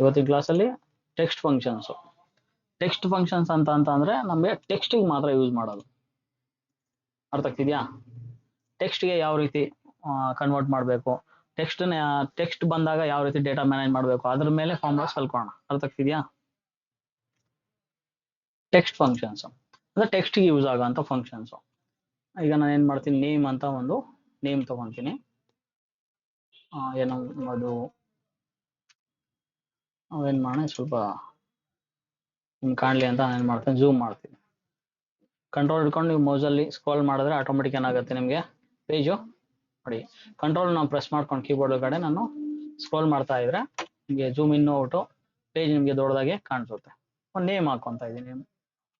ಇವತ್ತಿನ ಕ್ಲಾಸಲ್ಲಿ text functions. Text functions ಅಂತ ಅಂದ್ರೆ ನಮಗೆ ಟೆಕ್ಸ್ಟಿಗೆ ಮಾತ್ರ ಯೂಸ್ ಮಾಡೋದು. ಅರ್ಥ ಆಗ್ತಿದ್ಯಾ? ಟೆಕ್ಸ್ಟ್ಗೆ ಯಾವ ರೀತಿ ಕನ್ವರ್ಟ್ ಮಾಡಬೇಕು, ಟೆಕ್ಸ್ಟ್ ಬಂದಾಗ ಯಾವ ರೀತಿ ಡೇಟಾ ಮ್ಯಾನೇಜ್ ಮಾಡಬೇಕು, ಅದ್ರ ಮೇಲೆ ಫಾರ್ಮುಲಾಸ್ ಕಲ್ಕೋಣ. ಅರ್ಥ ಆಗ್ತಿದ್ಯಾ? ಟೆಕ್ಸ್ಟ್ ಫಂಕ್ಷನ್ಸ್ ಅಂದ್ರೆ ಟೆಕ್ಸ್ಟ್ಗೆ ಯೂಸ್ ಆಗೋಂಥ ಫಂಕ್ಷನ್ಸ್. ಈಗ ನಾನು ಏನ್ ಮಾಡ್ತೀನಿ, ನೇಮ್ ಅಂತ ಒಂದು ನೇಮ್ ತಗೊಂತೀನಿ. ಏನೋ ಅದು ಏನ್ ಮಾಡೋಣ, ಸ್ವಲ್ಪ ನಿಮ್ಗೆ ಕಾಣಲಿ ಅಂತ ನಾನು ಏನ್ ಮಾಡ್ತೀನಿ, ಝೂಮ್ ಮಾಡ್ತೀನಿ. ಕಂಟ್ರೋಲ್ ಹಿಡ್ಕೊಂಡು ನೀವು ಮೌಸಲ್ಲಿ ಸ್ಕ್ರೋಲ್ ಮಾಡಿದ್ರೆ ಆಟೋಮೆಟಿಕ್ ಏನಾಗುತ್ತೆ ನಿಮಗೆ ಪೇಜು ನೋಡಿ. ಕಂಟ್ರೋಲ್ ನಾವು ಪ್ರೆಸ್ ಮಾಡ್ಕೊಂಡು ಕೀಬೋರ್ಡ್ ಕಡೆ ನಾನು ಸ್ಕ್ರೋಲ್ ಮಾಡ್ತಾ ಇದ್ರೆ ನಿಮಗೆ ಝೂಮ್ ಇನ್ ಔಟು ಪೇಜ್ ನಿಮಗೆ ದೊಡ್ಡದಾಗಿ ಕಾಣಿಸುತ್ತೆ. ಒಂದು ನೇಮ್ ಹಾಕೊಂತ ಇದ್ದೀನಿ,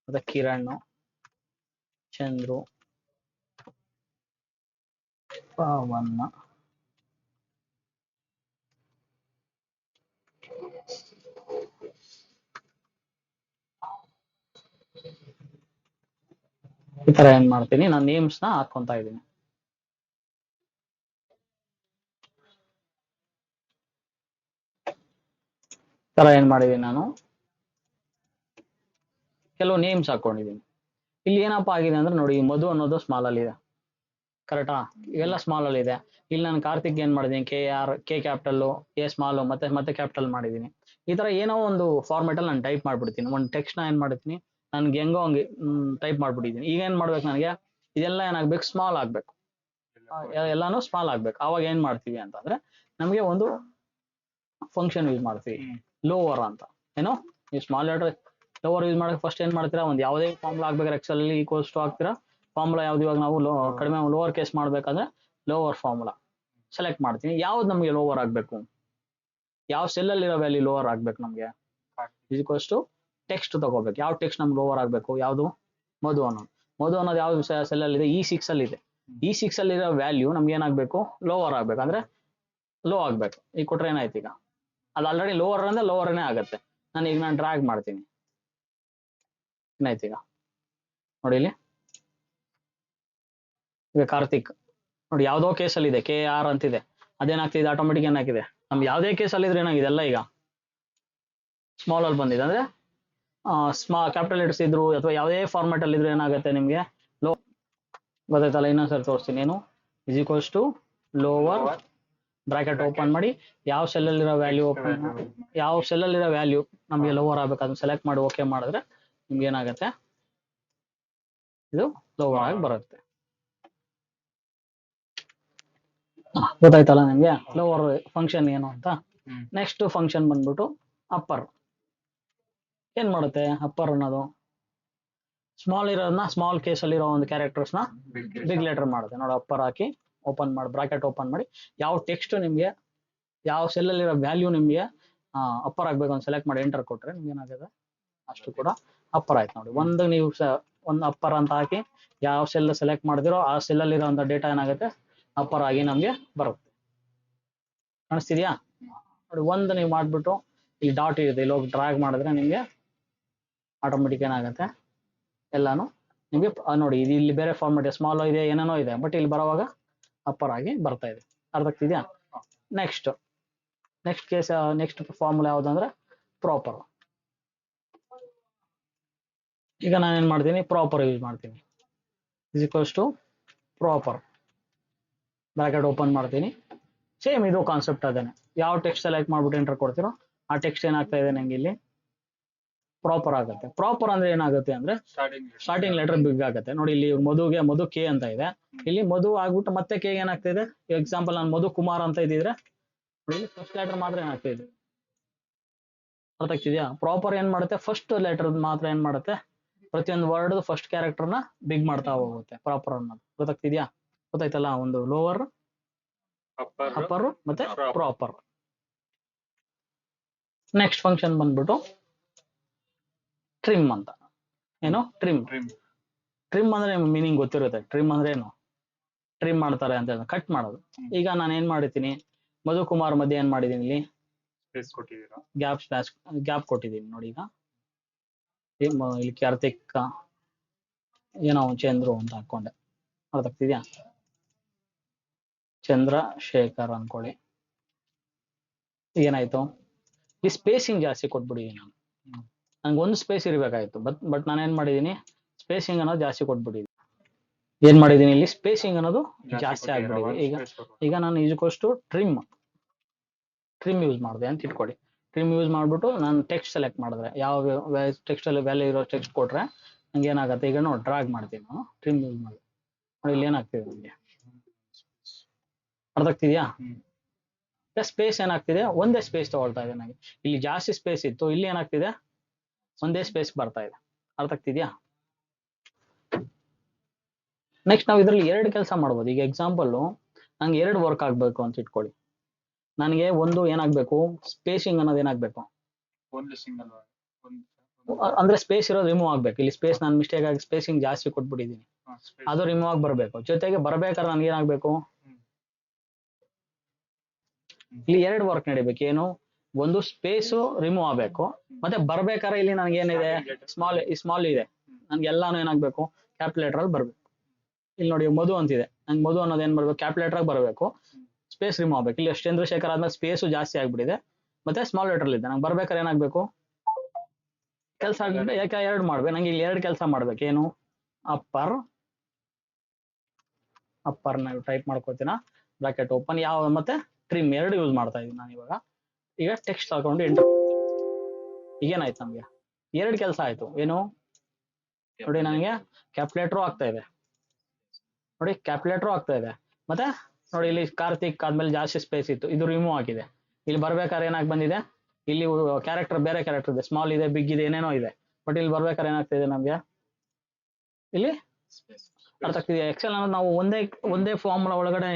ಮತ್ತೆ ಕಿರಣ್, ಚಂದ್ರು, ಪವನ್, ಈ ತರ ಏನ್ ಮಾಡ್ತೀನಿ, ನಾನು ನೇಮ್ಸ್ ನ ಹಾಕೊಂತ ಇದ್ದೀನಿ. ತರ ಏನ್ ಮಾಡಿದೀನಿ, ನಾನು ಕೆಲವು ನೇಮ್ಸ್ ಹಾಕೊಂಡಿದ್ದೀನಿ. ಇಲ್ಲಿ ಏನಪ್ಪಾ ಆಗಿದೆ ಅಂದ್ರೆ ನೋಡಿ, ಮಧು ಅನ್ನೋದು ಸ್ಮಾಲ್ ಅಲ್ಲಿ ಇದೆ, ಕರೆಕ್ಟಾ? ಇವೆಲ್ಲ ಸ್ಮಾಲ್ ಅಲ್ಲಿ ಇದೆ. ಇಲ್ಲಿ ನಾನು ಕಾರ್ತಿಕ್ ಏನ್ ಮಾಡಿದೀನಿ, ಕೆ ಕ್ಯಾಪಿಟಲ್, ಎ ಸ್ಮಾಲ್, ಮತ್ತೆ ಕ್ಯಾಪಿಟಲ್ ಮಾಡಿದೀನಿ. ಈ ತರ ಏನೋ ಒಂದು ಫಾರ್ಮೆಟ್ ಅಲ್ಲಿ ನಾನು ಟೈಪ್ ಮಾಡ್ಬಿಡ್ತೀನಿ. ಒಂದು ಟೆಕ್ಸ್ಟ್ ನ ಏನ್ ಮಾಡ್ತೀನಿ, ನನ್ಗೆ ಹೆಂಗೋ ಹಂಗೆ ಟೈಪ್ ಮಾಡ್ಬಿಟ್ಟಿದ್ದೀನಿ. ಈಗ ಏನ್ ಮಾಡ್ಬೇಕು, ನನಗೆ ಇದೆಲ್ಲ ಏನಾಗ್ಬೇಕು, ಸ್ಮಾಲ್ ಆಗ್ಬೇಕು, ಎಲ್ಲಾನು ಸ್ಮಾಲ್ ಆಗ್ಬೇಕು. ಅವಾಗ ಏನ್ ಮಾಡ್ತೀವಿ ಅಂತಂದ್ರೆ ನಮಗೆ ಒಂದು ಫಂಕ್ಷನ್ ಯೂಸ್ ಮಾಡ್ತೀವಿ, ಲೋವರ್ ಅಂತ. ಏನೋ ನೀವು ಸ್ಮಾಲ್ ಲೆಟರ್ ಲೋವರ್ ಯೂಸ್ ಮಾಡಕ್ಕೆ ಫಸ್ಟ್ ಏನ್ ಮಾಡ್ತೀರಾ, ಒಂದು ಯಾವುದೇ ಫಾರ್ಮುಲಾ ಹಾಕ್ಬೇಕಾದ್ರೆ ಎಕ್ಸೆಲ್ ಅಲ್ಲಿ ಈಕ್ವಲ್ಸ್ ಟು ಹಾಕ್ತೀರಾ. ಫಾರ್ಮುಲಾ ಯಾವ್ದು, ಇವಾಗ ನಾವು ಕಡಿಮೆ ಲೋವರ್ ಕೇಸ್ ಮಾಡ್ಬೇಕಾದ್ರೆ ಲೋವರ್ ಫಾರ್ಮುಲಾ ಸೆಲೆಕ್ಟ್ ಮಾಡ್ತೀನಿ. ಯಾವ್ದು ನಮಗೆ ಲೋವರ್ ಆಗ್ಬೇಕು, ಯಾವ ಸೆಲ್ ಅಲ್ಲಿ ಇರೋ ವ್ಯಾಲ್ಯೂ ಲೋವರ್ ಆಗ್ಬೇಕು ನಮಗೆ, ಈಕ್ವಲ್ಸ್ ಟು ಟೆಕ್ಸ್ಟ್ ತಗೋಬೇಕು. ಯಾವ ಟೆಕ್ಸ್ಟ್ ನಮ್ಗೆ ಲೋವರ್ ಆಗ್ಬೇಕು, ಯಾವ್ದು, ಮಧು ಅನ್ನೋದು ಯಾವ್ದು ಸೆಲ್ ಅಲ್ಲಿ ಇದೆ, E6 ಅಲ್ಲಿ ಇದೆ. E6 ಅಲ್ಲಿ ಇರೋ ವ್ಯಾಲ್ಯೂ ನಮ್ಗೆ ಏನಾಗ್ಬೇಕು, ಲೋವರ್ ಆಗ್ಬೇಕು, ಅಂದ್ರೆ ಲೋ ಆಗ್ಬೇಕು. ಈಗ ಕೊಟ್ರೆ ಏನಾಯ್ತು, ಈಗ ಅದು ಆಲ್ರೆಡಿ ಲೋವರ್ ಅಂದ್ರೆ ಲೋವರ್ನೇ ಆಗುತ್ತೆ. ನಾನು ಡ್ರ್ಯಾಗ್ ಮಾಡ್ತೀನಿ, ಏನಾಯ್ತು ಈಗ ನೋಡಿ. ಇಲ್ಲಿ ಈಗ ಕಾರ್ತಿಕ್ ನೋಡಿ, ಯಾವ್ದೋ ಕೇಸಲ್ಲಿ ಇದೆ, KR ಅಂತಿದೆ, ಅದೇನಾಗ್ತಿದೆ, ಆಟೋಮೆಟಿಕ್ ಏನಾಗಿದೆ, ನಮ್ಗೆ ಯಾವುದೇ ಕೇಸಲ್ಲಿ ಇದ್ರೆ ಏನಾಗಿದೆ, ಎಲ್ಲ ಈಗ ಸ್ಮಾಲ್ ಅಲ್ಲಿ ಬಂದಿದೆ. ಅಂದ್ರೆ ಕ್ಯಾಪಿಟಲ್ ಲೆಟರ್ಸ್ ಇದ್ರು ಅಥವಾ ಯಾವುದೇ ಫಾರ್ಮೆಟ್ ಅಲ್ಲಿ ಇದ್ರೆ ಏನಾಗುತ್ತೆ ನಿಮ್ಗೆ ಲೋ. ಗೊತ್ತಾಯ್ತಲ್ಲ? ಇನ್ನೊಂದ್ಸರಿ ತೋರಿಸ್ತೀನಿ. ಏನು equals to lower bracket open ಮಾಡಿ, ಯಾವ ಸೆಲ್ ಅಲ್ಲಿರೋ ವ್ಯಾಲ್ಯೂ ನಮಗೆ ಲೋವರ್ ಆಗ್ಬೇಕು ಅದನ್ನ ಸೆಲೆಕ್ಟ್ ಮಾಡಿ ಓಕೆ ಮಾಡಿದ್ರೆ ನಿಮ್ಗೆ ಏನಾಗುತ್ತೆ, ಇದು ಲೋವರ್ ಆಗಿ ಬರುತ್ತೆ. ಗೊತ್ತಾಯ್ತಲ್ಲ ನಿಮ್ಗೆ ಲೋವರ್ ಫಂಕ್ಷನ್ ಏನು ಅಂತ? ನೆಕ್ಸ್ಟ್ ಫಂಕ್ಷನ್ ಬಂದ್ಬಿಟ್ಟು ಅಪ್ಪರ್. ಏನ್ ಮಾಡುತ್ತೆ ಅಪ್ಪರ್ ಅನ್ನೋದು, ಸ್ಮಾಲ್ ಇರೋದನ್ನ ಸ್ಮಾಲ್ ಕೇಸ್ ಅಲ್ಲಿರೋ ಒಂದು ಕ್ಯಾರೆಕ್ಟರ್ಸ್ ನ ಬಿಗ್ ಲೆಟರ್ ಮಾಡುತ್ತೆ. ನೋಡಿ, ಅಪ್ಪರ್ ಹಾಕಿ ಓಪನ್ ಮಾಡಿ, ಬ್ರಾಕೆಟ್ ಓಪನ್ ಮಾಡಿ, ಯಾವ ಟೆಕ್ಸ್ಟ್ ನಿಮ್ಗೆ ಯಾವ ಸೆಲ್ ಅಲ್ಲಿರೋ ವ್ಯಾಲ್ಯೂ ನಿಮ್ಗೆ ಅಪ್ಪರ್ ಆಗ್ಬೇಕು ಅಂತ ಸೆಲೆಕ್ಟ್ ಮಾಡಿ ಎಂಟರ್ ಕೊಟ್ರೆ ನಿಮ್ಗೆ ಏನಾಗುತ್ತೆ, ಅಷ್ಟು ಕೂಡ ಅಪ್ಪರ್ ಆಯ್ತು. ನೋಡಿ, ನೀವು ಒಂದು ಅಪ್ಪರ್ ಅಂತ ಹಾಕಿ ಯಾವ ಸೆಲ್ ಸೆಲೆಕ್ಟ್ ಮಾಡಿದಿರೋ ಆ ಸೆಲ್ ಅಲ್ಲಿರೋ ಡೇಟಾ ಏನಾಗುತ್ತೆ, ಅಪ್ಪರ್ ಆಗಿ ನಮ್ಗೆ ಬರುತ್ತೆ. ಕಾಣಿಸ್ತಿದ್ಯಾ? ನೋಡಿ, ನೀವು ಮಾಡ್ಬಿಟ್ಟು ಈ ಡಾಟ್ ಇದೆ, ಇಲ್ಲಿ ಹೋಗಿ ಡ್ರ್ಯಾಗ್ ಮಾಡಿದ್ರೆ ನಿಮ್ಗೆ ಆಟೋಮೆಟಿಕ್ ಏನಾಗುತ್ತೆ, ಎಲ್ಲಾನು ನಿಮ್ಗೆ ನೋಡಿ, ಇದು ಇಲ್ಲಿ ಬೇರೆ ಫಾರ್ಮೆಟ್ ಸ್ಮಾಲ್ ಇದೆ, ಏನೇನೋ ಇದೆ, ಬಟ್ ಇಲ್ಲಿ ಬರೋವಾಗ ಅಪ್ಪರ್ ಆಗಿ ಬರ್ತಾ ಇದೆ. ಅರ್ಥ ಆಗ್ತಿದ್ಯಾ? ನೆಕ್ಸ್ಟ್ ಕೇಸ್, ನೆಕ್ಸ್ಟ್ ಫಾರ್ಮುಲಾ ಯಾವ್ದಂದ್ರೆ ಪ್ರಾಪರ್. ಈಗ ನಾನು ಏನ್ ಮಾಡ್ತೀನಿ, ಪ್ರಾಪರ್ ಯೂಸ್ ಮಾಡ್ತೀನಿ. Equals to proper bracket open ಮಾಡ್ತೀನಿ. ಸೇಮ್ ಇದು ಕಾನ್ಸೆಪ್ಟ್ ಅದೇನೆ. ಯಾವ ಟೆಕ್ಸ್ಟ್ ಸೆಲೆಕ್ಟ್ ಮಾಡ್ಬಿಟ್ಟು ಎಂಟರ್ ಕೊಡ್ತೀರೋ ಆ ಟೆಕ್ಸ್ಟ್ ಏನಾಗ್ತಾ ಇದೆ ನಂಗೆ ಇಲ್ಲಿ ಪ್ರಾಪರ್ ಆಗುತ್ತೆ. ಪ್ರಾಪರ್ ಅಂದ್ರೆ ಏನಾಗುತ್ತೆ ಅಂದ್ರೆ ಸ್ಟಾರ್ಟಿಂಗ್ ಲೆಟರ್ ಬಿಗ್ ಆಗುತ್ತೆ. ನೋಡಿ, ಇಲ್ಲಿ ಮಧು ಕೆ ಅಂತ ಇದೆ, ಇಲ್ಲಿ ಮಧು ಆಗ್ಬಿಟ್ಟು ಮತ್ತೆ ಕೆ ಏನಾಗ್ತಾ ಇದೆ. ಎಕ್ಸಾಂಪಲ್ ನಾನು ಮಧು ಕುಮಾರ್ ಅಂತ ಇದ್ದಿದ್ರೆ ಫಸ್ಟ್ ಲೆಟರ್ ಮಾತ್ರ ಏನಾಗ್ತಾ ಇದೆ. ಅರ್ಥ ಆಗ್ತಿದ್ಯಾ? ಪ್ರಾಪರ್ ಏನ್ ಮಾಡುತ್ತೆ, ಫಸ್ಟ್ ಲೆಟರ್ ಮಾತ್ರ ಏನ್ ಮಾಡುತ್ತೆ, ಪ್ರತಿಯೊಂದು ವರ್ಡ್ ಫಸ್ಟ್ ಕ್ಯಾರೆಕ್ಟರ್ ನ ಬಿಗ್ ಮಾಡ್ತಾ ಹೋಗುತ್ತೆ ಪ್ರಾಪರ್ ಅನ್ನೋದು. ಗೊತ್ತಾಗ್ತಿದ್ಯಾ? ಗೊತ್ತಾಯ್ತಲ್ಲ? ಒಂದು ಲೋವರ್, ಅಪ್ಪರ್ ಮತ್ತೆ ಪ್ರಾಪರ್. ನೆಕ್ಸ್ಟ್ ಫಂಕ್ಷನ್ ಬಂದ್ಬಿಟ್ಟು ಟ್ರಿಮ್ ಅಂತ. ಏನು ಟ್ರಿಮ್ ಅಂದ್ರೆ ಮೀನಿಂಗ್ ಗೊತ್ತಿರುತ್ತೆ. ಟ್ರಿಮ್ ಅಂದ್ರೆ ಏನು, ಟ್ರಿಮ್ ಮಾಡ್ತಾರೆ ಅಂತ, ಕಟ್ ಮಾಡೋದು. ಈಗ ನಾನು ಏನ್ ಮಾಡಿದ್ದೀನಿ, ಮಧು ಕುಮಾರ್ ಮಧ್ಯೆ ಏನ್ ಮಾಡಿದೀನಿ, ಇಲ್ಲಿ ಗ್ಯಾಪ್ ಕೊಟ್ಟಿದ್ದೀನಿ. ನೋಡಿ, ಈಗ ಇಲ್ಲಿ ಕಾರ್ತಿಕ್ ಏನೋ ಚಂದ್ರು ಅಂತ ಹಾಕೊಂಡೆ. ಅರ್ಥ ಆಗ್ತಿದ್ಯಾ? ಚಂದ್ರಶೇಖರ್ ಅನ್ಕೊಳ್ಳಿ. ಏನಾಯ್ತು, ಈ ಸ್ಪೇಸಿಂಗ್ ಜಾಸ್ತಿ ಕೊಟ್ಬಿಟ್ಟಿದ್ದೀನಿ ನಾನು. ನಂಗೆ ಒಂದು ಸ್ಪೇಸ್ ಇರಬೇಕಾಯ್ತು, ಬಟ್ ನಾನು ಏನ್ ಮಾಡಿದೀನಿ, ಸ್ಪೇಸಿಂಗ್ ಅನ್ನೋದು ಜಾಸ್ತಿ ಕೊಟ್ಬಿಟ್ಟಿದ್ದೀನಿ. ಏನ್ ಮಾಡಿದೀನಿ ಇಲ್ಲಿ, ಸ್ಪೇಸಿಂಗ್ ಅನ್ನೋದು ಜಾಸ್ತಿ ಆಗ್ಬಿಟ್ಟಿದೆ. ಈಗ ನಾನು ಈಸ್ಕೊಷ್ಟು ಟ್ರಿಮ್ ಯೂಸ್ ಮಾಡಿದೆ ಅಂತ ಇಟ್ಕೊಳ್ಳಿ. ಟ್ರಿಮ್ ಯೂಸ್ ಮಾಡ್ಬಿಟ್ಟು ನಾನು ಟೆಕ್ಸ್ಟ್ ಸೆಲೆಕ್ಟ್ ಮಾಡಿದ್ರೆ, ಯಾವ ಟೆಕ್ಸ್ಟ್ ಅಲ್ಲಿ ವ್ಯಾಲ್ಯೂ ಇರೋ ಟೆಕ್ಸ್ಟ್ ಕೊಟ್ರೆ ನಂಗೆ ಏನಾಗುತ್ತೆ, ಈಗ ನಾವು ಡ್ರಾಗ್ ಮಾಡ್ತೀನಿ, ನಾನು ಟ್ರಿಮ್ ಯೂಸ್ ಮಾಡಿ ನೋಡಿ ಇಲ್ಲಿ ಏನಾಗ್ತಿದೆ ನಮಗೆ, ಅರ್ಥ ಆಗ್ತಿದ್ಯಾ? ಸ್ಪೇಸ್ ಏನಾಗ್ತಿದೆ, ಒಂದೇ ಸ್ಪೇಸ್ ತಗೊಳ್ತಾ ಇದೆ ನನಗೆ. ಇಲ್ಲಿ ಜಾಸ್ತಿ ಸ್ಪೇಸ್ ಇತ್ತು, ಇಲ್ಲಿ ಏನಾಗ್ತಿದೆ, ಒಂದೇ ಸ್ಪೇಸ್ ಬರ್ತಾ ಇದೆ. ಅರ್ಥ ಆಗ್ತಿದ್ಯಾ? ನೆಕ್ಸ್ಟ್ ನಾವು ಇದರಲ್ಲಿ ಎರಡು ಕೆಲಸ ಮಾಡ್ಬೋದು. ಈಗ ಎಕ್ಸಾಂಪಲ್ ನಂಗೆ ಎರಡು ವರ್ಕ್ ಆಗ್ಬೇಕು ಅಂತ ಇಟ್ಕೊಳ್ಳಿ. ನನಗೆ ಒಂದು ಏನಾಗ್ಬೇಕು, ಸ್ಪೇಸಿಂಗ್ ಅನ್ನೋದು ಏನಾಗ್ಬೇಕು, ಅಂದ್ರೆ ಸ್ಪೇಸ್ ಇರೋದು ರಿಮೂವ್ ಆಗ್ಬೇಕು. ಇಲ್ಲಿ ಸ್ಪೇಸ್ ನಾನು ಮಿಸ್ಟೇಕ್ ಆಗಿ ಸ್ಪೇಸಿಂಗ್ ಜಾಸ್ತಿ ಕೊಟ್ಬಿಟ್ಟಿದ್ದೀನಿ, ಅದು ರಿಮೂವ್ ಆಗಿ ಬರ್ಬೇಕು. ಜೊತೆಗೆ ಬರ್ಬೇಕಾದ್ರೆ ನನ್ಗೆ ಏನಾಗ್ಬೇಕು, ಇಲ್ಲಿ ಎರಡು ವರ್ಕ್ ನಡಿಬೇಕು. ಏನು, ಒಂದು ಸ್ಪೇಸ್ ರಿಮೂವ್ ಆಗ್ಬೇಕು, ಮತ್ತೆ ಬರ್ಬೇಕಾದ್ರೆ ಇಲ್ಲಿ ನನಗೆ ಏನಿದೆ, ಸ್ಮಾಲ್ ಇದೆ, ನನ್ಗೆ ಎಲ್ಲಾನು ಏನಾಗ್ಬೇಕು, ಕ್ಯಾಲ್ಕುಲೇಟರ್ ಅಲ್ಲಿ ಬರ್ಬೇಕು. ಇಲ್ಲಿ ನೋಡಿ ಮಧು ಅಂತಿದೆ, ನಂಗೆ ಮಧು ಅನ್ನೋದು ಏನ್ ಬರ್ಬೇಕು, ಕ್ಯಾಲ್ಕುಲೇಟರ್ ಆಗಿ ಬರಬೇಕು, ಸ್ಪೇಸ್ ರಿಮೂವ್ ಆಗ್ಬೇಕು. ಇಲ್ಲಿ ಚಂದ್ರಶೇಖರ್ ಆದ್ಮೇಲೆ ಸ್ಪೇಸ್ ಜಾಸ್ತಿ ಆಗ್ಬಿಟ್ಟಿದೆ, ಮತ್ತೆ ಸ್ಮಾಲ್ ಲೆಟರ್ ಇದೆ. ನಂಗೆ ಬರ್ಬೇಕಾದ್ರೆ ಏನಾಗ್ಬೇಕು, ಕೆಲಸ ಆಗ್ಬಿಟ್ಟು ಯಾಕೆ ಎರಡು ಮಾಡ್ಬೇಕು, ನಂಗೆ ಇಲ್ಲಿ ಎರಡು ಕೆಲಸ ಮಾಡ್ಬೇಕು. ಏನು, ಅಪ್ಪರ್ ನಾವು ಟೈಪ್ ಮಾಡ್ಕೋತೀನ, ಬ್ರಾಕೆಟ್ ಓಪನ್, ಯಾವ ಮತ್ತೆ ಟ್ರಿಮ್ ಎರಡು ಯೂಸ್ ಮಾಡ್ತಾ ಇದ್ದೀನಿ ನಾನು ಇವಾಗ. ಈಗ ಟೆಕ್ಸ್ಟ್ ಹಾಕೊಂಡು ಎಂಟರ್, ಈಗೇನಾಯ್ತು ನಮ್ಗೆ ಎರಡು ಕೆಲಸ ಆಯ್ತು. ಏನು ನೋಡಿ, ನನಗೆ ಕ್ಯಾಲ್ಕುಲೇಟರ್ ಆಗ್ತಾ ಇದೆ, ನೋಡಿ ಕ್ಯಾಲ್ಕುಲೇಟರ್ ಆಗ್ತಾ ಇದೆ, ಮತ್ತೆ ನೋಡಿ ಇಲ್ಲಿ ಕಾರ್ತಿಕ್ ಆದ್ಮೇಲೆ ಜಾಸ್ತಿ ಸ್ಪೇಸ್ ಇತ್ತು, ಇದು ರಿಮೂವ್ ಆಗಿದೆ. ಇಲ್ಲಿ ಬರ್ಬೇಕಾದ್ರೆ ಏನಾಗಿ ಬಂದಿದೆ, ಇಲ್ಲಿ ಕ್ಯಾರೆಕ್ಟರ್ ಬೇರೆ ಕ್ಯಾರೆಕ್ಟರ್ ಇದೆ, ಸ್ಮಾಲ್ ಇದೆ, ಬಿಗ್ ಇದೆ, ಏನೇನೋ ಇದೆ. ಬಟ್ ಇಲ್ಲಿ ಬರ್ಬೇಕಾದ್ರೆ ಏನಾಗ್ತಿದೆ ನಮ್ಗೆ, ಇಲ್ಲಿ ಅರ್ಥ ಆಗ್ತಿದೆ. ಎಕ್ಸೆಲ್ ಅನ್ನೋದು ನಾವು ಒಂದೇ ಫಾರ್ಮುಲಾ ಒಳಗಡೆ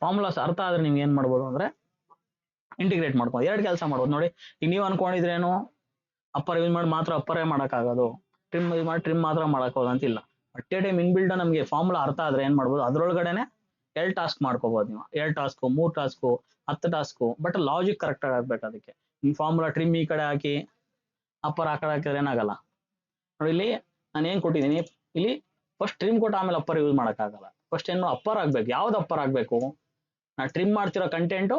ಫಾರ್ಮುಲಾಸ್ ಅರ್ಥ ಆದ್ರೆ ನೀವು ಏನ್ ಮಾಡ್ಬೋದು ಅಂದ್ರೆ ಇಂಟಿಗ್ರೇಟ್ ಮಾಡ್ಕೊಂಡು ಎರಡು ಕೆಲಸ ಮಾಡ್ಬೋದು. ನೋಡಿ ಈಗ ನೀವು ಅನ್ಕೊಂಡಿದ್ರೇನು, ಅಪ್ಪರ್ ಯೂಸ್ ಮಾಡಿ ಮಾತ್ರ ಅಪ್ಪರೇ ಮಾಡೋಕ್ಕಾಗೋದು, ಟ್ರಿಮ್ ಯೂಸ್ ಮಾಡಿ ಟ್ರಿಮ್ ಮಾತ್ರ ಮಾಡೋಕ್ಕೋದು ಅಂತಿಲ್ಲ. ಅಟ್ ಎ ಟೈಮ್ ಇನ್ಬಿಲ್ಡ್ ನಮಗೆ ಫಾರ್ಮುಲಾ ಅರ್ಥ ಆದ್ರೆ ಏನ್ ಮಾಡ್ಬೋದು, ಅದ್ರೊಳಗಡೆನೆ ಎರಡು ಟಾಸ್ಕ್ ಮಾಡ್ಕೋಬಹುದು ನೀವು, 2 task 3 task 10 task. But logic correct ಆಗಿ ಆಗ್ಬೇಕು. ಅದಕ್ಕೆ ನಿಮ್ ಫಾರ್ಮುಲಾ ಟ್ರಿಮ್ ಈ ಕಡೆ ಹಾಕಿ ಅಪ್ಪರ್ ಆ ಕಡೆ ಹಾಕಿದ್ರೆ ಏನಾಗಲ್ಲ. ನೋಡಿ ಇಲ್ಲಿ ನಾನು ಏನ್ ಕೊಟ್ಟಿದ್ದೀನಿ, ಇಲ್ಲಿ ಫಸ್ಟ್ ಟ್ರಿಮ್ ಕೊಟ್ಟು ಆಮೇಲೆ ಅಪ್ಪರ್ ಯೂಸ್ ಮಾಡೋಕ್ಕಾಗಲ್ಲ. ಫಸ್ಟ್ ಏನು ಅಪ್ಪರ್ ಆಗ್ಬೇಕು. ಯಾವ್ದು ಅಪ್ಪರ್ ಆಗ್ಬೇಕು, ನಾ ಟ್ರಿಮ್ ಮಾಡ್ತಿರೋ ಕಂಟೆಂಟು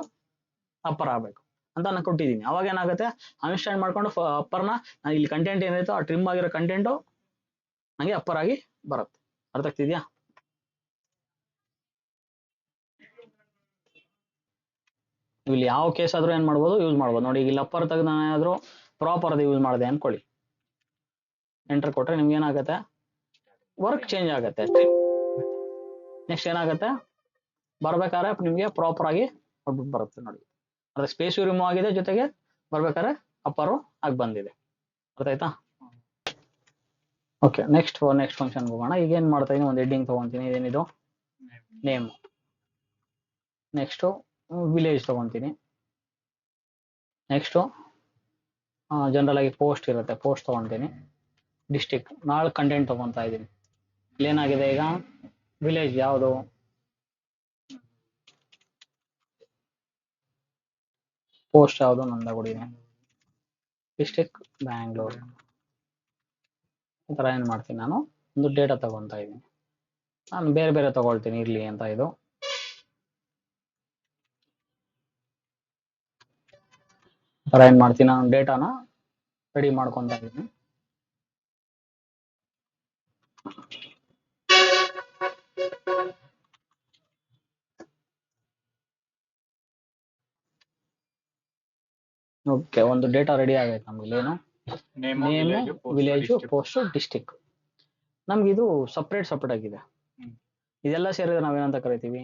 ಅಪ್ಪರ್ ಆಗ್ಬೇಕು ಅಂತ ನಾನು ಕೊಟ್ಟಿದ್ದೀನಿ. ಅವಾಗ ಏನಾಗುತ್ತೆ, ಅಂಡರ್ಸ್ಟ್ಯಾಂಡ್ ಮಾಡ್ಕೊಂಡು ಅಪ್ಪರ್ನ ನಾನು ಇಲ್ಲಿ ಕಂಟೆಂಟ್ ಏನಿರುತ್ತೋ ಆ ಟ್ರಿಮ್ ಆಗಿರೋ ಕಂಟೆಂಟು ನನಗೆ ಅಪ್ಪರ್ ಆಗಿ ಬರುತ್ತೆ. ಅರ್ಥ ಆಗ್ತಿದ್ಯಾ? ಇಲ್ಲಿ ಯಾವ ಕೇಸ್ ಆದ್ರೂ ಏನ್ ಮಾಡ್ಬೋದು, ಯೂಸ್ ಮಾಡ್ಬೋದು. ನೋಡಿ ಇಲ್ಲಿ ಅಪ್ಪರ್ ತೆಗೆದು ನಾನು ಏನಾದ್ರು ಪ್ರಾಪರ್ ಯೂಸ್ ಮಾಡಿದೆ ಅನ್ಕೊಳ್ಳಿ, ಎಂಟರ್ ಕೊಟ್ರೆ ನಿಮ್ಗೆ ಏನಾಗುತ್ತೆ, ವರ್ಕ್ ಚೇಂಜ್ ಆಗುತ್ತೆ. ನೆಕ್ಸ್ಟ್ ಏನಾಗುತ್ತೆ, ಬರ್ಬೇಕಾದ್ರೆ ನಿಮ್ಗೆ ಪ್ರಾಪರ್ ಆಗಿ ಔಟ್ಪುಟ್ ಬರುತ್ತೆ. ನೋಡಿ ಅದ್ರ ಸ್ಪೇಸ್ ರಿಮೂವ್ ಆಗಿದೆ, ಜೊತೆಗೆ ಬರ್ಬೇಕಾದ್ರೆ ಅಪ್ಪರು ಆಗಿ ಬಂದಿದೆ. ಅರ್ಥ ಆಯ್ತಾ? ಓಕೆ, ನೆಕ್ಸ್ಟ್ ಫಂಕ್ಷನ್ ಹೋಗೋಣ. ಈಗ ಏನ್ ಮಾಡ್ತಾ ಇದೀನಿ, ಒಂದು ಹೆಡ್ಡಿಂಗ್ ತಗೊಂತೀನಿ, ಇದೇನಿದು ನೇಮ್. ನೆಕ್ಸ್ಟ್ ವಿಲೇಜ್ ತಗೊಂತೀನಿ. ನೆಕ್ಸ್ಟ್ ಜನರಲ್ ಆಗಿ ಪೋಸ್ಟ್ ಇರುತ್ತೆ, ಪೋಸ್ಟ್ ತಗೊಂತೀನಿ. ಡಿಸ್ಟಿಕ್ 4 ಕಂಟೆಂಟ್ ತಗೊಂತಾ ಇದೀನಿ. ಇಲ್ಲಿ ಏನಾಗಿದೆ, ಈಗ ವಿಲೇಜ್ ಯಾವುದು, ಪೋಸ್ಟ್ ಯಾವುದು ನಂದಗುಡಿನೇ, ಡಿಸ್ಟಿಕ್ ಬ್ಯಾಂಗ್ಳೂರ್. ಈ ತರ ಏನ್ ಮಾಡ್ತೀನಿ, ನಾನು ಒಂದು ಡೇಟಾ ತಗೊಂತಾ ಇದೀನಿ. ನಾನು ಬೇರೆ ಬೇರೆ ತಗೊಳ್ತೀನಿ ಇರ್ಲಿ ಅಂತ. ಇದು ತರ ಏನ್ ಮಾಡ್ತೀನಿ, ನಾನು ಡೇಟಾನ ರೆಡಿ ಮಾಡ್ಕೊಂತ ಇದೀನಿ. ಓಕೆ, ಒಂದು ಡೇಟಾ ರೆಡಿ ಆಗೈತೆ ನಮ್ಗೆ. ಏನು, ನೇಮು, ವಿಲೇಜ್, ಪೋಸ್ಟ್, ಡಿಸ್ಟಿಕ್. ನಮ್ಗೆ ಇದು ಸಪ್ರೇಟ್ ಆಗಿದೆ. ಇದೆಲ್ಲ ಸೇರಿದ್ರೆ ನಾವೇನಂತ ಕರಿತೀವಿ,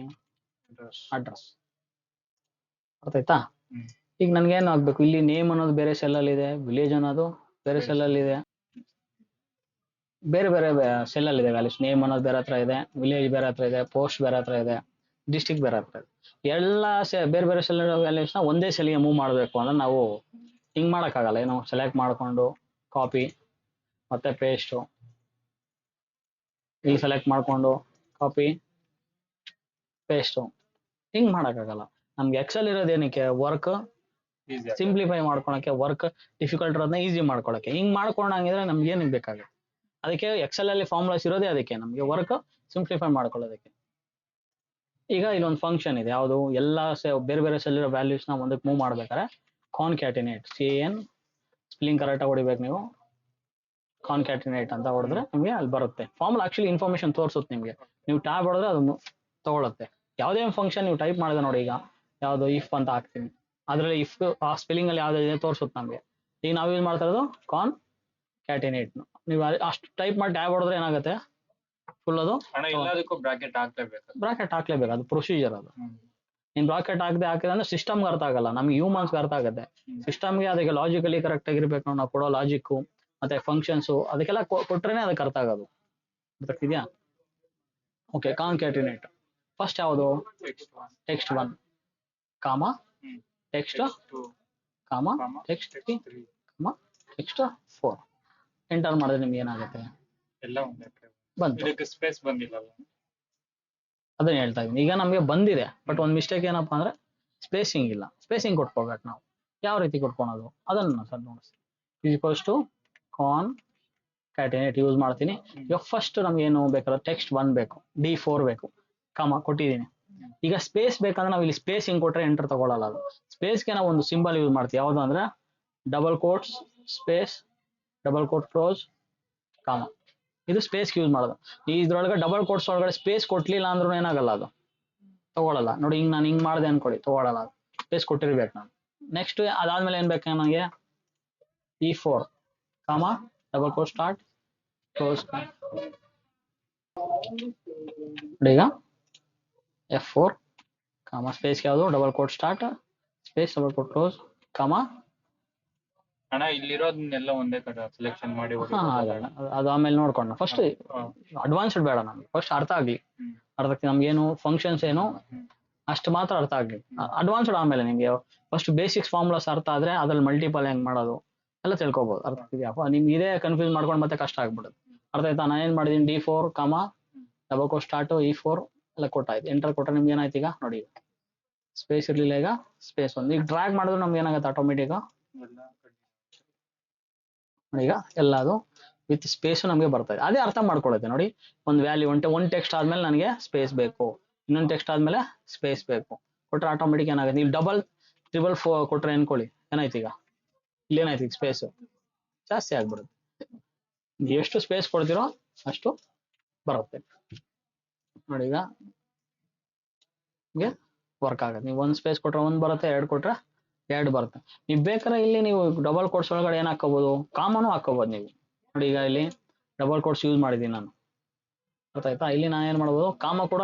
ಅಡ್ರೆಸ್. ಅರ್ಥ ಆಯ್ತಾ? ಈಗ ನನ್ಗೆ ಏನು ಆಗ್ಬೇಕು, ಇಲ್ಲಿ ನೇಮ್ ಅನ್ನೋದು ಬೇರೆ ಸೆಲ್ ಅಲ್ಲಿ ಇದೆ, ವಿಲೇಜ್ ಅನ್ನೋದು ಬೇರೆ ಸೆಲ್ ಅಲ್ಲಿ ಇದೆ, ಬೇರೆ ಬೇರೆ ಸೆಲ್ ಅಲ್ಲಿ ಇದೆ ವ್ಯಾಲ್ಯೂಸ್. ನೇಮ್ ಅನ್ನೋದು ಬೇರೆ ಹತ್ರ ಇದೆ, ವಿಲೇಜ್ ಬೇರೆ ಹತ್ರ ಇದೆ, ಪೋಸ್ಟ್ ಬೇರೆ ಹತ್ರ ಇದೆ, ಡಿಸ್ಟಿಕ್ ಬೇರೆ ಹತ್ರ ಇದೆ. ಎಲ್ಲ ಬೇರೆ ಬೇರೆ ಸೆಲ್ ವ್ಯಾಲ್ಯೂಸ್ ನ ಒಂದೇ ಸೆಲ್ಗೆ ಮೂವ್ ಮಾಡಬೇಕು ಅಂದ್ರೆ ನಾವು ಹಿಂಗ್ ಮಾಡಕ್ಕಾಗಲ್ಲ. ಏನು, ಸೆಲೆಕ್ಟ್ ಮಾಡ್ಕೊಂಡು ಕಾಪಿ ಮತ್ತೆ ಪೇಸ್ಟ್, ಇಲ್ಲಿ ಸೆಲೆಕ್ಟ್ ಮಾಡ್ಕೊಂಡು ಕಾಪಿ ಪೇಸ್ಟ್, ಹಿಂಗ್ ಮಾಡಕ್ಕಾಗಲ್ಲ. ನಮ್ಗೆ ಎಕ್ಸೆಲ್ ಇರೋದೇನಕ್ಕೆ, ವರ್ಕ್ ಸಿಂಪ್ಲಿಫೈ ಮಾಡ್ಕೊಳಕ್ಕೆ, ವರ್ಕ್ ಡಿಫಿಕಲ್ಟ್ ಇರೋದನ್ನ ಈಸಿ ಮಾಡ್ಕೊಳಕ್ಕೆ. ಹಿಂಗ್ ಮಾಡ್ಕೊಂಡಂಗಿದ್ರೆ ನಮ್ಗೆ ಏನ್ ಬೇಕಾಗುತ್ತೆ. ಅದಕ್ಕೆ ಎಕ್ಸೆಲ್ ಅಲ್ಲಿ ಫಾರ್ಮುಲಾಸ್ ಇರೋದೇ ಅದಕ್ಕೆ, ನಮ್ಗೆ ವರ್ಕ್ ಸಿಂಪ್ಲಿಫೈ ಮಾಡ್ಕೊಳ್ಳೋದಕ್ಕೆ. ಈಗ ಇಲ್ಲೊಂದು ಫಂಕ್ಷನ್ ಇದೆ, ಯಾವುದು ಎಲ್ಲ ಬೇರೆ ಬೇರೆ ಸೆಲ್ ಇರೋ ವ್ಯಾಲ್ಯೂಸ್ ನ ಒಂದಕ್ಕೆ ಮೂವ್ ಮಾಡ್ಬೇಕಾದ್ರೆ ಕಾನ್ಕ್ಯಾಟಿನೇಟ್, CAN ಸ್ಪೆಲ್ಲಿಂಗ್ ಕರೆಕ್ಟ್ ಆಗಿ ಹೊಡಿಬೇಕು ನೀವು. ಕಾನ್ಕ್ಯಾಟಿನೇಟ್ ಅಂತ ಹೊಡೆದ್ರೆ ನಿಮಗೆ ಅಲ್ಲಿ ಬರುತ್ತೆ. ಫಾರ್ಮುಲಾ ಆಕ್ಚುಲಿ ಇನ್ಫಾರ್ಮೇಶನ್ ತೋರಿಸುತ್ತೆ ನಿಮಗೆ. ನೀವು ಟ್ಯಾಬ್ ಹೊಡೆದ್ರೆ ಅದು ತಗೊಳುತ್ತೆ. ಯಾವುದೇ ಫಂಕ್ಷನ್ ನೀವು ಟೈಪ್ ಮಾಡಿದ್ರೆ ನೋಡಿ, ಈಗ ಯಾವುದು ಇಫ್ ಅಂತ ಹಾಕ್ತೀನಿ, ಅದರಲ್ಲಿ ಇಫ್ ಆ ಸ್ಪೆಲ್ಲಿಂಗ್ ಅಲ್ಲಿ ಯಾವ್ದು ಇದೆ ತೋರಿಸುತ್ತೆ ನಮಗೆ. ಈಗ ನಾವು ಯೂಸ್ ಮಾಡ್ತಾ ಇರೋದು ಕಾನ್ಕ್ಯಾಟಿನೇಟ್. ನೀವು ಅಷ್ಟು ಟೈಪ್ ಮಾಡಿ ಟ್ಯಾಬ್ ಹೊಡೆದ್ರೆ ಏನಾಗುತ್ತೆ, ಫುಲ್ ಅದು ಬ್ರಾಕೆಟ್ ಹಾಕ್ಲೇಬೇಕು, ಅದು ಪ್ರೊಸೀಜರ್. ಅದು ನೀನ್ ಬ್ರಾಕೆಟ್ ಹಾಕಿದೆ ಅಂದ್ರೆ ಸಿಸ್ಟಮ್ಗೆ ಅರ್ಥ ಆಗಲ್ಲ, ನಮ್ಗೆ ಹ್ಯೂಮನ್ಸ್ಗೆ ಅರ್ಥ ಆಗುತ್ತೆ. ಸಿಸ್ಟಮ್ಗೆ ಅದಕ್ಕೆ ಲಾಜಿಕಲಿ ಕರೆಕ್ಟ್ ಆಗಿರ್ಬೇಕು, ನಾವು ಕೊಡೋ ಲಾಜಿಕ್ ಮತ್ತೆ ಫಂಕ್ಷನ್ಸ್ ಅದಕ್ಕೆಲ್ಲ ಕೊಟ್ರೇನೆ ಅದಕ್ಕೆ ಅರ್ಥ ಆಗೋದು. ಗೊತ್ತಾಗ್ತಿದ್ಯಾ? ಓಕೆ, ಕಾನ್ಕ್ಯಾಟಿನೇಟ್ ಫಸ್ಟ್ ಯಾವುದು, ಟೆಕ್ಸ್ಟ್ 1 ಕಾಮ ಟೆಕ್ಸ್ಟ್ ಕಾಮ ಟೆಕ್ಸ್ಟ್ 3 ಕಾಮ ಟೆಕ್ಸ್ಟ್ 4 ಎಂಟರ್ ಮಾಡಿದ್ರೆ ನಿಮ್ಗೆ ಏನಾಗುತ್ತೆ, ಬಂತು. ಸ್ಪೇಸ್ ಬಂದಿಲ್ಲ, ಅದನ್ನ ಹೇಳ್ತಾ ಇದೀನಿ. ಈಗ ನಮಗೆ ಬಂದಿದೆ, ಬಟ್ ಒಂದು ಮಿಸ್ಟೇಕ್ ಏನಪ್ಪಾ ಅಂದ್ರೆ ಸ್ಪೇಸಿಂಗ್ ಇಲ್ಲ. ಸ್ಪೇಸಿಂಗ್ ಕೊಟ್ಕೋಬೇಕು ನಾವು. ಯಾವ ರೀತಿ ಕೊಟ್ಕೊಳೋದು ಅದನ್ನ ಸರ್ ನೋಡಿಸಿ. ಈಕ್ವಲ್ಸ್ ಟು ಕಾನ್ಕ್ಯಾಟಿನೇಟ್ ಯೂಸ್ ಮಾಡ್ತೀನಿ. ಇವಾಗ ಫಸ್ಟ್ ನಮ್ಗೆ ಏನು ಬೇಕಾದ್ರೆ ಟೆಕ್ಸ್ಟ್ 1 ಬೇಕು, D4 ಬೇಕು, ಕಾಮ ಕೊಟ್ಟಿದ್ದೀನಿ. ಈಗ ಸ್ಪೇಸ್ ಬೇಕಂದ್ರೆ ನಾವು ಇಲ್ಲಿ ಸ್ಪೇಸಿಂಗ್ ಕೊಟ್ರೆ ಎಂಟರ್ ತಗೊಳ್ಳಲ್ಲ. ಅದು ಸ್ಪೇಸ್ಗೆ ನಾವು ಒಂದು ಸಿಂಬಲ್ ಯೂಸ್ ಮಾಡ್ತೀವಿ, ಯಾವುದು ಅಂದ್ರೆ double quotes space double quote close comma. ಇದು ಸ್ಪೇಸ್ ಯೂಸ್ ಮಾಡೋದು. ಇದ್ರೊಳಗೆ ಡಬಲ್ ಕೋಟ್ಸ್ ಒಳಗಡೆ ಸ್ಪೇಸ್ ಕೊಟ್ಲಿಲ್ಲ ಅಂದ್ರೂ ಏನಾಗಲ್ಲ, ಅದು ತಗೊಳ್ಳಲ್ಲ. ನೋಡಿ ಹಿಂಗ್ ನಾನು ಹಿಂಗ್ ಮಾಡಿದೆ ಅನ್ಕೊಳ್ಳಿ, ತಗೊಳ್ಳಲ್ಲ, ಅದು ಸ್ಪೇಸ್ ಕೊಟ್ಟಿರ್ಬೇಕು ನಾನು. ನೆಕ್ಸ್ಟ್ ಅದಾದ್ಮೇಲೆ ಏನ್ ಬೇಕು ನನಗೆ, E4 ಕಾಮ ಡಬಲ್ ಕೋಟ್ ಸ್ಟಾರ್ಟ್ ಕ್ಲೋಸ್. ಈಗ F4 ಕಾಮ ಸ್ಪೇಸ್ ಯಾವುದು double quote start space double quote close comma. ಅಣ್ಣ ಇಲ್ಲಿರೋದನ್ನೆಲ್ಲ ಒಂದೇ ಕಡೆ ಸೆಲೆಕ್ಷನ್ ಮಾಡಿ ಅದು ಆಮೇಲೆ ನೋಡ್ಕೊಂಡು ಫಸ್ಟ್ ಅಡ್ವಾನ್ಸ್ಡ್ ಬೇಡ, ನಮ್ಗೆ ಫಸ್ಟ್ ಅರ್ಥ ಆಗ್ಲಿ. ಅರ್ಥ ನಮ್ಗೆ ಏನು ಫಂಕ್ಷನ್ಸ್ ಏನು ಅಷ್ಟು ಮಾತ್ರ ಅರ್ಥ ಆಗ್ಲಿ. ಅಡ್ವಾನ್ಸ್ಡ್ ಆಮೇಲೆ ನಿಮ್ಗೆ ಫಸ್ಟ್ ಬೇಸಿಕ್ಸ್ ಫಾರ್ಮುಲಾಸ್ ಅರ್ಥ ಆದ್ರೆ ಅದ್ರಲ್ಲಿ ಮಲ್ಟಿಪಲ್ ಹೆಂಗ್ ಮಾಡೋದು ಎಲ್ಲ ತಿಳ್ಕೊಬಹುದು. ಅರ್ಥ ಇದೆಯಾ? ನಿಮ್ಗೆ ಇದೇ ಕನ್ಫ್ಯೂಸ್ ಮಾಡ್ಕೊಂಡು ಮತ್ತೆ ಕಷ್ಟ ಆಗ್ಬಿಡುತ್ತೆ. ಅರ್ಥ ಆಯ್ತಾ? ನಾನು ಏನ್ ಮಾಡಿದೀನಿ, D4 ಕಾಮ ಡಬಲ್ ಕೋಟ್ ಸ್ಟಾರ್ಟ್ E4 ಎಲ್ಲ ಕೊಟ್ಟಾಯ್ತು. ಎಂಟರ್ ಕೊಟ್ಟರೆ ನಿಮ್ಗೆ ಏನಾಯ್ತು, ಈಗ ನೋಡಿ ಸ್ಪೇಸ್ ಇರ್ಲಿಲ್ಲ, ಈಗ ಸ್ಪೇಸ್ ಒಂದು. ಈಗ ಡ್ರ್ಯಾಗ್ ಮಾಡಿದ್ರೆ ನಮ್ಗೆ ಏನಾಗುತ್ತೆ, ಆಟೋಮೆಟಿಕ್ ಈಗ ಎಲ್ಲದು ವಿತ್ ಸ್ಪೇಸ್ ನಮಗೆ ಬರ್ತಾ ಇದೆ. ಅದೇ ಅರ್ಥ ಮಾಡ್ಕೊಳ್ಳುತ್ತೆ ನೋಡಿ. ಒಂದು ವ್ಯಾಲ್ಯೂ ಒಂದು ಟೆಕ್ಸ್ಟ್ ಆದ್ಮೇಲೆ ನನಗೆ ಸ್ಪೇಸ್ ಬೇಕು, ಇನ್ನೊಂದು ಟೆಕ್ಸ್ಟ್ ಆದ್ಮೇಲೆ ಸ್ಪೇಸ್ ಬೇಕು ಕೊಟ್ರೆ ಆಟೋಮೆಟಿಕ್ ಏನಾಗುತ್ತೆ. ನೀವು ಡಬಲ್ ಟ್ರಿಬಲ್ ಕೊಟ್ರೆ ಅನ್ಕೊಳ್ಳಿ, ಏನಾಯ್ತು ಈಗ, ಇಲ್ಲಿ ಏನಾಯ್ತು, ಈಗ ಸ್ಪೇಸ್ ಜಾಸ್ತಿ ಆಗ್ಬಿಡುತ್ತೆ. ನೀವು ಎಷ್ಟು ಸ್ಪೇಸ್ ಕೊಡ್ತೀರೋ ಅಷ್ಟು ಬರುತ್ತೆ ನೋಡಿ. ಈಗ ನಿಮಗೆ ವರ್ಕ್ ಆಗುತ್ತೆ. ನೀವು ಒಂದು ಸ್ಪೇಸ್ ಕೊಟ್ರೆ 1 ಬರುತ್ತೆ, 2 ಕೊಟ್ರೆ 2 ಬರುತ್ತೆ. ನೀವು ಬೇಕಾದ್ರೆ ಇಲ್ಲಿ ನೀವು ಡಬಲ್ ಕೋಟ್ಸ್ ಒಳಗಡೆ ಏನ್ ಹಾಕೋಬಹುದು, ಕಾಮನು ಹಾಕೋಬಹುದು ನೀವು. ನೋಡಿ ಈಗ ಇಲ್ಲಿ ಡಬಲ್ ಕೋಟ್ಸ್ ಯೂಸ್ ಮಾಡಿದೀನಿ ನಾನು, ಗೊತ್ತಾಯ್ತಾ? ಇಲ್ಲಿ ನಾನು ಏನ್ ಮಾಡ್ಬೋದು, ಕಾಮ ಕೂಡ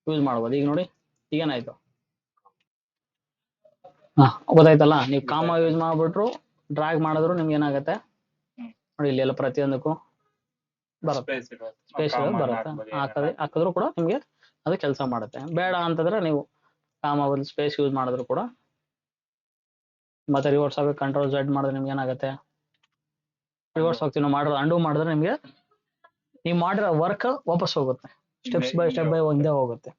ಯೂಸ್ ಮಾಡ್ಬೋದು. ಈಗ ನೋಡಿ ಈಗೇನಾಯ್ತು, ಗೊತ್ತಾಯ್ತಲ್ಲ? ನೀವು ಕಾಮ ಯೂಸ್ ಮಾಡ್ಬಿಟ್ರು ಡ್ರ್ಯಾಗ್ ಮಾಡಿದ್ರು ನಿಮ್ಗೆ ಏನಾಗುತ್ತೆ ನೋಡಿ, ಇಲ್ಲಿ ಎಲ್ಲ ಪ್ರತಿಯೊಂದಕ್ಕೂ ಬರುತ್ತೆ, ಸ್ಪೇಸ್ ಬರುತ್ತೆ. ಹಾಕಿದ್ರು ಕೂಡ ನಿಮ್ಗೆ ಅದು ಕೆಲಸ ಮಾಡುತ್ತೆ. ಬೇಡ ಅಂತಂದ್ರೆ ನೀವು ಕಾಮ ಬದಲು ಸ್ಪೇಸ್ ಯೂಸ್ ಮಾಡಿದ್ರು ಕೂಡ ಮತ್ತೆ ರಿವರ್ಸ್ ಆಗಬೇಕು. Ctrl+Z ಮಾಡಿದ್ರೆ ನಿಮ್ಗೆ ಏನಾಗುತ್ತೆ, ರಿವರ್ಸ್ ಹೋಗ್ತೀವಿ. ನಾವು ಮಾಡಿದ್ರೆ ಅಂಡು ಮಾಡಿದ್ರೆ ನಿಮ್ಗೆ ನೀವು ಮಾಡಿರೋ ವರ್ಕ್ ವಾಪಸ್ ಹೋಗುತ್ತೆ, ಸ್ಟೆಪ್ ಬೈ ಒಂದೇ ಹೋಗುತ್ತೆ.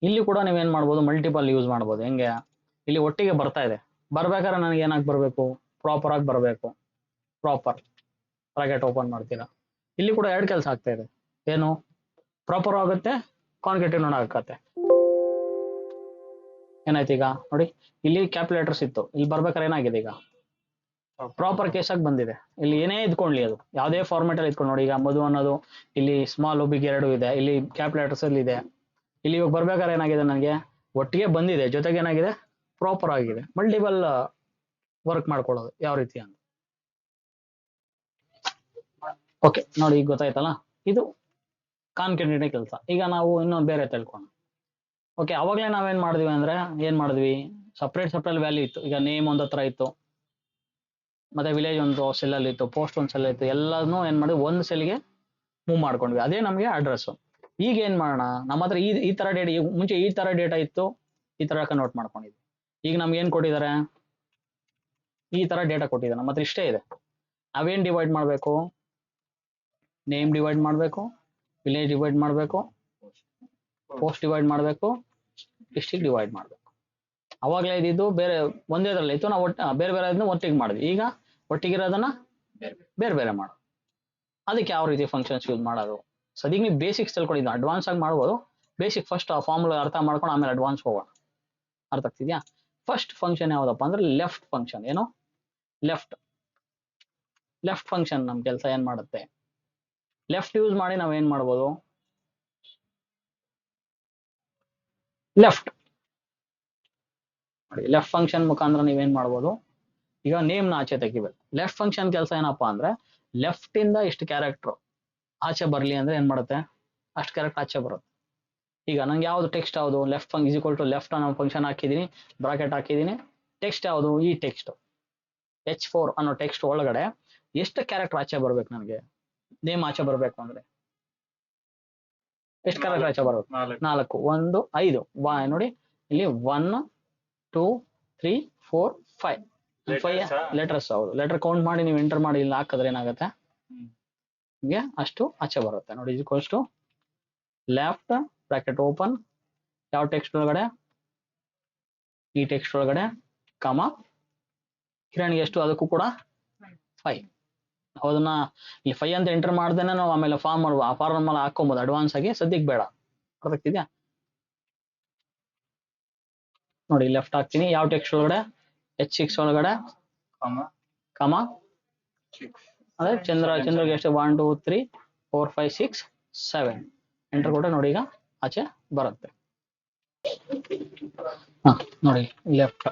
ಇಲ್ಲಿ ಕೂಡ ನೀವೇನ್ ಮಾಡ್ಬೋದು, ಮಲ್ಟಿಪಲ್ ಯೂಸ್ ಮಾಡ್ಬೋದು. ಹೆಂಗೆ, ಇಲ್ಲಿ ಒಟ್ಟಿಗೆ ಬರ್ತಾ ಇದೆ, ಬರ್ಬೇಕಾದ್ರೆ ನನಗೆ ಏನಾಗಿ ಬರಬೇಕು, ಪ್ರಾಪರ್ ಆಗಿ ಬರಬೇಕು. ಪ್ರಾಪರ್ ಬ್ರಾಕೆಟ್ ಓಪನ್ ಮಾಡ್ತೀರಾ, ಇಲ್ಲಿ ಕೂಡ 2 ಕೆಲಸ ಆಗ್ತಾ ಇದೆ. ಏನು, ಪ್ರಾಪರ್ ಆಗುತ್ತೆ, ಕಾನ್ಕ್ಯಾಟಿನೇಟ್ ಆಗುತ್ತೆ. ಏನಾಯ್ತು ಈಗ ನೋಡಿ, ಇಲ್ಲಿ ಕ್ಯಾಲ್ಕುಲೇಟರ್ಸ್ ಇತ್ತು, ಇಲ್ಲಿ ಬರ್ಬೇಕಾದ್ರೆ ಏನಾಗಿದೆ, ಈಗ ಪ್ರಾಪರ್ ಕೇಸಾಗಿ ಬಂದಿದೆ. ಇಲ್ಲಿ ಏನೇ ಇದ್ಕೊಂಡ್ಲಿ, ಅದು ಯಾವುದೇ ಫಾರ್ಮೆಟ್ ಅಲ್ಲಿ ಇದ್ಕೊಂಡು ನೋಡಿ. ಈಗ ಮಧು ಅನ್ನೋದು ಇಲ್ಲಿ ಸ್ಮಾಲ್ ಬಿಗ್ 2 ಇದೆ, ಇಲ್ಲಿ ಕ್ಯಾಲ್ಕುಲೇಟರ್ಸ್ ಅಲ್ಲಿ ಇದೆ. ಇಲ್ಲಿ ಇವಾಗ ಬರ್ಬೇಕಾದ್ರೆ ಏನಾಗಿದೆ, ನನಗೆ ಒಟ್ಟಿಗೆ ಬಂದಿದೆ, ಜೊತೆಗೆ ಏನಾಗಿದೆ, ಪ್ರಾಪರ್ ಆಗಿದೆ. ಮಲ್ಟಿಪಲ್ ವರ್ಕ್ ಮಾಡ್ಕೊಳ್ಳೋದು ಯಾವ ರೀತಿ ಅಂತ. ಓಕೆ ನೋಡಿ, ಈಗ ಗೊತ್ತಾಯ್ತಲ್ಲ, ಇದು ಕಾನ್ಕ್ಯಾಟಿನೇಟ್ ಕೆಲಸ. ಈಗ ನಾವು ಇನ್ನೊಂದು ಬೇರೆ ತಿಳ್ಕೊಂಡು, ಓಕೆ ಅವಾಗಲೇ ನಾವೇನ್ ಮಾಡಿದ್ವಿ ಅಂದ್ರೆ, ಏನ್ ಮಾಡಿದ್ವಿ, ಸಪ್ರೇಟ್ ವ್ಯಾಲ್ಯೂ ಇತ್ತು. ಈಗ ನೇಮ್ ಒಂದು ಹತ್ರ ಇತ್ತು, ಮತ್ತೆ ವಿಲೇಜ್ ಒಂದು ಸೆಲ್ ಅಲ್ಲಿ ಇತ್ತು, ಪೋಸ್ಟ್ ಒಂದು ಸೆಲ್ ಇತ್ತು, ಎಲ್ಲಾನು ಏನ್ ಮಾಡಿದ್ವಿ, ಒಂದು ಸೆಲ್ಗೆ ಮೂವ್ ಮಾಡ್ಕೊಂಡ್ವಿ. ಅದೇ ನಮಗೆ ಅಡ್ರೆಸ್. ಈಗ ಏನ್ ಮಾಡೋಣ, ನಮ್ಮ ಹತ್ರ ಈ ತರ ಡೇಟಾ, ಮುಂಚೆ ಈ ತರ ಡೇಟಾ ಇತ್ತು, ಈ ತರ ಕನ್ವರ್ಟ್ ಮಾಡ್ಕೊಂಡಿದ್ವಿ. ಈಗ ನಮ್ಗೆ ಏನ್ ಕೊಟ್ಟಿದ್ದಾರೆ, ಈ ತರ ಡೇಟಾ ಕೊಟ್ಟಿದ್ದಾರೆ, ನಮ್ಮ ಹತ್ರ ಇಷ್ಟೇ ಇದೆ. ನಾವೇನ್ ಡಿವೈಡ್ ಮಾಡ್ಬೇಕು, ನೇಮ್ ಡಿವೈಡ್ ಮಾಡ್ಬೇಕು, ವಿಲೇಜ್ ಡಿವೈಡ್ ಮಾಡ್ಬೇಕು, ಪೋಸ್ಟ್ ಡಿವೈಡ್ ಮಾಡ್ಬೇಕು, ಡಿಸ್ಟ್ರಿಕ್ಟ್ ಡಿವೈಡ್ ಮಾಡ್ಬೇಕು. ಅವಾಗಲೇ ಇದ್ದಿದ್ದು ಬೇರೆ ಒಂದೇದ್ರಲ್ಲಿ ಇತ್ತು, ನಾವು ಬೇರೆ ಬೇರೆ ಒಟ್ಟಿಗೆ ಮಾಡಿದ್ವಿ. ಈಗ ಒಟ್ಟಿಗಿರೋದನ್ನ ಬೇರೆ ಬೇರೆ ಮಾಡೋದು. ಅದಕ್ಕೆ ಯಾವ ರೀತಿ ಫಂಕ್ಷನ್ಸ್ ಯೂಸ್ ಮಾಡೋದು, ಸದ್ಯಕ್ಕೆ ನೀವು ಬೇಸಿಕ್ಸ್ ತಿಳ್ಕೊಂಡಿದ್ದು ಅಡ್ವಾನ್ಸ್ ಆಗಿ ಮಾಡ್ಬೋದು. ಬೇಸಿಕ್ ಫಸ್ಟ್ ಆ ಫಾರ್ಮುಲಾ ಅರ್ಥ ಮಾಡ್ಕೊಂಡು ಆಮೇಲೆ ಅಡ್ವಾನ್ಸ್ ಹೋಗೋಣ. ಅರ್ಥ ಆಗ್ತಿದ್ಯಾ? ಫಸ್ಟ್ ಫಂಕ್ಷನ್ ಯಾವ್ದಪ್ಪ ಅಂದ್ರೆ ಲೆಫ್ಟ್ ಫಂಕ್ಷನ್. ಏನು ಲೆಫ್ಟ್ ಲೆಫ್ಟ್ ಫಂಕ್ಷನ್ ನಮ್ ಕೆಲಸ ಏನ್ ಮಾಡುತ್ತೆ, ಲೆಫ್ಟ್ ಯೂಸ್ ಮಾಡಿ ನಾವ್ ಏನ್ ಮಾಡ್ಬೋದು, ಲೆಫ್ಟ್ ನೋಡಿ ಲೆಫ್ಟ್ ಫಂಕ್ಷನ್ ಮುಖಾಂತರ ನೀವೇನ್ ಮಾಡ್ಬೋದು, ಈಗ ನೇಮ್ ನ ಆಚೆ ತೆಗಿಬೇಕು. ಲೆಫ್ಟ್ ಫಂಕ್ಷನ್ ಕೆಲಸ ಏನಪ್ಪಾ ಅಂದ್ರೆ ಲೆಫ್ಟ್ ಇಂದ ಇಷ್ಟು ಕ್ಯಾರೆಕ್ಟರ್ ಆಚೆ ಬರ್ಲಿ ಅಂದ್ರೆ ಏನ್ ಮಾಡುತ್ತೆ, ಅಷ್ಟು ಕ್ಯಾರೆಕ್ಟರ್ ಆಚೆ ಬರುತ್ತೆ. ಈಗ ನಂಗೆ ಯಾವ್ದು ಟೆಕ್ಸ್ಟ್ ಯಾವುದು, left function is equal to left ಅನ್ನೋ ಫಂಕ್ಷನ್ ಹಾಕಿದೀನಿ, ಬ್ರಾಕೆಟ್ ಹಾಕಿದೀನಿ. ಟೆಕ್ಸ್ಟ್ ಯಾವುದು, ಈ ಟೆಕ್ಸ್ಟ್ H4 ಅನ್ನೋ ಟೆಕ್ಸ್ಟ್ ಒಳಗಡೆ ಎಷ್ಟು ಕ್ಯಾರೆಕ್ಟರ್ ಆಚೆ ಬರ್ಬೇಕು, ನನಗೆ ನೇಮ್ ಆಚೆ ಬರ್ಬೇಕು ಅಂದ್ರೆ ಎಷ್ಟು ಕ್ಯಾರೆಕ್ಟರ್ ಆಚೆ ಬರ್ಬೇಕು, 4. 1 5 ನೋಡಿ ಇಲ್ಲಿ 1 2 3 4 5 ಲೆಟರ್ಸ್. ಹೌದು, ಲೆಟರ್ ಕೌಂಟ್ ಮಾಡಿ ನೀವು ಎಂಟರ್ ಮಾಡಿ ಇಲ್ಲಿ ಹಾಕಿದ್ರೆ ಏನಾಗುತ್ತೆ, ನಿಮಗೆ ಅಷ್ಟು ಆಚೆ ಬರುತ್ತೆ ನೋಡಿ. Equals to left bracket open, ಯಾವ ಟೆಕ್ಸ್ಟ್ ಒಳಗಡೆ, ಈ ಟೆಕ್ಸ್ಟ್ ಒಳಗಡೆ ಕಾಮ ಕಿರಣ್ಗೆ ಎಷ್ಟು, ಅದಕ್ಕೂ ಕೂಡ 5. ಅದನ್ನ ಇಲ್ಲಿ 5 ಅಂತ ಎಂಟರ್ ಮಾಡ್ದೇನೆ ನಾವು ಆಮೇಲೆ ಫಾರ್ಮಲ್ ಹಾಕೊಬಹುದು ಅಡ್ವಾನ್ಸ್ ಆಗಿ, ಸದ್ಯಕ್ಕೆ ಬೇಡ. ಅರ್ಥಾಗ್ತಿದ್ಯಾ ನೋಡಿ, ಲೆಫ್ಟ್ ಹಾಕ್ತೀನಿ. ಯಾವ ಟೆಕ್ಸ್ಟ್ ಒಳಗಡೆ, H6 ಒಳಗಡೆ ಕಾಮ ಅದೇ ಚಂದ್ರಗೆ ಎಷ್ಟು 1 2 3 4 5 6 7 ಎಂಟರ್ ಕೊಟ್ಟರೆ ನೋಡಿ ಈಗ ಆಚೆ ಬರುತ್ತೆ. ನೋಡಿ ಲೆಫ್ಟ್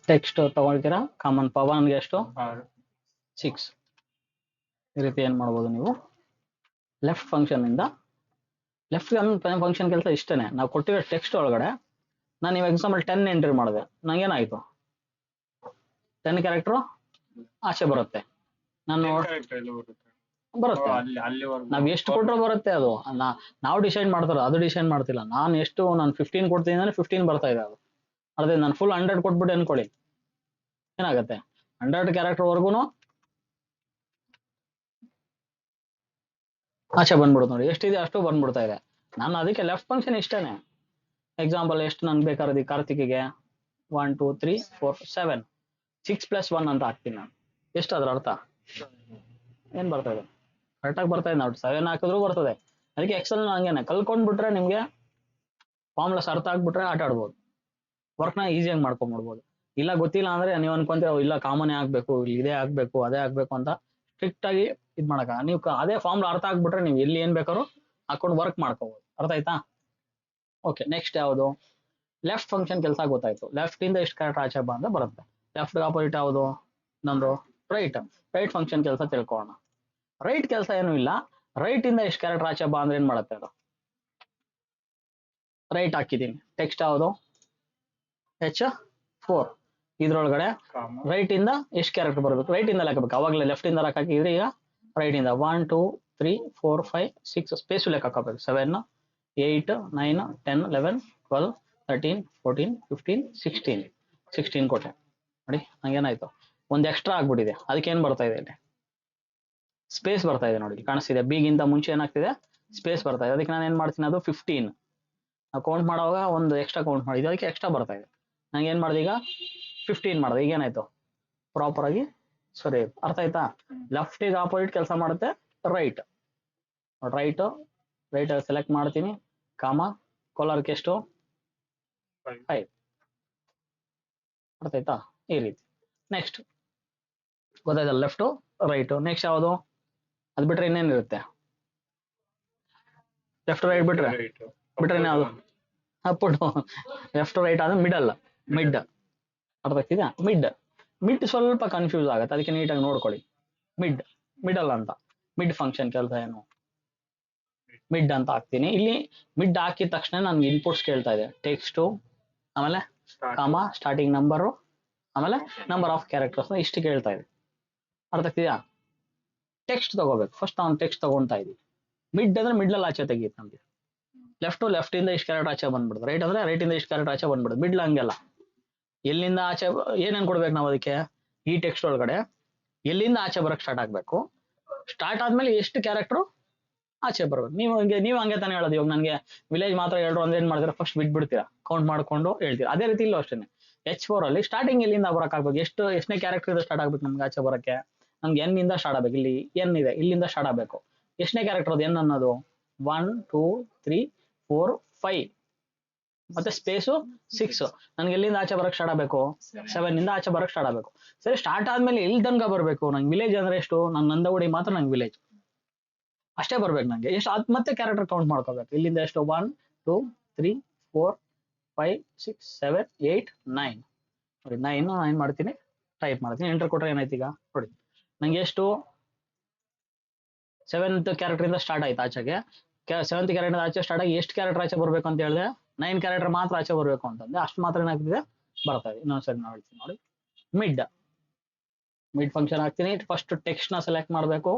ಟೆಕ್ಸ್ಟ್ ತಗೊಳ್ತೀರಾ, ಕಾಮನ್ ಪವನ್ಗೆ ಎಷ್ಟು 6. ಈ ರೀತಿ ಏನ್ ಮಾಡ್ಬೋದು ನೀವು ಲೆಫ್ಟ್ ಫಂಕ್ಷನ್ ಇಂದ. ಲೆಫ್ಟ್ ಫಂಕ್ಷನ್ ಕೆಲಸ ಇಷ್ಟೇನೆ, ನಾವು ಕೊಟ್ಟಿರೋ ಟೆಕ್ಸ್ಟ್ ಒಳಗಡೆ ನಾನು ನೀವು ಎಕ್ಸಾಂಪಲ್ 10 ಎಂಟ್ರಿ ಮಾಡಿದೆ, ನಂಗೇನಾಯ್ತು 10 ಕ್ಯಾರೆಕ್ಟರ್ ಆಚೆ ಬರುತ್ತೆ. ನಾನು ಬರುತ್ತೆ, ನಾವ್ ಎಷ್ಟು ಕೊಟ್ಟರು ಬರುತ್ತೆ. ಅದು ನಾವು ಡಿಸೈಡ್ ಮಾಡ್ತಾರ, ಅದು ಡಿಸೈಡ್ ಮಾಡ್ತಿಲ್ಲ. ನಾನು ಎಷ್ಟು, ನಾನು 15 ಕೊಡ್ತೀನಿ ಅಂದ್ರೆ 15 ಬರ್ತಾ ಇದೆ. ಅದು ಅದೇ ನಾನು ಫುಲ್ 100 ಕೊಟ್ಬಿಟ್ಟು ಅನ್ಕೊಳ್ಳಿ, ಏನಾಗುತ್ತೆ 100 ಕ್ಯಾರೆಕ್ಟರ್ ವರ್ಗುನು ಆಚೆ ಬಂದ್ಬಿಡುತ್ತೆ. ನೋಡಿ ಎಷ್ಟಿದೆ ಅಷ್ಟು ಬಂದ್ಬಿಡ್ತಾ ಇದೆ. ನಾನು ಅದಕ್ಕೆ ಲೆಫ್ಟ್ ಫಂಕ್ಷನ್ ಇಷ್ಟೇನೆ. ಎಕ್ಸಾಂಪಲ್ ಎಷ್ಟು ನನ್ಗೆ ಬೇಕಾದ್ರೆ ಕಾರ್ತಿಕ್ಗೆ 1 2 3 4 7 6 + 1 ಅಂತ ಹಾಕ್ತೀನಿ ನಾನು. ಎಷ್ಟು ಅದ್ರ ಅರ್ಥ ಏನ್ ಬರ್ತಾ ಇದೆ, ಕರೆಕ್ಟಾಗಿ ಬರ್ತಾ ಇದೆ. ನಾವು 7 ಹಾಕಿದ್ರು ಬರ್ತದೆ. ಅದಕ್ಕೆ ಎಕ್ಸೆಲ್ ಹಂಗೇನೆ ಕಲ್ಕೊಂಡ್ಬಿಟ್ರೆ ನಿಮ್ಗೆ ಫಾರ್ಮುಲಾಸ್ ಅರ್ಥ ಆಗ್ಬಿಟ್ರೆ ಆಟ ಆಡ್ಬೋದು, ವರ್ಕ್ನ ಈಸಿಯಾಗಿ ಮಾಡ್ಕೊಂಡ್ಬಿಡ್ಬೋದು. ಇಲ್ಲ ಗೊತ್ತಿಲ್ಲ ಅಂದ್ರೆ ನೀವು ಅನ್ಕೊಂತೀರ ಇಲ್ಲ ಕಾಮನೇ ಆಗ್ಬೇಕು, ಇಲ್ಲಿ ಇದೇ ಆಗ್ಬೇಕು ಅದೇ ಆಗ್ಬೇಕು ಅಂತ ಸ್ಟ್ರಿಕ್ಟ್ ಆಗಿ ಇದ್ ಮಾಡಕ. ನೀವು ಅದೇ ಫಾರ್ಮುಲಾ ಅರ್ಥ ಆಗ್ಬಿಟ್ರೆ ನೀವು ಎಲ್ಲಿ ಏನ್ ಬೇಕಾದ್ರು ಹಾಕೊಂಡು ವರ್ಕ್ ಮಾಡ್ಕೋಬಹುದು. ಅರ್ಥ ಆಯ್ತಾ? ಓಕೆ, ನೆಕ್ಸ್ಟ್ ಯಾವುದು, ಲೆಫ್ಟ್ ಫಂಕ್ಷನ್ ಕೆಲಸ ಗೊತ್ತಾಯ್ತು. ಲೆಫ್ಟ್ ಇಂದ ಎಷ್ಟು ಕ್ಯಾರೆಕ್ಟರ್ ಆಚೆ ಬಂದ ಬರುತ್ತೆ. ಲೆಫ್ಟ್ ಆಪೋಸಿಟ್ ಯಾವುದು ನಮ್ದು ರೈಟ್. ರೈಟ್ ಫಂಕ್ಷನ್ ಕೆಲಸ ತಿಳ್ಕೊಳ್ಳೋಣ. ರೈಟ್ ಕೆಲಸ ಏನು ಇಲ್ಲ, ರೈಟ್ ಇಂದ ಎಷ್ಟು ಕ್ಯಾರೆಕ್ಟರ್ ಆಚೆ ಬಾ ಅಂದ್ರೆ ಏನ್ ಮಾಡುತ್ತೆ ಅದು, ರೈಟ್ ಹಾಕಿದೀನಿ. ಟೆಕ್ಸ್ಟ್ ಯಾವುದು H4, ಇದ್ರೊಳಗಡೆ ರೈಟ್ ಇಂದ ಎಷ್ಟು ಕ್ಯಾರೆಕ್ಟರ್ ಬರಬೇಕು, ರೈಟ್ ಇಂದ ಲೆಕ್ಕಬೇಕು. ಅವಾಗಲೇ ಲೆಫ್ಟ್ ಇಂದ ಹಾಕಿದ್ರೆ ಈಗ ರೈಟ್ ಇಂದ 1 2 3 4 5 6 ಸ್ಪೇಸ್ ಲೆಕ್ಕ ಹಾಕಬೇಕು. 7 8 9 10 11 12 13 14 15 16 ಕೊಟ್ಟೆ ನೋಡಿ. ಹಂಗೇನಾಯ್ತು, ಒಂದು ಎಕ್ಸ್ಟ್ರಾ ಆಗ್ಬಿಟ್ಟಿದೆ. ಅದಕ್ಕೆ ಏನ್ ಬರ್ತಾ ಇದೆ ಇಲ್ಲಿ, ಸ್ಪೇಸ್ ಬರ್ತಾ ಇದೆ ನೋಡಿ, ಕಾಣಿಸ್ತಿದೆ. ಬಿಗಿಂತ ಮುಂಚೆ ಏನಾಗ್ತಿದೆ, ಸ್ಪೇಸ್ ಬರ್ತಾ ಇದೆ. ಅದಕ್ಕೆ ನಾನು ಏನ್ ಮಾಡ್ತೀನಿ, ಅದು 15 ನಾವು ಕೌಂಟ್ ಮಾಡುವಾಗ ಒಂದು ಎಕ್ಸ್ಟ್ರಾ ಕೌಂಟ್ ಮಾಡಿದ್ವಿ, ಅದಕ್ಕೆ ಎಕ್ಸ್ಟ್ರಾ ಬರ್ತಾ ಇದೆ. ನಂಗೆ ಏನ್ ಮಾಡಿದೆ, ಈಗ 15 ಮಾಡಿದೆ. ಈಗ ಏನಾಯ್ತು, ಪ್ರಾಪರ್ ಆಗಿ ಸರಿ. ಅರ್ಥ ಆಯ್ತಾ? ಲೆಫ್ಟಿಗೆ ಆಪೋಸಿಟ್ ಕೆಲಸ ಮಾಡುತ್ತೆ ರೈಟ್. ರೈಟ್ ಸೆಲೆಕ್ಟ್ ಮಾಡ್ತೀನಿ, ಕಾಮ ಕೋಲಾರ್ಗೆ ಎಷ್ಟು 5. ಅರ್ಥ ಆಯ್ತಾ? ಈ ರೀತಿ. ನೆಕ್ಸ್ಟ್ ಗೊತ್ತಾಯ್ತಲ್ಲ, ಲೆಫ್ಟು ರೈಟು. ನೆಕ್ಸ್ಟ್ ಯಾವುದು, ಅದು ಬಿಟ್ರೆ ಇನ್ನೇನಿರುತ್ತೆ, ಲೆಫ್ಟ್ ರೈಟ್ ಬಿಟ್ರೆ ಯಾವುದು ಅಪ್ಪಿಟ್ಟು ಲೆಫ್ಟ್ ರೈಟ್ ಆದ್ರೆ ಮಿಡ್. ಅರ್ಥ ಆಗ್ತಿದ್ಯಾ? ಮಿಡ್ ಸ್ವಲ್ಪ ಕನ್ಫ್ಯೂಸ್ ಆಗುತ್ತೆ, ಅದಕ್ಕೆ ನೀಟಾಗಿ ನೋಡ್ಕೊಳ್ಳಿ. ಮಿಡಲ್ ಅಂತ, ಮಿಡ್ ಫಂಕ್ಷನ್ ಕೆಲಸ ಏನು, ಮಿಡ್ ಅಂತ ಹಾಕ್ತೀನಿ. ಇಲ್ಲಿ ಮಿಡ್ ಹಾಕಿದ ತಕ್ಷಣ ನನ್ಗೆ ಇನ್ಪುಟ್ಸ್ ಕೇಳ್ತಾ ಇದೆ, ಟೆಕ್ಸ್ಟು, ಆಮೇಲೆ ಕಾಮ, ಸ್ಟಾರ್ಟಿಂಗ್ ನಂಬರು, ಆಮೇಲೆ ನಂಬರ್ ಆಫ್ ಕ್ಯಾರೆಕ್ಟರ್ಸ್ ಇಷ್ಟು ಕೇಳ್ತಾ ಇದೆ. ಅರ್ಥ ಆಗ್ತಿದ್ಯಾ? ಟೆಕ್ಸ್ಟ್ ತಗೋಬೇಕು. ಫಸ್ಟ್ ನಾವು ಟೆಕ್ಸ್ಟ್ ತಗೊಂತಾ ಇದೀವಿ. ಮಿಡ್ ಅಂದ್ರೆ ಮಿಡ್ಲಲ್ಲಿ ಆಚೆ ತೆಗೀತು ನಮ್ಗೆ. ಲೆಫ್ಟ್ ಇಂದ ಇಷ್ಟು ಕ್ಯಾರೆಕ್ಟರ್ ಆಚೆ ಬಂದ್ಬಿಡುದು. ರೈಟ್ ಅಂದ್ರೆ ರೈಟ್ ಇಂದ ಇಷ್ಟು ಕ್ಯಾರೆಕ್ಟರ್ ಆಚೆ ಬಂದ್ಬಿಡುದು. ಮಿಡ್ಲ್ ಹಂಗೆಲ್ಲ, ಎಲ್ಲಿಂದ ಆಚೆ ಏನೇನ್ ಕೊಡ್ಬೇಕು ನಾವು ಅದಕ್ಕೆ, ಈ ಟೆಕ್ಸ್ಟ್ ಒಳಗಡೆ ಎಲ್ಲಿಂದ ಆಚೆ ಬರಕ್ ಸ್ಟಾರ್ಟ್ ಆಗ್ಬೇಕು, ಸ್ಟಾರ್ಟ್ ಆದ್ಮೇಲೆ ಎಷ್ಟು ಕ್ಯಾರೆಕ್ಟರ್ ಆಚೆ ಬರ್ಬೇಕು. ನೀವು ಹಂಗೆ ತಾನೇ ಹೇಳೋದು. ಇವಾಗ ನನಗೆ ವಿಲೇಜ್ ಮಾತ್ರ ಹೇಳ್ರು ಅಂದ್ರೆ ಏನ್ ಮಾಡ್ತೀರಾ, ಫಸ್ಟ್ ಬಿಟ್ಬಿಡ್ತೀರಾ, ಕೌಂಟ್ ಮಾಡ್ಕೊಂಡು ಹೇಳ್ತೀರಾ. ಅದೇ ರೀತಿ ಇಲ್ಲೂ ಅಷ್ಟೇ, H4 ಅಲ್ಲಿ ಸ್ಟಾರ್ಟಿಂಗ್ ಎಲ್ಲಿಂದ ಬರಕ್ ಆಗ್ಬೇಕು, ಎಷ್ಟನೇ ಕ್ಯಾರೆಕ್ಟರ್ ಸ್ಟಾರ್ಟ್ ಆಗ್ಬೇಕು ನಮ್ಗೆ ಆಚೆ ಬರಕ್ಕೆ, ನಮ್ಗೆ ಎನ್ ಇಂದ ಸ್ಟಾರ್ಟ್ ಆಗ್ಬೇಕು. ಇಲ್ಲಿ ಎನ್ ಇದೆ, ಇಲ್ಲಿಂದ ಸ್ಟಾರ್ಟ್ ಆಗ್ಬೇಕು. ಎಷ್ಟನೇ ಕ್ಯಾರೆಕ್ಟರ್ ಅದು ಎನ್ ಅನ್ನೋದು? 1 2 3 4 5 ಮತ್ತೆ ಸ್ಪೇಸು 6. ನನ್ಗೆ ಎಲ್ಲಿಂದ ಆಚೆ ಬರಕ್ ಸ್ಟಾರ್ಟ್ ಆಗ್ಬೇಕು? 7 ಇಂದ ಆಚೆ ಬರಕ್ ಸ್ಟಾರ್ಟ್ ಆಗ್ಬೇಕು. ಸರಿ, ಸ್ಟಾರ್ಟ್ ಆದ್ಮೇಲೆ ಎಲ್ಲಿ ತನಕ ಬರ್ಬೇಕು? ನಂಗೆ ವಿಲೇಜ್ ಅಂದ್ರೆ ಎಷ್ಟು? ನಂಗೆ ನಂದಗುಡಿ ಮಾತ್ರ ನಂಗೆ ವಿಲೇಜ್ ಅಷ್ಟೇ ಬರ್ಬೇಕು ನಂಗೆ. ಎಷ್ಟು ಅದ್ ಮತ್ತೆ ಕ್ಯಾರೆಕ್ಟರ್ ಕೌಂಟ್ ಮಾಡ್ಕೋಬೇಕು. ಇಲ್ಲಿಂದ ಎಷ್ಟು? 1 2 3 4 5 6 7 8 9. ನೋಡಿ 9 ಮಾಡ್ತೀನಿ, ಟೈಪ್ ಮಾಡ್ತೀನಿ, ಎಂಟರ್ ಕೊಟ್ರೆ ಏನಾಯ್ತು ಈಗ ನೋಡಿ. ನಂಗೆ ಎಷ್ಟು? 7th ಕ್ಯಾರೆಕ್ಟರ್ ಇಂದ ಸ್ಟಾರ್ಟ್ ಆಯ್ತು ಆಚೆಗೆ. 7th ಕ್ಯಾರೆಕ್ಟರ್ ಆಚೆ ಸ್ಟಾರ್ಟ್ ಆಗಿ ಎಷ್ಟು ಕ್ಯಾರೆಕ್ಟರ್ ಆಚೆ ಬರ್ಬೇಕು ಅಂತ ಹೇಳಿದೆ? 9 ಕ್ಯಾರೆಕ್ಟರ್ ಮಾತ್ರ ಆಚೆ ಬರ್ಬೇಕು ಅಂತಂದ್ರೆ ಅಷ್ಟು ಮಾತ್ರ ಏನಾಗ್ತಿದೆ? ಬರ್ತಾ ಇದೆ. ಇನ್ನೊಂದ್ಸರಿ ನೋಡ್ತೀನಿ ನೋಡಿ. ಮಿಡ್ ಫಂಕ್ಷನ್ ಹಾಕ್ತೀನಿ. ಫಸ್ಟ್ ಟೆಕ್ಸ್ಟ್ ನ ಸೆಲೆಕ್ಟ್ ಮಾಡಬೇಕು.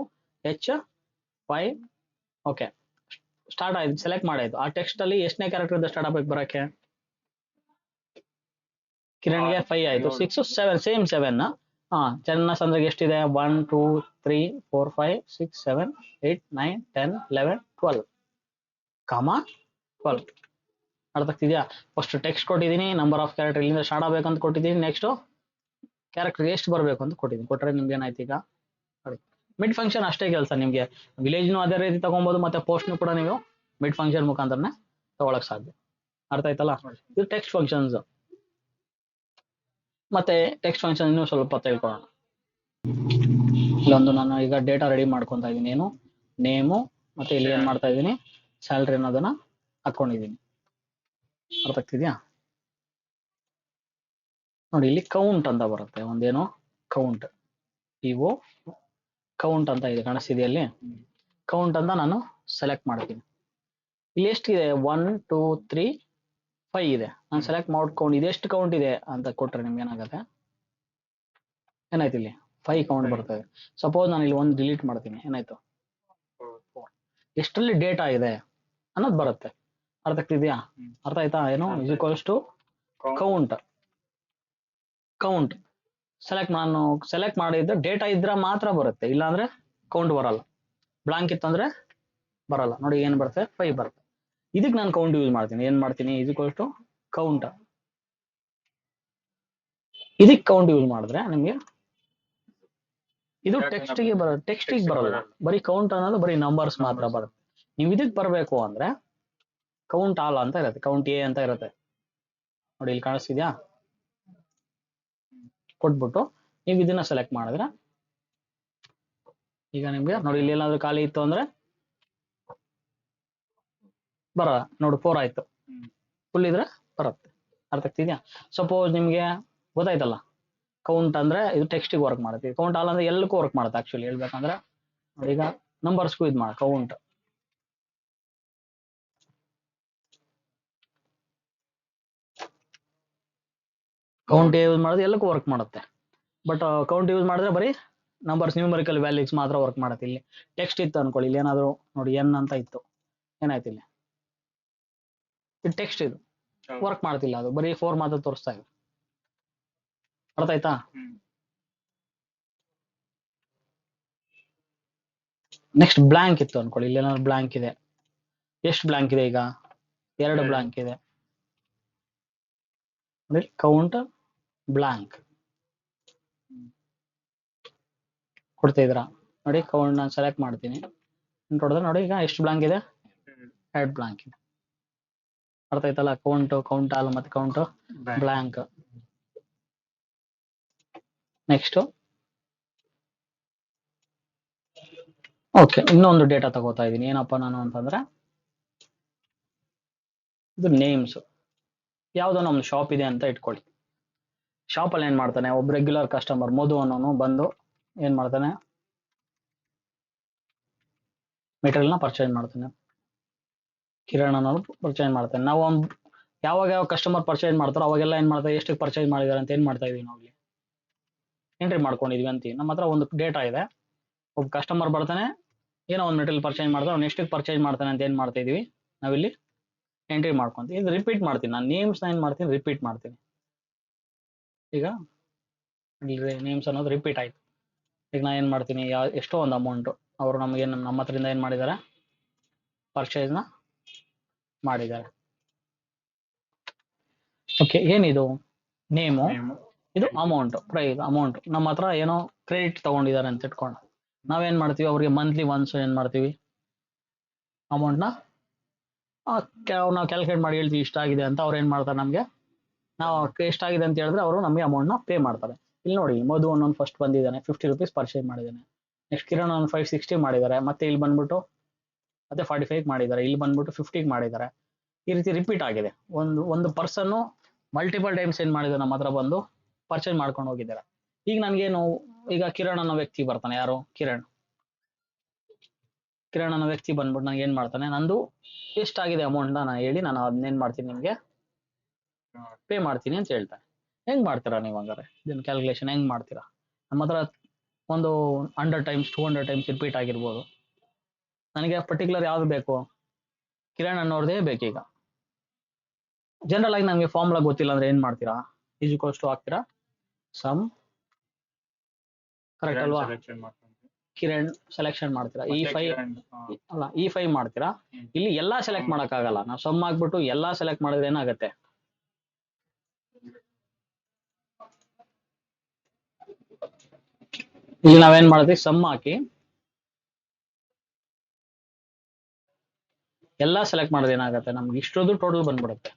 H5. ಓಕೆ, ಸ್ಟಾರ್ಟ್ ಆಯ್ತು, ಸೆಲೆಕ್ಟ್ ಮಾಡಾಯ್ತು. ಆ ಟೆಕ್ಸ್ಟ್ ಅಲ್ಲಿ ಎಷ್ಟನೇ ಕ್ಯಾರೆಕ್ಟರ್ ಇಂದ ಸ್ಟಾರ್ಟ್ ಆಗ್ಬೇಕು ಬರಕ್ಕೆ? ಕಿರಣ್ಗೆ 5 ಆಯ್ತು, 6 7 ಸೇಮ್ 7. ಚನ್ನಸಂದ್ರಗೆ ಎಷ್ಟಿದೆ? 1 2 3 4 5 6 7 8 9 10 11 12 12. ಅರ್ಥ ಆಗ್ತಿದ್ಯಾ? ಫಸ್ಟ್ ಟೆಕ್ಸ್ಟ್ ಕೊಟ್ಟಿದ್ದೀನಿ, ನಂಬರ್ ಆಫ್ ಕ್ಯಾರೆಕ್ಟರ್ ಇಲ್ಲಿಂದ ಸ್ಟಾರ್ಟ್ ಆಗ್ಬೇಕಂತ ಕೊಟ್ಟಿದ್ದೀನಿ, ನೆಕ್ಸ್ಟ್ ಕ್ಯಾರೆಕ್ಟರ್ ಎಷ್ಟು ಬರಬೇಕು ಅಂತ ಕೊಟ್ಟಿದ್ದೀನಿ. ಕೊಟ್ಟರೆ ನಿಮ್ಗೆ ಏನಾಯ್ತು ಈಗ ನೋಡಿ. ಮಿಡ್ ಫಂಕ್ಷನ್ ಅಷ್ಟೇ ಕೆಲಸ ನಿಮ್ಗೆ. ವಿಲೇಜ್ನು ಅದೇ ರೀತಿ ತಗೊಬಹುದು, ಮತ್ತೆ ಪೋಸ್ಟ್ನು ಕೂಡ ನೀವು ಮಿಡ್ ಫಂಕ್ಷನ್ ಮುಖಾಂತರನೇ ತಗೊಳಕ್ ಸಾಧ್ಯ. ಅರ್ಥ ಆಯ್ತಲ್ಲ? ಇದು ಟೆಕ್ಸ್ಟ್ ಫಂಕ್ಷನ್ಸ್. ಮತ್ತೆ ಟೆಕ್ಸ್ಟ್ ಫಂಕ್ಷನ್ ಇನ್ನೂ ಸ್ವಲ್ಪ ತಿಳ್ಕೊಳ್ಳೋಣ. ಇಲ್ಲೊಂದು ನಾನು ಈಗ ಡೇಟಾ ರೆಡಿ ಮಾಡ್ಕೊತಾ ಇದ್ದೀನಿ. ಏನು? ನೇಮು, ಮತ್ತೆ ಇಲ್ಲಿ ಏನ್ ಮಾಡ್ತಾ ಇದ್ದೀನಿ? ಸ್ಯಾಲ್ರಿ ಅನ್ನೋದನ್ನ ಹಾಕೊಂಡಿದ್ದೀನಿ. ಅರ್ಥ ಆಗ್ತಿದ್ಯಾ? ನೋಡಿ, ಇಲ್ಲಿ ಕೌಂಟ್ ಅಂತ ಬರುತ್ತೆ. ಒಂದೇನು ಕೌಂಟ್, ಇವು ಕೌಂಟ್ ಅಂತ ಇದೆ, ಕಾಣಿಸ್ತಿದೆಯಲ್ಲಿ ಕೌಂಟ್ ಅಂತ ನಾನು ಸೆಲೆಕ್ಟ್ ಮಾಡ್ತೀನಿ. ಇಲ್ಲಿ ಎಷ್ಟಿದೆ? 1 2 3 5 ಇದೆ. ನಾನು ಸೆಲೆಕ್ಟ್ ಮಾಡ್ಕೊಂಡು ಇದೆಷ್ಟು ಕೌಂಟ್ ಇದೆ ಅಂತ ಕೊಟ್ರೆ ನಿಮ್ಗೆ ಏನಾಗುತ್ತೆ? ಏನಾಯ್ತು? ಇಲ್ಲಿ 5 ಕೌಂಟ್ ಬರ್ತದೆ. ಸಪೋಸ್ ನಾನು ಇಲ್ಲಿ 1 ಡಿಲೀಟ್ ಮಾಡ್ತೀನಿ, ಏನಾಯ್ತು? 4. ಎಷ್ಟರಲ್ಲಿ ಡೇಟಾ ಇದೆ ಅನ್ನೋದು ಬರುತ್ತೆ. ಅರ್ಥ ಆಗ್ತಿದ್ಯಾ? ಅರ್ಥ ಆಯ್ತಾ? ಏನು ಇಸ್ ಈಕ್ವಲ್ಸ್ ಟು ಕೌಂಟ್. ನಾನು ಸೆಲೆಕ್ಟ್ ಮಾಡಿದ್ರೆ ಡೇಟಾ ಇದ್ರೆ ಮಾತ್ರ ಬರುತ್ತೆ, ಇಲ್ಲಾಂದ್ರೆ ಕೌಂಟ್ ಬರಲ್ಲ. ಬ್ಲಾಂಕ್ ಇತ್ತಂದ್ರೆ ಬರಲ್ಲ. ನೋಡಿ ಏನ್ ಬರುತ್ತೆ? 5 ಬರುತ್ತೆ. ಇದಕ್ಕೆ ನಾನು ಕೌಂಟ್ ಯೂಸ್ ಮಾಡ್ತೀನಿ. ಏನ್ ಮಾಡ್ತೀನಿ? Is equals to count. ಇದಕ್ಕೆ ಕೌಂಟ್ ಯೂಸ್ ಮಾಡಿದ್ರೆ ನಿಮ್ಗೆ ಇದು ಟೆಕ್ಸ್ಟಿಗೆ ಬರುತ್ತೆ, ಟೆಕ್ಸ್ಟಿಗೆ ಬರಲ್ಲ. ಬರೀ ಕೌಂಟ್ ಅನ್ನೋದು ಬರೀ ನಂಬರ್ಸ್ ಮಾತ್ರ ಬರುತ್ತೆ. ನೀವು ಇದಕ್ಕೆ ಬರಬೇಕು ಅಂದ್ರೆ ಕೌಂಟ್ ಆಲ್ ಅಂತ ಇರುತ್ತೆ, ಕೌಂಟ್ ಎ ಅಂತ ಇರುತ್ತೆ. ನೋಡಿ ಇಲ್ಲಿ ಕಾಣಿಸ್ತಿದ್ಯಾ? ಕೊಟ್ಬಿಟ್ಟು ನೀವು ಇದನ್ನ ಸೆಲೆಕ್ಟ್ ಮಾಡಿದ್ರೆ ಈಗ ನಿಮ್ಗೆ ನೋಡಿ ಇಲ್ಲಿ ಏನಾದ್ರು ಖಾಲಿ ಇತ್ತು ಅಂದ್ರೆ ಬರಲ್ಲ. ನೋಡಿ 4 ಆಯ್ತು, ಫುಲ್ ಇದ್ರೆ ಬರುತ್ತೆ. ಅರ್ಥ ಆಗ್ತಿದ್ಯಾ? ಸಪೋಸ್ ನಿಮ್ಗೆ ಗೊತ್ತಾಯ್ತಲ್ಲ, ಕೌಂಟ್ ಅಂದ್ರೆ ಇದು ಟೆಕ್ಸ್ಟಿಗೆ ವರ್ಕ್ ಮಾಡುತ್ತೆ, ಕೌಂಟ್ ಆಲ್ ಅಂದ್ರೆ ಎಲ್ಲಕ್ಕೂ ವರ್ಕ್ ಮಾಡುತ್ತೆ. ಆಕ್ಚುಲಿ ಹೇಳ್ಬೇಕಂದ್ರೆ ನೋಡಿ, ಈಗ ನಂಬರ್ಸ್ಗೂ ಇದು ಮಾಡಿ ಕೌಂಟ್ ಯೂಸ್ ಮಾಡಿದ್ರೆ ಎಲ್ಲಕ್ಕೂ ವರ್ಕ್ ಮಾಡುತ್ತೆ. ಬಟ್ ಕೌಂಟ್ ಯೂಸ್ ಮಾಡಿದ್ರೆ ಬರೀ ನಂಬರ್ಸ್, ನ್ಯೂಮರಿಕಲ್ ವ್ಯಾಲ್ಯೂಸ್ ಮಾತ್ರ ವರ್ಕ್ ಮಾಡುತ್ತೆ. ಇಲ್ಲಿ ಟೆಕ್ಸ್ಟ್ ಇತ್ತು ಅನ್ಕೊಳ್ಳಿ, ಇಲ್ಲಿ ಏನಾದ್ರು ನೋಡಿ ಎನ್ ಅಂತ ಇತ್ತು, ಏನಾಯ್ತು? ಇಲ್ಲಿ ಟೆಕ್ಸ್ಟ್ ಇದು ವರ್ಕ್ ಮಾಡ್ತಿಲ್ಲ, ಅದು ಬರೀ 4 ಮಾತ್ರ ತೋರಿಸ್ತಾ ಇದೆ. ಅರ್ಥ ಆಯ್ತಾ? ನೆಕ್ಸ್ಟ್ ಬ್ಲಾಂಕ್ ಇತ್ತು ಅನ್ಕೊಳ್ಳಿ, ಇಲ್ಲಿ ಏನಾದ್ರು ಬ್ಲಾಂಕ್ ಇದೆ. ಎಷ್ಟು ಬ್ಲಾಂಕ್ ಇದೆ ಈಗ? 2 ಬ್ಲಾಂಕ್ ಇದೆ. ನೋಡಿ ಕೌಂಟ್ ಬ್ಲಾಂಕ್ ಕೊಡ್ತಾ ಇದ್ರ ನೋಡಿ. ಕೌಂಟ್ ನಾನು ಸೆಲೆಕ್ಟ್ ಮಾಡ್ತೀನಿ, ನೋಡಿದ್ರೆ ನೋಡಿ ಈಗ ಎಷ್ಟು ಬ್ಲಾಂಕ್ ಇದೆ? 2 ಬ್ಲಾಂಕ್ ಇದೆ. ಅರ್ಥ ಆಯ್ತಲ್ಲ? ಕೌಂಟ್ ಆಲ್ ಮತ್ತೆ ಕೌಂಟ್ ಬ್ಲಾಂಕ್. ನೆಕ್ಸ್ಟ್ ಓಕೆ, ಇನ್ನೊಂದು ಡೇಟಾ ತಗೋತಾ ಇದ್ದೀನಿ. ಏನಪ್ಪ ನಾನು ಅಂತಂದ್ರೆ ಇದು ನೇಮ್ಸ್. ಯಾವ್ದೋ ನಮ್ದು ಶಾಪ್ ಇದೆ ಅಂತ ಇಟ್ಕೊಳ್ಳಿ. ಶಾಪ್ ಅಲ್ಲಿ ಏನ್ ಮಾಡ್ತಾನೆ? ಒಬ್ಬ ರೆಗ್ಯುಲರ್ ಕಸ್ಟಮರ್ ಮಧು ಅನ್ನೋನು ಬಂದು ಏನ್ ಮಾಡ್ತಾನೆ? ಮೆಟೀರಿಯಲ್ ನ ಪರ್ಚೇಸ್ ಮಾಡ್ತಾನೆ. ಕಿರಣ್ ಅನ್ನೋನು ಪರ್ಚೇಸ್ ಮಾಡ್ತಾನೆ. ನಾವು ಯಾವಾಗ ಕಸ್ಟಮರ್ ಪರ್ಚೇಸ್ ಮಾಡ್ತಾರೋ ಅವಾಗೆಲ್ಲ ಏನ್ ಮಾಡ್ತಾರೆ? ಎಷ್ಟು ಪರ್ಚೇಸ್ ಮಾಡಿದಾರೆ ಅಂತ ಏನ್ ಮಾಡ್ತಾ ಇದೀವಿ? ನಾವು ಇಲ್ಲಿ ಎಂಟ್ರಿ ಮಾಡ್ಕೊಂಡಿದೀವಿ ಅಂತೀವಿ. ನಮ್ಮ ಹತ್ರ ಒಂದು ಡೇಟಾ ಇದೆ. ಒಬ್ಬ ಕಸ್ಟಮರ್ ಬರ್ತಾನೆ, ಏನೋ ಒಂದು ಮೆಟೀರಿಯಲ್ ಪರ್ಚೇಸ್ ಮಾಡ್ತಾರೆ, ಅವ್ನು ಎಷ್ಟಕ್ಕೆ ಪರ್ಚೇಸ್ ಮಾಡ್ತಾನೆ ಅಂತ ಏನ್ ಮಾಡ್ತಾ ಇದೀವಿ? ನಾವಿಲ್ಲಿ ಎಂಟ್ರಿ ಮಾಡ್ಕೊಂತೀವಿ. ಇದು ರಿಪೀಟ್ ಮಾಡ್ತೀನಿ ನಾನು, ನೇಮ್ಸ್ ಏನ್ ಮಾಡ್ತೀನಿ? ರಿಪೀಟ್ ಮಾಡ್ತೀನಿ. ಈಗ ನೇಮ್ಸ್ ಅನ್ನೋದು ರಿಪೀಟ್ ಆಯ್ತು. ಈಗ ನಾ ಏನ್ ಮಾಡ್ತೀನಿ? ಎಷ್ಟೋ ಒಂದು ಅಮೌಂಟ್ ಅವರು ನಮಗೆ ನಮ್ಮ ಹತ್ರದಿಂದ ಏನ್ ಮಾಡಿದ್ದಾರೆ? ಪರ್ಚೇಸ್ ನ ಮಾಡಿದ್ದಾರೆ. ಓಕೆ, ಏನಿದು? ನೇಮು. ಇದು ಅಮೌಂಟ್ ಪ್ರೈಸ್ ಅಮೌಂಟ್. ನಮ್ಮ ಹತ್ರ ಏನೋ ಕ್ರೆಡಿಟ್ ತಗೊಂಡಿದ್ದಾರೆ ಅಂತ ಇಟ್ಕೊಂಡು ನಾವೇನ್ ಮಾಡ್ತೀವಿ, ಅವ್ರಿಗೆ ಮಂತ್ಲಿ ಒನ್ಸ್ ಏನ್ ಮಾಡ್ತೀವಿ, ಅಮೌಂಟ್ ನ ನಾವು ಕ್ಯಾಲ್ಕುಲೇಟ್ ಮಾಡಿ ಹೇಳ್ತೀವಿ ಇಷ್ಟ ಆಗಿದೆ ಅಂತ. ಅವ್ರು ಏನ್ ಮಾಡ್ತಾರೆ, ನಮ್ಗೆ ನಾವು ಎಷ್ಟಾಗಿದೆ ಅಂತ ಹೇಳಿದ್ರೆ ಅವರು ನಮಗೆ ಅಮೌಂಟ್ ನ ಪೇ ಮಾಡ್ತಾರೆ. ಇಲ್ಲಿ ನೋಡಿ, ಮಧು ಅನ್ನೊಂದು ಫಸ್ಟ್ ಬಂದಿದ್ದಾನೆ, 50 rupees ಪರ್ಚೇಸ್ ಮಾಡಿದ್ದಾನೆ. ನೆಕ್ಸ್ಟ್ ಕಿರಣ್ ಒಂದು 560 ಮಾಡಿದ್ದಾರೆ, ಮತ್ತೆ ಇಲ್ಲಿ ಬಂದ್ಬಿಟ್ಟು ಮತ್ತೆ 45 ಮಾಡಿದ್ದಾರೆ, ಇಲ್ಲಿ ಬಂದ್ಬಿಟ್ಟು 50 ಮಾಡಿದ್ದಾರೆ. ಈ ರೀತಿ ರಿಪೀಟ್ ಆಗಿದೆ. ಒಂದು ಪರ್ಸನ್ ಮಲ್ಟಿಪಲ್ ಟೈಮ್ಸ್ ಏನ್ ಮಾಡಿದ್ರು ನಮ್ಮ ಹತ್ರ ಬಂದು ಪರ್ಚೇಸ್ ಮಾಡ್ಕೊಂಡು ಹೋಗಿದ್ದಾರೆ. ಈಗ ನನ್ಗೇನು, ಈಗ ಕಿರಣ್ ಅನ್ನೋ ವ್ಯಕ್ತಿ ಬರ್ತಾನೆ, ಯಾರು ಕಿರಣ್ ಅನ್ನೋ ವ್ಯಕ್ತಿ ಬಂದ್ಬಿಟ್ಟು ನಂಗೆ ಏನ್ ಮಾಡ್ತಾನೆ, ನಂದು ಎಷ್ಟಾಗಿದೆ ಅಮೌಂಟ್ ನಾನು ಹೇಳಿ, ನಾನು ಅದನ್ನೇನ್ ಮಾಡ್ತೀನಿ, ನಿಮ್ಗೆ ಪೇ ಮಾಡ್ತೀನಿ ಅಂತ ಹೇಳ್ತಾನೆ. ಹೆಂಗ್ ಮಾಡ್ತೀರಾ ನೀವು ಹಂಗಾರೆ ಇದನ್ನ ಕ್ಯಾಲ್ಕುಲೇಷನ್ ಹೆಂಗ್ ಮಾಡ್ತೀರಾ? ನಮ್ಮ ಹತ್ರ ಒಂದು 100 ಟೈಮ್ಸ್ 200 ಟೈಮ್ಸ್ ರಿಪೀಟ್ ಆಗಿರ್ಬೋದು. ನನಗೆ ಪರ್ಟಿಕ್ಯುಲರ್ ಯಾವ್ದು ಬೇಕು, ಕಿರಣ್ ಅನ್ನೋರ್ದೇ ಬೇಕೀಗ. ಜನರಲ್ ಆಗಿ ನಮಗೆ ಫಾರ್ಮುಲಾ ಗೊತ್ತಿಲ್ಲ ಅಂದ್ರೆ ಏನ್ ಮಾಡ್ತೀರಾ, ಈಸ್ ಈಕ್ವಲ್ಸ್ ಟು ಹಾಕ್ತೀರಾ ಸಮ್, ಕರೆಕ್ಟ್ ಅಲ್ವಾ? ಕಿರಣ್ ಸೆಲೆಕ್ಷನ್ ಮಾಡ್ತೀರಾ, E5 ಮಾಡ್ತೀರಾ. ಇಲ್ಲಿ ಎಲ್ಲಾ ಸೆಲೆಕ್ಟ್ ಮಾಡಕ್ ಆಗಲ್ಲ, ನಾವು ಸಮ್ ಹಾಕ್ಬಿಟ್ಟು ಎಲ್ಲಾ ಸೆಲೆಕ್ಟ್ ಮಾಡಿದ್ರೆ ಏನಾಗುತ್ತೆ, ಇಲ್ಲಿ ನಾವೇನ್ ಮಾಡ್ತೀವಿ, ಸಮ್ ಹಾಕಿ ಎಲ್ಲಾ ಸೆಲೆಕ್ಟ್ ಮಾಡಿದ್ರೆ ಏನಾಗುತ್ತೆ, ನಮ್ಗೆ ಇಷ್ಟೊಂದು ಟೋಟಲ್ ಬಂದ್ಬಿಡುತ್ತೆ.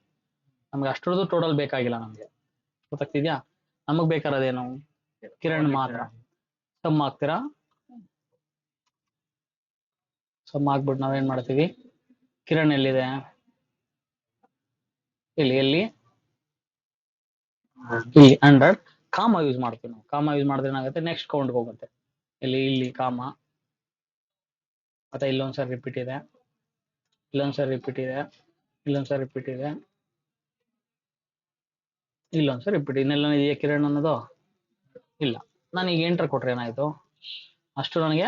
ನಮ್ಗೆ ಅಷ್ಟೊಂದು ಟೋಟಲ್ ಬೇಕಾಗಿಲ್ಲ, ನಮ್ಗೆ ಗೊತ್ತಾಗ್ತಿದ್ಯಾ? ನಮಗ್ ಬೇಕಾರದೇನು, ಕಿರಣ್ ಮಾತ್ರ. ಸಮ್ ಹಾಕ್ತೀರಾ, ಸಮ್ ಹಾಕ್ಬಿಟ್ಟು ನಾವೇನ್ ಮಾಡ್ತೀವಿ, ಕಿರಣ್ ಎಲ್ಲಿದೆ, ಇಲ್ಲಿ 100 ಕಾಮ ಯೂಸ್ ಮಾಡ್ತೀವಿ ನಾವು. ಕಾಮ ಯೂಸ್ ಮಾಡಿದ್ರೆ ಏನಾಗುತ್ತೆ, ನೆಕ್ಸ್ಟ್ ಕೌಂಟ್ ಹೋಗುತ್ತೆ. ಇಲ್ಲಿ ಕಾಮ, ಮತ್ತೆ ಇಲ್ಲೊಂದ್ಸರಿ ರಿಪೀಟ್ ಇದೆ, ಇಲ್ಲೊಂದ್ಸರಿ ರಿಪೀಟ್ ಇದೆ, ಇಲ್ಲೊಂದ್ಸರಿ ರಿಪೀಟ್ ಇದೆ, ಇಲ್ಲೊಂದ್ಸರಿ ರಿಪೀಟ್. ಇನ್ನೆಲ್ಲ ಇದೆಯಾ ಕಿರಣ್ ಅನ್ನೋದು? ಇಲ್ಲ. ನಾನು ಈಗ ಎಂಟರ್ ಕೊಟ್ರೆ ಏನಾಯ್ತು, ಅಷ್ಟು ನನಗೆ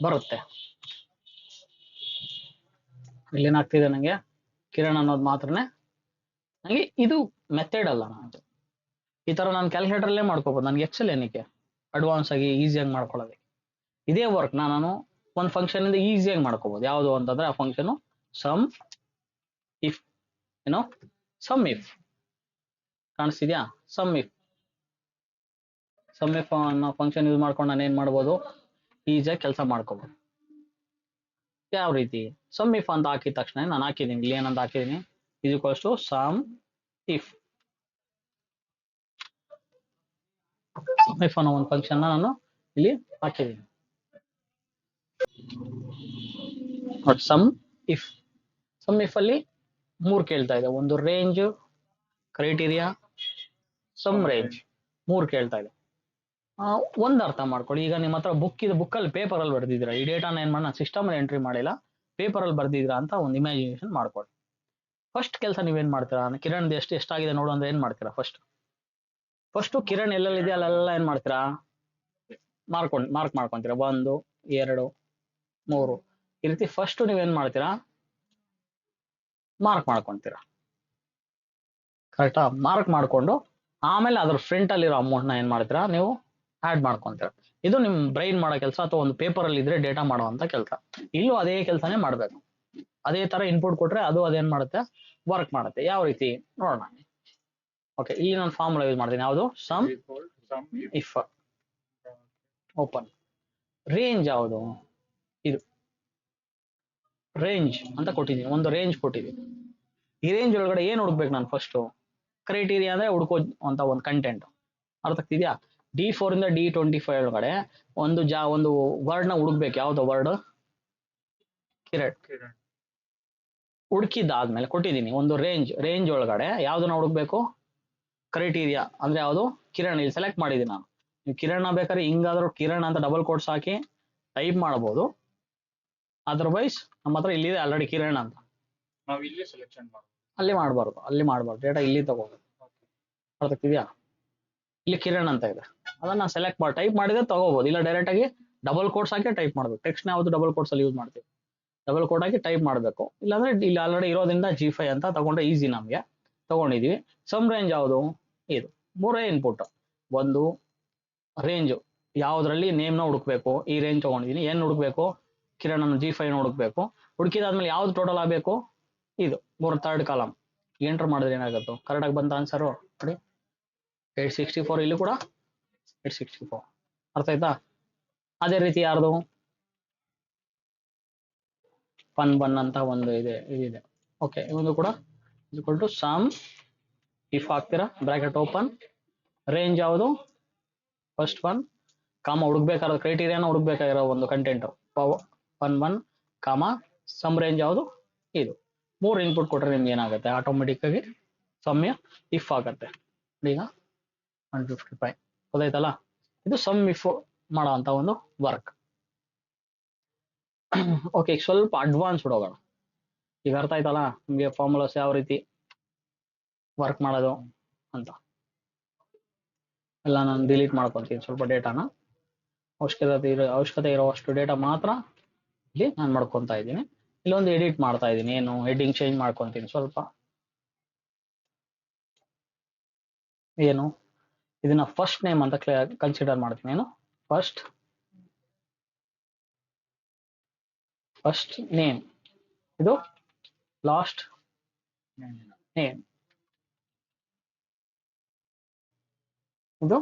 ಬರುತ್ತೆ. ಇಲ್ಲೇನಾಗ್ತಿದೆ, ನನಗೆ ಕಿರಣ್ ಅನ್ನೋದು ಮಾತ್ರನೇ ನನಗೆ. ಇದು ಮೆಥಡ್ ಅಲ್ಲ, ನಾನು ಈ ತರ ನಾನು ಕ್ಯಾಲ್ಕುಲೇಟರ್ ಅಲ್ಲೇ ಮಾಡ್ಕೋಬಹುದು. ನನಗೆ ಎಕ್ಸೆಲ್ ಏನಕ್ಕೆ ಅಡ್ವಾನ್ಸ್ ಆಗಿ ಈಸಿಯಾಗಿ ಮಾಡ್ಕೊಳ್ಳೋದು. ಇದೇ ವರ್ಕ್ ನಾನು ಒಂದು ಫಂಕ್ಷನ್ ಇಂದ ಈಸಿಯಾಗಿ ಮಾಡ್ಕೋಬಹುದು. ಯಾವುದು ಅಂತಂದ್ರೆ ಆ ಫಂಕ್ಷನ್ ಸಮ್ ಇಫ್, ಏನೋ ಸಮ್ ಇಫ್ ಕಾಣಿಸ್ತಿದ್ಯಾ, ಸಮ್ ಇಫ್ ಅನ್ನೋ ಫಂಕ್ಷನ್ ಯೂಸ್ ಮಾಡ್ಕೊಂಡು ನಾನು ಏನ್ ಮಾಡ್ಬೋದು, ಈಸಿಯಾಗಿ ಕೆಲಸ ಮಾಡ್ಕೋಬಹುದು. ಯಾವ ರೀತಿ, ಸಮ್ ಇಫ್ ಅಂತ ಹಾಕಿದ ತಕ್ಷಣ ನಾನು ಹಾಕಿದ್ದೀನಿ, ಇಲ್ಲಿ ಏನಂತ ಹಾಕಿದ್ದೀನಿ, is equals to sum if. If ಅನ್ನೋ ಒಂದು ಫಂಕ್ಷನ್ ನಾನು ಇಲ್ಲಿ ಹಾಕಿದ್ದೀನಿ. ಸಮ್ ಇಫ್ ಅಲ್ಲಿ 3 ಕೇಳ್ತಾ ಇದೆ, ಒಂದು ರೇಂಜ್, ಕ್ರೈಟೀರಿಯಾ, ಸಮ್ ರೇಂಜ್, 3 ಕೇಳ್ತಾ ಇದೆ. ಒಂದ್ ಅರ್ಥ ಮಾಡ್ಕೊಳ್ಳಿ, ಈಗ ನಿಮ್ಮ ಹತ್ರ ಬುಕ್ಕಲ್ಲಿ ಪೇಪರ್ ಅಲ್ಲಿ ಬರ್ದಿದ್ದೀರಾ, ಈ ಡೇಟಾನ ಏನ್ ಮಾಡಿ ಸಿಸ್ಟಮ್ ಅಲ್ಲಿ ಎಂಟ್ರಿ ಮಾಡಿಲ್ಲ, ಪೇಪರ್ ಅಲ್ಲಿ ಬರ್ದಿದ್ದೀರಾ ಅಂತ ಒಂದು ಇಮ್ಯಾಜಿನೇಷನ್ ಮಾಡ್ಕೊಳ್ಳಿ. ಫಸ್ಟ್ ಕೆಲಸ ನೀವೇನ್ ಮಾಡ್ತೀರಾ, ಕಿರಣ್ ಎಷ್ಟಾಗಿದೆ ನೋಡು ಅಂದ್ರೆ ಏನ್ ಮಾಡ್ತೀರಾ, ಫಸ್ಟ್ ಕಿರಣ್ ಎಲ್ಲೆಲ್ಲಿದೆ ಅಲ್ಲೆಲ್ಲ ಏನ್ ಮಾಡ್ತೀರಾ, ಮಾರ್ಕ್ ಮಾಡ್ಕೊಂತೀರಾ. 1 2 3 ಈ ರೀತಿ ಫಸ್ಟ್ ನೀವೇನ್ ಮಾಡ್ತೀರಾ, ಮಾರ್ಕ್ ಮಾಡ್ಕೊಂತೀರಾ. ಕರೆಕ್ಟಾ? ಮಾರ್ಕ್ ಮಾಡ್ಕೊಂಡು ಆಮೇಲೆ ಅದ್ರ ಫ್ರಂಟ್ ಅಲ್ಲಿರೋ ಅಮೌಂಟ್ ನ ಏನ್ ಮಾಡ್ತೀರಾ, ನೀವು ಆಡ್ ಮಾಡ್ಕೊಂತೀರಾ. ಇದು ನಿಮ್ ಬ್ರೈನ್ ಮಾಡೋ ಕೆಲಸ, ಅಥವಾ ಒಂದು ಪೇಪರ್ ಅಲ್ಲಿ ಇದ್ರೆ ಡೇಟಾ ಮಾಡುವಂತ ಕೆಲಸ. ಇಲ್ಲೂ ಅದೇ ಕೆಲಸನೇ ಮಾಡ್ಬೇಕು. ಅದೇ ತರ ಇನ್ಪುಟ್ ಕೊಟ್ರೆ ಅದು ಅದೇನ್ ಮಾಡುತ್ತೆ, ವರ್ಕ್ ಮಾಡುತ್ತೆ. ಯಾವ ರೀತಿ ನೋಡೋಣ. ಓಕೆ, ಇಲ್ಲಿ ನಾನು ಫಾರ್ಮುಲಾ ಯೂಸ್ ಮಾಡ್ತೀನಿ, ಯಾವುದು, ಸಮ್ ಇಫ್. ಓಪನ್ ರೇಂಜ್, ಯಾವುದು, ಇದು ರೇಂಜ್ ಅಂತ ಕೊಟ್ಟಿದ್ದೀನಿ, ಒಂದು ರೇಂಜ್ ಕೊಟ್ಟಿದ್ದೀನಿ. ಈ ರೇಂಜ್ ಒಳಗಡೆ ಏನ್ ಹುಡುಕ್ಬೇಕು ನಾನು, ಫಸ್ಟ್ ಕ್ರೈಟೀರಿಯಾ ಅಂದ್ರೆ ಹುಡುಕೋ ಅಂತ ಒಂದು ಕಂಟೆಂಟ್. ಅರ್ಥ ಆಗ್ತಿದ್ಯಾ? D4 ಇಂದ D25 ಒಳಗಡೆ ಒಂದು ವರ್ಡ್ ನ ಹುಡುಕ್ಬೇಕು. ಯಾವ್ದು ವರ್ಡ್, ಕಿರಣ್. ಹುಡುಕಿದ್ದಾದ್ಮೇಲೆ ಕೊಟ್ಟಿದ್ದೀನಿ ಒಂದು ರೇಂಜ್ ಒಳಗಡೆ ಯಾವ್ದನ್ನ ಹುಡುಕ್ಬೇಕು, ಕ್ರೈಟೀರಿಯಾ ಅಂದ್ರೆ ಯಾವುದು, ಕಿರಣ್. ಇಲ್ಲಿ ಸೆಲೆಕ್ಟ್ ಮಾಡಿದ್ದೀನಿ ನಾನು. ನೀವು ಕಿರಣ್ ಬೇಕಾದ್ರೆ ಹಿಂಗಾದ್ರೂ ಕಿರಣ್ ಅಂತ ಡಬಲ್ ಕೋಟ್ಸ್ ಹಾಕಿ ಟೈಪ್ ಮಾಡಬಹುದು. ಅದರ್ವೈಸ್ ನಮ್ಮ ಹತ್ರ ಇಲ್ಲಿದೆ ಆಲ್ರೆಡಿ ಕಿರಣ್ ಅಂತ, ನಾವು ಇಲ್ಲಿ ಸೆಲೆಕ್ಷನ್ ಅಲ್ಲಿ ಮಾಡಬಾರ್ದು, ಡೇಟಾ ಇಲ್ಲಿ ತಗೋಬೇಕು. ಅರ್ಥ ಆಗ್ತಿದ್ಯಾ? ಇಲ್ಲಿ ಕಿರಣ್ ಅಂತ ಇದೆ, ಅದನ್ನ ಸೆಲೆಕ್ಟ್ ಮಾಡಿ ಟೈಪ್ ಮಾಡಿದ್ರೆ ತಗೋಬಹುದು. ಇಲ್ಲ ಡೈರೆಕ್ಟ್ ಆಗಿ ಡಬಲ್ ಕೋಟ್ಸ್ ಹಾಕಿ ಟೈಪ್ ಮಾಡಬೇಕು. ಟೆಕ್ಸ್ಟ್ ಯಾವುದು ಡಬಲ್ ಕೋಟ್ಸ್ ಅಲ್ಲಿ ಯೂಸ್ ಮಾಡ್ತೀವಿ, ಡಬಲ್ ಕೋಟ್ ಹಾಕಿ ಟೈಪ್ ಮಾಡಬೇಕು. ಇಲ್ಲಾಂದ್ರೆ ಇಲ್ಲಿ ಆಲ್ರೆಡಿ ಇರೋದ್ರಿಂದ G5 ಅಂತ ತಗೊಂಡ್ರೆ ಈಸಿ, ನಮ್ಗೆ ತಗೊಂಡಿದೀವಿ. ಸಮ್ ರೇಂಜ್ ಯಾವುದು, ಇದು 3 ಇನ್ಪುಟ್. ಒಂದು ರೇಂಜ್, ಯಾವ್ದ್ರಲ್ಲಿ ನೇಮ್ ನ ಹುಡುಕ್ಬೇಕು, ಈ ರೇಂಜ್ ತಗೊಂಡಿದೀನಿ. ಏನ್ ಹುಡುಕ್ಬೇಕು, ಕಿರಣ್ ಅನ್ನು G5 ನ ಹುಡುಕ್ಬೇಕು. ಹುಡುಕಿದಾದ್ಮೇಲೆ ಯಾವ್ದು ಟೋಟಲ್ ಆಗಬೇಕು, ಇದು 3 ಥರ್ಡ್ ಕಾಲಮ್ ಎಂಟರ್ ಮಾಡಿದ್ರೆ ಏನಾಗುತ್ತೆ, ಕರೆಕ್ಟ್ ಆಗಿ ಬಂತ ಆನ್ಸರ್ ನೋಡಿ. 864 ಇಲ್ಲಿ ಕೂಡ 864. ಅರ್ಥ ಆಯ್ತಾ? ಅದೇ ರೀತಿ ಯಾರ್ದು ಫನ್ ಬನ್ ಅಂತ ಒಂದು ಇದಿದೆ. ಓಕೆ, ಇವೊಂದು ಕೂಡ ಈಕ್ವಲ್ ಟು ಸಮ್ ಇಫ್ ಹಾಕ್ತೀರಾ, ಬ್ರಾಕೆಟ್ ಓಪನ್, ರೇಂಜ್ ಯಾವುದು ಫಸ್ಟ್ ಒನ್, ಕಾಮ ಹುಡುಕ್ಬೇಕಾದ ಕ್ರೈಟೀರಿಯಾನ ಹುಡುಕ್ಬೇಕಾಗಿರೋ ಒಂದು ಕಂಟೆಂಟ್ ಫನ್ ಒನ್, ಕಾಮ ಸಮ್ ರೇಂಜ್ ಯಾವುದು ಇದು. 3 ಇನ್ಪುಟ್ ಕೊಟ್ರೆ ನಿಮ್ಗೆ ಏನಾಗುತ್ತೆ, ಆಟೋಮೆಟಿಕ್ ಆಗಿ ಸಮ್ಯ ಇಫ್ ಆಗತ್ತೆ. ಈಗ 155 ಗೊತ್ತಾಯ್ತಲ್ಲ, ಇದು ಸಮ್ ಇಫ್ ಮಾಡೋ ಅಂತ ಒಂದು ವರ್ಕ್. ಓಕೆ, ಸ್ವಲ್ಪ ಅಡ್ವಾನ್ಸ್ ಹೋಗೋಣ. ಈಗ ಅರ್ಥ ಆಯ್ತಲ್ಲ ನಿಮ್ಗೆ ಫಾರ್ಮುಲಾಸ್ ಯಾವ ರೀತಿ ವರ್ಕ್ ಮಾಡೋದು ಅಂತ. ಎಲ್ಲ ನಾನು ಡಿಲೀಟ್ ಮಾಡ್ಕೊತೀನಿ ಸ್ವಲ್ಪ ಡೇಟಾನ, ಅವಶ್ಯಕತೆ ಇರೋವಷ್ಟು ಡೇಟಾ ಮಾತ್ರ ಇಲ್ಲಿ ನಾನು ಮಾಡ್ಕೊತಾ ಇದ್ದೀನಿ. ಇಲ್ಲೊಂದು ಎಡಿಟ್ ಮಾಡ್ತಾ ಇದ್ದೀನಿ, ಏನು ಹೆಡ್ಡಿಂಗ್ ಚೇಂಜ್ ಮಾಡ್ಕೊತೀನಿ ಸ್ವಲ್ಪ. ಏನು ಇದನ್ನ ಫಸ್ಟ್ ನೇಮ್ ಅಂತ ಕನ್ಸಿಡರ್ ಮಾಡ್ತೀನಿ. ಏನು ಫಸ್ಟ್ ನೇಮ್, ಇದು ಲಾಸ್ಟ್ ನೇಮ್, ಇದು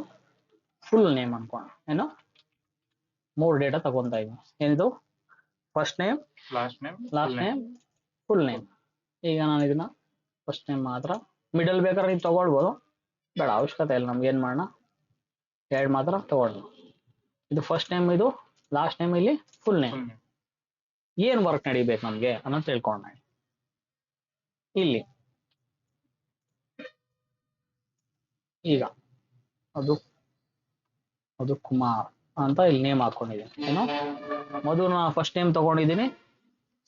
ಫುಲ್ ನೇಮ್ ಅನ್ಕೋಣ. ಏನು 3 ಡೇಟಾ ತಗೊಂತಾ ಇದ್ದೀನಿ. ಏನಿದು first name, last name, full name. ಈಗ ನಾನು ಇದನ್ನ ಫಸ್ಟ್ ನೇಮ್ ಮಾತ್ರ, ಮಿಡಲ್ ಬೇಕಾದ್ರೆ ನೀವು ತಗೊಳ್ಬೋದು, ಬೇಡ ಅವಶ್ಯಕತೆ ಇಲ್ಲ ನಮ್ಗೆ. ಏನ್ ಮಾಡೋಣ, 2 ಮಾತ್ರ ತಗೊಳ್ಳೋಣ. ಇದು ಫಸ್ಟ್ ನೇಮ್, ಇದು ಲಾಸ್ಟ್ ನೇಮ್, ಇಲ್ಲಿ ಫುಲ್ ನೇಮ್. ಏನ್ ವರ್ಕ್ ನಡಿಬೇಕು ನಮ್ಗೆ ಅನ್ನೋದು ತಿಳ್ಕೊಳ್ಳೋಣ. ಇಲ್ಲಿ ಈಗ ಅದು ಕುಮಾರ್ ಅಂತ ಇಲ್ಲಿ ನೇಮ್ ಹಾಕೊಂಡಿದ್ದೀನಿ. ಏನು ಮಧು ಫಸ್ಟ್ ನೇಮ್ ತಗೊಂಡಿದ್ದೀನಿ,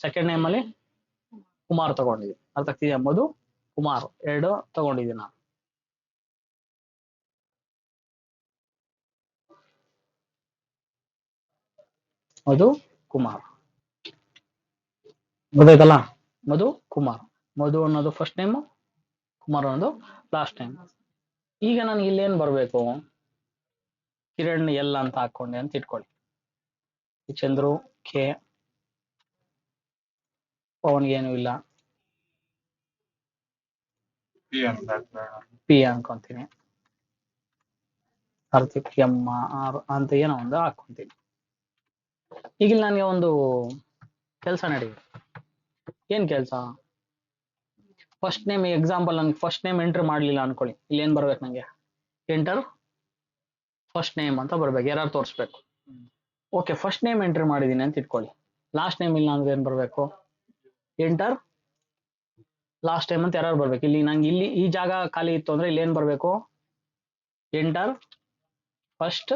ಸೆಕೆಂಡ್ ನೇಮ್ ಅಲ್ಲಿ ಕುಮಾರ್ ತಗೊಂಡಿದ್ದೀನಿ. ಅರ್ಥ ಆಗ್ತಿದೆಯಾ? ಮಧು ಕುಮಾರ್ 2 ತಗೊಂಡಿದ್ದೀನಿ ನಾನು. ಮಧು ಕುಮಾರ್ ಗೊತ್ತಾಯ್ತಲ್ಲ? ಮಧು ಕುಮಾರ್, ಮಧು ಅನ್ನೋದು ಫಸ್ಟ್ ನೇಮ್, ಕುಮಾರ್ ಅನ್ನೋದು ಲಾಸ್ಟ್ ನೇಮ್. ಈಗ ನನಗೆ ಇಲ್ಲೇನ್ ಬರ್ಬೇಕು, ಕಿರಣ್ ಎಲ್ ಅಂತ ಹಾಕೊಂಡೆ ಅಂತ ಇಟ್ಕೊಳ್ಳಿ. ಚಂದ್ರು ಕೆ, ಪವನ್ಗೆ ಏನು ಇಲ್ಲ, ಪಿ ಅನ್ಕೊಂತೀನಿ, ಕಾರ್ತಿಕ್ ಎಂ ಆರ್ ಅಂತ ಏನೋ ಒಂದು ಹಾಕೊಂತೀನಿ. ಈಗ ನನಗೆ ಒಂದು ಕೆಲಸ ನಡೀಲಿ. ಏನ್ ಕೆಲಸ? ಫಸ್ಟ್ ನೇಮ್ ಎಕ್ಸಾಂಪಲ್, ನನ್ಗೆ ಫಸ್ಟ್ ನೇಮ್ ಎಂಟರ್ ಮಾಡ್ಲಿಲ್ಲ ಅನ್ಕೊಳ್ಳಿ, ಇಲ್ಲಿ ಏನ್ ಬರ್ಬೇಕು ನಂಗೆ, ಎಂಟರ್ ಫಸ್ಟ್ ನೇಮ್ ಅಂತ ಬರ್ಬೇಕು, ಎರರ್ ತೋರಿಸ್ಬೇಕು. ಓಕೆ, ಫಸ್ಟ್ ನೇಮ್ ಎಂಟರ್ ಮಾಡಿದೀನಿ ಅಂತ ಇಟ್ಕೊಳ್ಳಿ, ಲಾಸ್ಟ್ ನೇಮ್ ಇಲ್ಲ ಅಂದ್ರೆ ಏನ್ ಬರ್ಬೇಕು, ಎಂಟರ್ ಲಾಸ್ಟ್ ನೇಮ್ ಅಂತ ಎರರ್ ಬರ್ಬೇಕು. ಇಲ್ಲಿ ನಂಗೆ ಇಲ್ಲಿ ಈ ಜಾಗ ಖಾಲಿ ಇತ್ತು ಅಂದ್ರೆ ಇಲ್ಲಿ ಏನ್ ಬರ್ಬೇಕು, ಎಂಟರ್ ಫಸ್ಟ್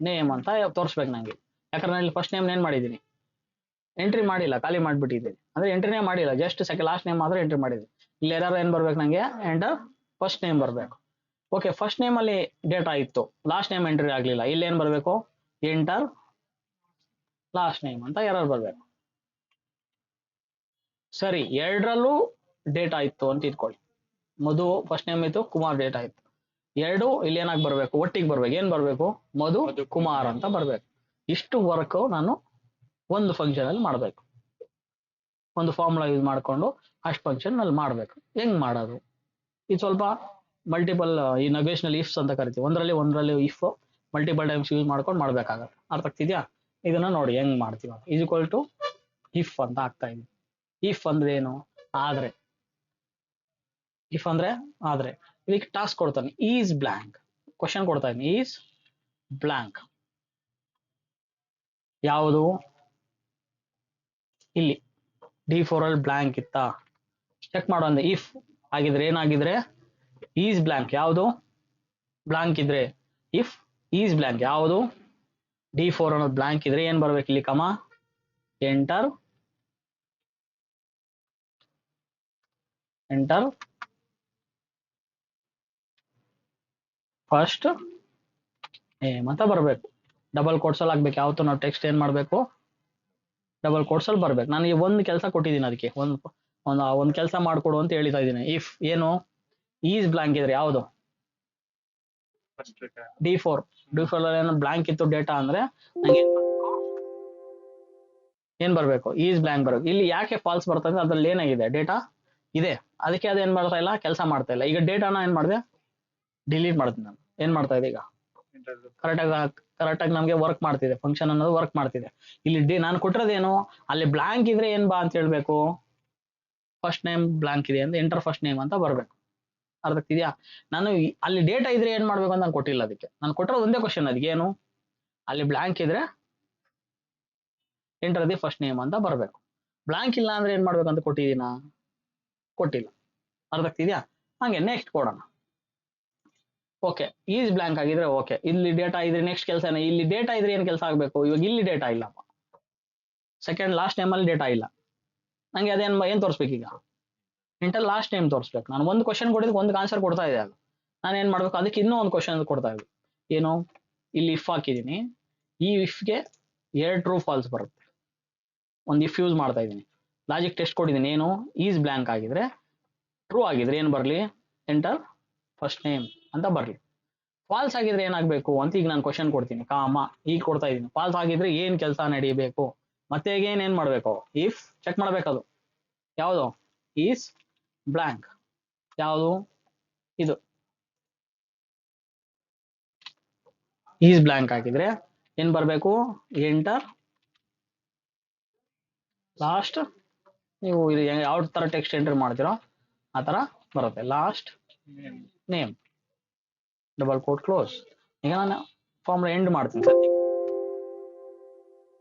ನೇಮ್ ಅಂತ ತೋರಿಸ್ಬೇಕು ನಂಗೆ. ಯಾಕಂದ್ರೆ ನಾನು ಇಲ್ಲಿ ಫಸ್ಟ್ ನೇಮ್ ಏನ್ ಮಾಡಿದ್ದೀನಿ, ಎಂಟ್ರಿ ಮಾಡಿಲ್ಲ, ಖಾಲಿ ಮಾಡ್ಬಿಟ್ಟಿದ್ದೀನಿ. ಅಂದ್ರೆ ಎಂಟ್ರಿನೇ ಮಾಡಿಲ್ಲ, ಜಸ್ಟ್ ಲಾಸ್ಟ್ ನೇಮ್ ಮಾತ್ರ ಎಂಟ್ರಿ ಮಾಡಿದ್ದೀನಿ. ಇಲ್ಲಿ ಎರರ್ ಏನ್ ಬರ್ಬೇಕು ನಂಗೆ, ಎಂಟರ್ ಫಸ್ಟ್ ನೇಮ್ ಬರ್ಬೇಕು. ಓಕೆ, ಫಸ್ಟ್ ನೇಮ್ ಅಲ್ಲಿ ಡೇಟಾ ಇತ್ತು, ಲಾಸ್ಟ್ ನೇಮ್ ಎಂಟ್ರಿ ಆಗ್ಲಿಲ್ಲ, ಇಲ್ಲಿ ಏನ್ ಬರ್ಬೇಕು, ಎಂಟರ್ ಲಾಸ್ಟ್ ನೇಮ್ ಅಂತ ಎರರ್ ಬರ್ಬೇಕು. ಸರಿ, ಎರಡರಲ್ಲೂ ಡೇಟಾ ಇತ್ತು ಅಂತ ಇಟ್ಕೊಳ್ಳಿ. ಮಧು ಫಸ್ಟ್ ನೇಮ್ ಇತ್ತು, ಕುಮಾರ್ ಡೇಟಾ ಇತ್ತು, 2 ಇಲ್ಲಿ ಏನಾಗಿ ಬರ್ಬೇಕು, ಒಟ್ಟಿಗೆ ಬರ್ಬೇಕು. ಏನ್ ಬರ್ಬೇಕು, ಮಧು ಕುಮಾರ್ ಅಂತ ಬರ್ಬೇಕು. ಇಷ್ಟು ವರ್ಕ್ ನಾನು ಒಂದು ಫಂಕ್ಷನ್ ಅಲ್ಲಿ ಮಾಡ್ಬೇಕು, ಒಂದು ಫಾರ್ಮುಲಾ ಯೂಸ್ ಮಾಡ್ಕೊಂಡು ಅಷ್ಟು ಫಂಕ್ಷನ್ ಅಲ್ಲಿ ಮಾಡ್ಬೇಕು. ಹೆಂಗ್ ಮಾಡೋದು, ಇದು ಸ್ವಲ್ಪ ಮಲ್ಟಿಪಲ್ ಈ ನಗೇಶನಲ್ ಇಫ್ಸ್ ಅಂತ ಕರಿತೀವಿ. ಒಂದರಲ್ಲಿ ಇಫ್ ಮಲ್ಟಿಪಲ್ ಟೈಮ್ಸ್ ಯೂಸ್ ಮಾಡ್ಕೊಂಡು ಮಾಡ್ಬೇಕಾಗತ್ತೆ. ಅರ್ಥ ಆಗ್ತಿದ್ಯಾ? ಇದನ್ನ ನೋಡಿ ಹೆಂಗ್ ಮಾಡ್ತೀವಿ. ಈಸ್ ಈಕ್ವಲ್ ಟು ಇಫ್ ಅಂತ ಆಗ್ತಾ ಇದೆ. ಇಫ್ ಅಂದ್ರೆ ಏನು, ಆದ್ರೆ. ಇಫ್ ಅಂದ್ರೆ ಆದ್ರೆ. ಇದಕ್ಕೆ ಟಾಸ್ಕ್ ಕೊಡ್ತಾನೆ, ಈಸ್ ಬ್ಲಾಂಕ್. ಕ್ವಶನ್ ಕೊಡ್ತಾ ಇದ್ದೀನಿ, ಈಸ್ ಬ್ಲಾಂಕ್ ಯಾವುದು, ಇಲ್ಲಿ D4 ಅಲ್ಲಿ ಬ್ಲಾಂಕ್ ಇತ್ತಾ ಚೆಕ್ ಮಾಡೋ ಅಂದ್ರೆ, ಇಫ್ ಆಗಿದ್ರೆ ಏನಾಗಿದ್ರೆ ಈಸ್ ಬ್ಲಾಂಕ್, ಯಾವುದು ಬ್ಲಾಂಕ್ ಇದ್ರೆ, ಇಫ್ ಈಸ್ ಬ್ಲಾಂಕ್ ಯಾವುದು D4 ಅನ್ನೋದು ಬ್ಲಾಂಕ್ ಇದ್ರೆ ಏನ್ ಬರ್ಬೇಕು ಇಲ್ಲಿ, ಕಮ ಎಂಟರ್ ಫಸ್ಟ್ ನೇಮ್ ಅಂತ ಬರ್ಬೇಕು. ಡಬಲ್ ಕೋಟ್ಸ್ ಅಲ್ಲಿ ಆಗ್ಬೇಕು. ಯಾವತ್ತು ನಾವು ಟೆಕ್ಸ್ಟ್ ಏನ್ ಮಾಡ್ಬೇಕು, ಡಬಲ್ ಕೋಟ್ಸ್ ಅಲ್ಲಿ ಬರ್ಬೇಕು. ನನಗೆ ಒಂದು ಕೆಲಸ ಕೊಟ್ಟಿದ್ದೀನಿ, ಅದಕ್ಕೆ ಒಂದು ಕೆಲಸ ಮಾಡ್ಕೊಡು ಅಂತ ಹೇಳ್ತಾ ಇದ್ದೀನಿ. ಇಫ್ ಏನು ಈಸ್ ಬ್ಲಾಂಕ್ ಇದ್ರೆ ಯಾವುದು, D4 ಅಲ್ಲಿ ಏನೋ ಬ್ಲಾಂಕ್ ಇತ್ತು ಡೇಟಾ ಅಂದ್ರೆ ನಂಗೆ ಏನ್ ಬರ್ಬೇಕು, ಈಸ್ ಬ್ಲಾಂಕ್ ಬರ್ಬೇಕು. ಇಲ್ಲಿ ಯಾಕೆ ಫಾಲ್ಸ್ ಬರ್ತದೆ, ಅದ್ರಲ್ಲಿ ಏನಾಗಿದೆ, ಡೇಟಾ ಇದೆ, ಅದಕ್ಕೆ ಅದೇನ್ ಮಾಡ್ತಾ ಇಲ್ಲ, ಕೆಲಸ ಮಾಡ್ತಾ ಇಲ್ಲ. ಈಗ ಡೇಟಾನ ಏನ್ ಮಾಡಿದೆ, ಡಿಲೀಟ್ ಮಾಡ್ತೀನಿ ನಾನು. ಏನ್ ಮಾಡ್ತಾ ಇದೆ ಈಗ ಕರೆಕ್ಟಾಗಿ ನಮಗೆ ವರ್ಕ್ ಮಾಡ್ತಿದೆ, ಫಂಕ್ಷನ್ ಅನ್ನೋದು ವರ್ಕ್ ಮಾಡ್ತಿದೆ. ಇಲ್ಲಿ ನಾನು ಕೊಟ್ಟಿರೋದೇನು, ಅಲ್ಲಿ ಬ್ಲಾಂಕ್ ಇದ್ರೆ ಏನ್ ಬಾ ಅಂತ ಹೇಳ್ಬೇಕು, ಫಸ್ಟ್ ನೇಮ್ ಬ್ಲಾಂಕ್ ಇದೆ ಅಂತ ಎಂಟರ್ ಫಸ್ಟ್ ನೇಮ್ ಅಂತ ಬರ್ಬೇಕು. ಅರ್ಥ ಆಗ್ತಿದ್ಯಾ? ನಾನು ಅಲ್ಲಿ ಡೇಟಾ ಇದ್ರೆ ಏನ್ ಮಾಡ್ಬೇಕು ಅಂತ ನಾನು ಕೊಟ್ಟಿಲ್ಲ, ಅದಕ್ಕೆ ನಾನು ಕೊಟ್ಟಿರೋದು ಒಂದೇ ಕ್ವಶನ್, ಅದಕ್ಕೆ ಏನು, ಅಲ್ಲಿ ಬ್ಲಾಂಕ್ ಇದ್ರೆ ಎಂಟರ್ ದಿ ಫಸ್ಟ್ ನೇಮ್ ಅಂತ ಬರ್ಬೇಕು. ಬ್ಲಾಂಕ್ ಇಲ್ಲ ಅಂದ್ರೆ ಏನ್ ಮಾಡ್ಬೇಕು ಅಂತ ಕೊಟ್ಟಿದ್ದೀನ, ಕೊಟ್ಟಿಲ್ಲ. ಅರ್ಥ ಆಗ್ತಿದ್ಯಾ? ಹಂಗೆ ನೆಕ್ಸ್ಟ್ ಕೊಡೋಣ. ಓಕೆ, ಈಸ್ ಬ್ಲಾಂಕ್ ಆಗಿದ್ರೆ ಓಕೆ, ಇಲ್ಲಿ ಡೇಟಾ ಇದ್ರೆ ನೆಕ್ಸ್ಟ್ ಕೆಲಸ, ಇಲ್ಲಿ ಡೇಟಾ ಇದ್ರೆ ಏನ್ ಕೆಲಸ ಆಗ್ಬೇಕು, ಇವಾಗ ಇಲ್ಲಿ ಡೇಟಾ ಇಲ್ಲಪ್ಪ, ಸೆಕೆಂಡ್ ಲಾಸ್ಟ್ ನೇಮ್ ಅಲ್ಲಿ ಡೇಟಾ ಇಲ್ಲ, ನಂಗೆ ಏನ್ ತೋರಿಸ್ಬೇಕು ಈಗ, ಎಂಟರ್ ಲಾಸ್ಟ್ ನೇಮ್ ತೋರಿಸ್ಬೇಕು. ನಾನು ಒಂದು ಕ್ವಶನ್ ಕೊಟ್ಟಿದ್ದಕ್ಕೆ ಒಂದು ಆನ್ಸರ್ ಕೊಡ್ತಾ ಇದೆ, ಅಲ್ಲ ನಾನು ಏನ್ ಮಾಡ್ಬೇಕು, ಅದಕ್ಕೆ ಇನ್ನೂ ಒಂದು ಕ್ವಶನ್ ಕೊಡ್ತಾ ಇದ್ವಿ. ಏನು, ಇಲ್ಲಿ ಇಫ್ ಹಾಕಿದೀನಿ, ಈ ಇಫ್ಗೆ 2 ಟ್ರೂ ಫಾಲ್ಸ್ ಬರುತ್ತೆ. ಒಂದು ಇಫ್ ಯೂಸ್ ಮಾಡ್ತಾ ಇದ್ದೀನಿ, ಲಾಜಿಕ್ ಟೆಸ್ಟ್ ಕೊಟ್ಟಿದ್ದೀನಿ. ಏನು, ಈಸ್ ಬ್ಲಾಂಕ್ ಆಗಿದ್ರೆ ಟ್ರೂ ಆಗಿದ್ರೆ ಏನ್ ಬರ್ಲಿ, ಎಂಟರ್ ಫಸ್ಟ್ ನೇಮ್ ಅಂತ ಬರ್ಲಿ. ಫಾಲ್ಸ್ ಆಗಿದ್ರೆ ಏನಾಗಬೇಕು ಅಂತ ಈಗ ನಾನು ಕ್ವಶನ್ ಕೊಡ್ತೀನಿ, ಕಾಮ ಈಗ ಕೊಡ್ತಾ ಇದ್ದೀನಿ. ಫಾಲ್ಸ್ ಆಗಿದ್ರೆ ಏನ್ ಕೆಲಸ ನಡೀಬೇಕು, ಮತ್ತೆ ಏನ್ ಮಾಡ್ಬೇಕು, ಇಫ್ ಚೆಕ್ ಮಾಡ್ಬೇಕದು ಯಾವುದು, ಈಸ್ ಬ್ಲಾಂಕ್, ಯಾವುದು ಇದು, ಈಸ್ ಬ್ಲಾಂಕ್ ಆಗಿದ್ರೆ ಏನ್ ಬರ್ಬೇಕು, ಎಂಟರ್ ಲಾಸ್ಟ್, ನೀವು ಇದು ಯಾವ ತರ ಟೆಕ್ಸ್ಟ್ ಎಂಟರ್ ಮಾಡ್ತೀರೋ ಆ ತರ ಬರುತ್ತೆ, last name double quote close. ಈಗ ನಾನು ಫಾರ್ಮುಲಾ ಎಂಡ್ ಮಾಡ್ತೀನಿ ಸರ್.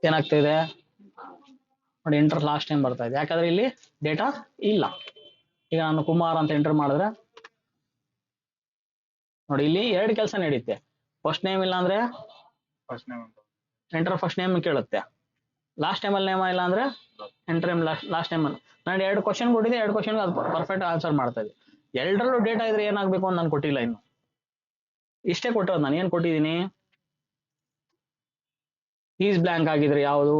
ಏನಾಗ್ತಿದೆ ನೋಡಿ, ಎಂಟರ್ ಲಾಸ್ಟ್ ನೇಮ್ ಬರ್ತಾ ಇದೆ, ಯಾಕಂದ್ರೆ ಇಲ್ಲಿ ಡೇಟಾ ಇಲ್ಲ. ಈಗ ನಾನು ಕುಮಾರ್ ಅಂತ ಎಂಟರ್ ಮಾಡಿದ್ರೆ ನೋಡಿ, ಇಲ್ಲಿ 2 ಕೆಲಸ ನಡೀತೆ. ಫಸ್ಟ್ ನೇಮ್ ಇಲ್ಲ ಅಂದ್ರೆ ಎಂಟರ್ ಫಸ್ಟ್ ನೇಮ್ ಕೇಳುತ್ತೆ, ಲಾಸ್ಟ್ ಟೈಮ್ ಅಲ್ಲಿ ನೇಮ್ ಇಲ್ಲ ಅಂದ್ರೆ ಎಂಟರ್ ಲಾಸ್ಟ್ ಟೈಮ್. ನಾನು 2 ಕ್ವಶನ್ ಕೊಟ್ಟಿದ್ದೆ, 2 ಕ್ವಶನ್ ಅದು ಪರ್ಫೆಕ್ಟ್ ಆನ್ಸರ್ ಮಾಡ್ತಾ ಇದೆ. 2ರಲ್ಲೂ ಡೇಟಾ ಇದ್ರೆ ಏನಾಗಬೇಕು ಅಂತ ನಾನು ಕೊಟ್ಟಿಲ್ಲ, ಇನ್ನು ಇಷ್ಟೇ ಕೊಟ್ಟಿರೋದು. ನಾನು ಏನ್ ಕೊಟ್ಟಿದ್ದೀನಿ, ಈಸ್ ಬ್ಲಾಂಕ್ ಆಗಿದ್ರೆ ಯಾವುದು,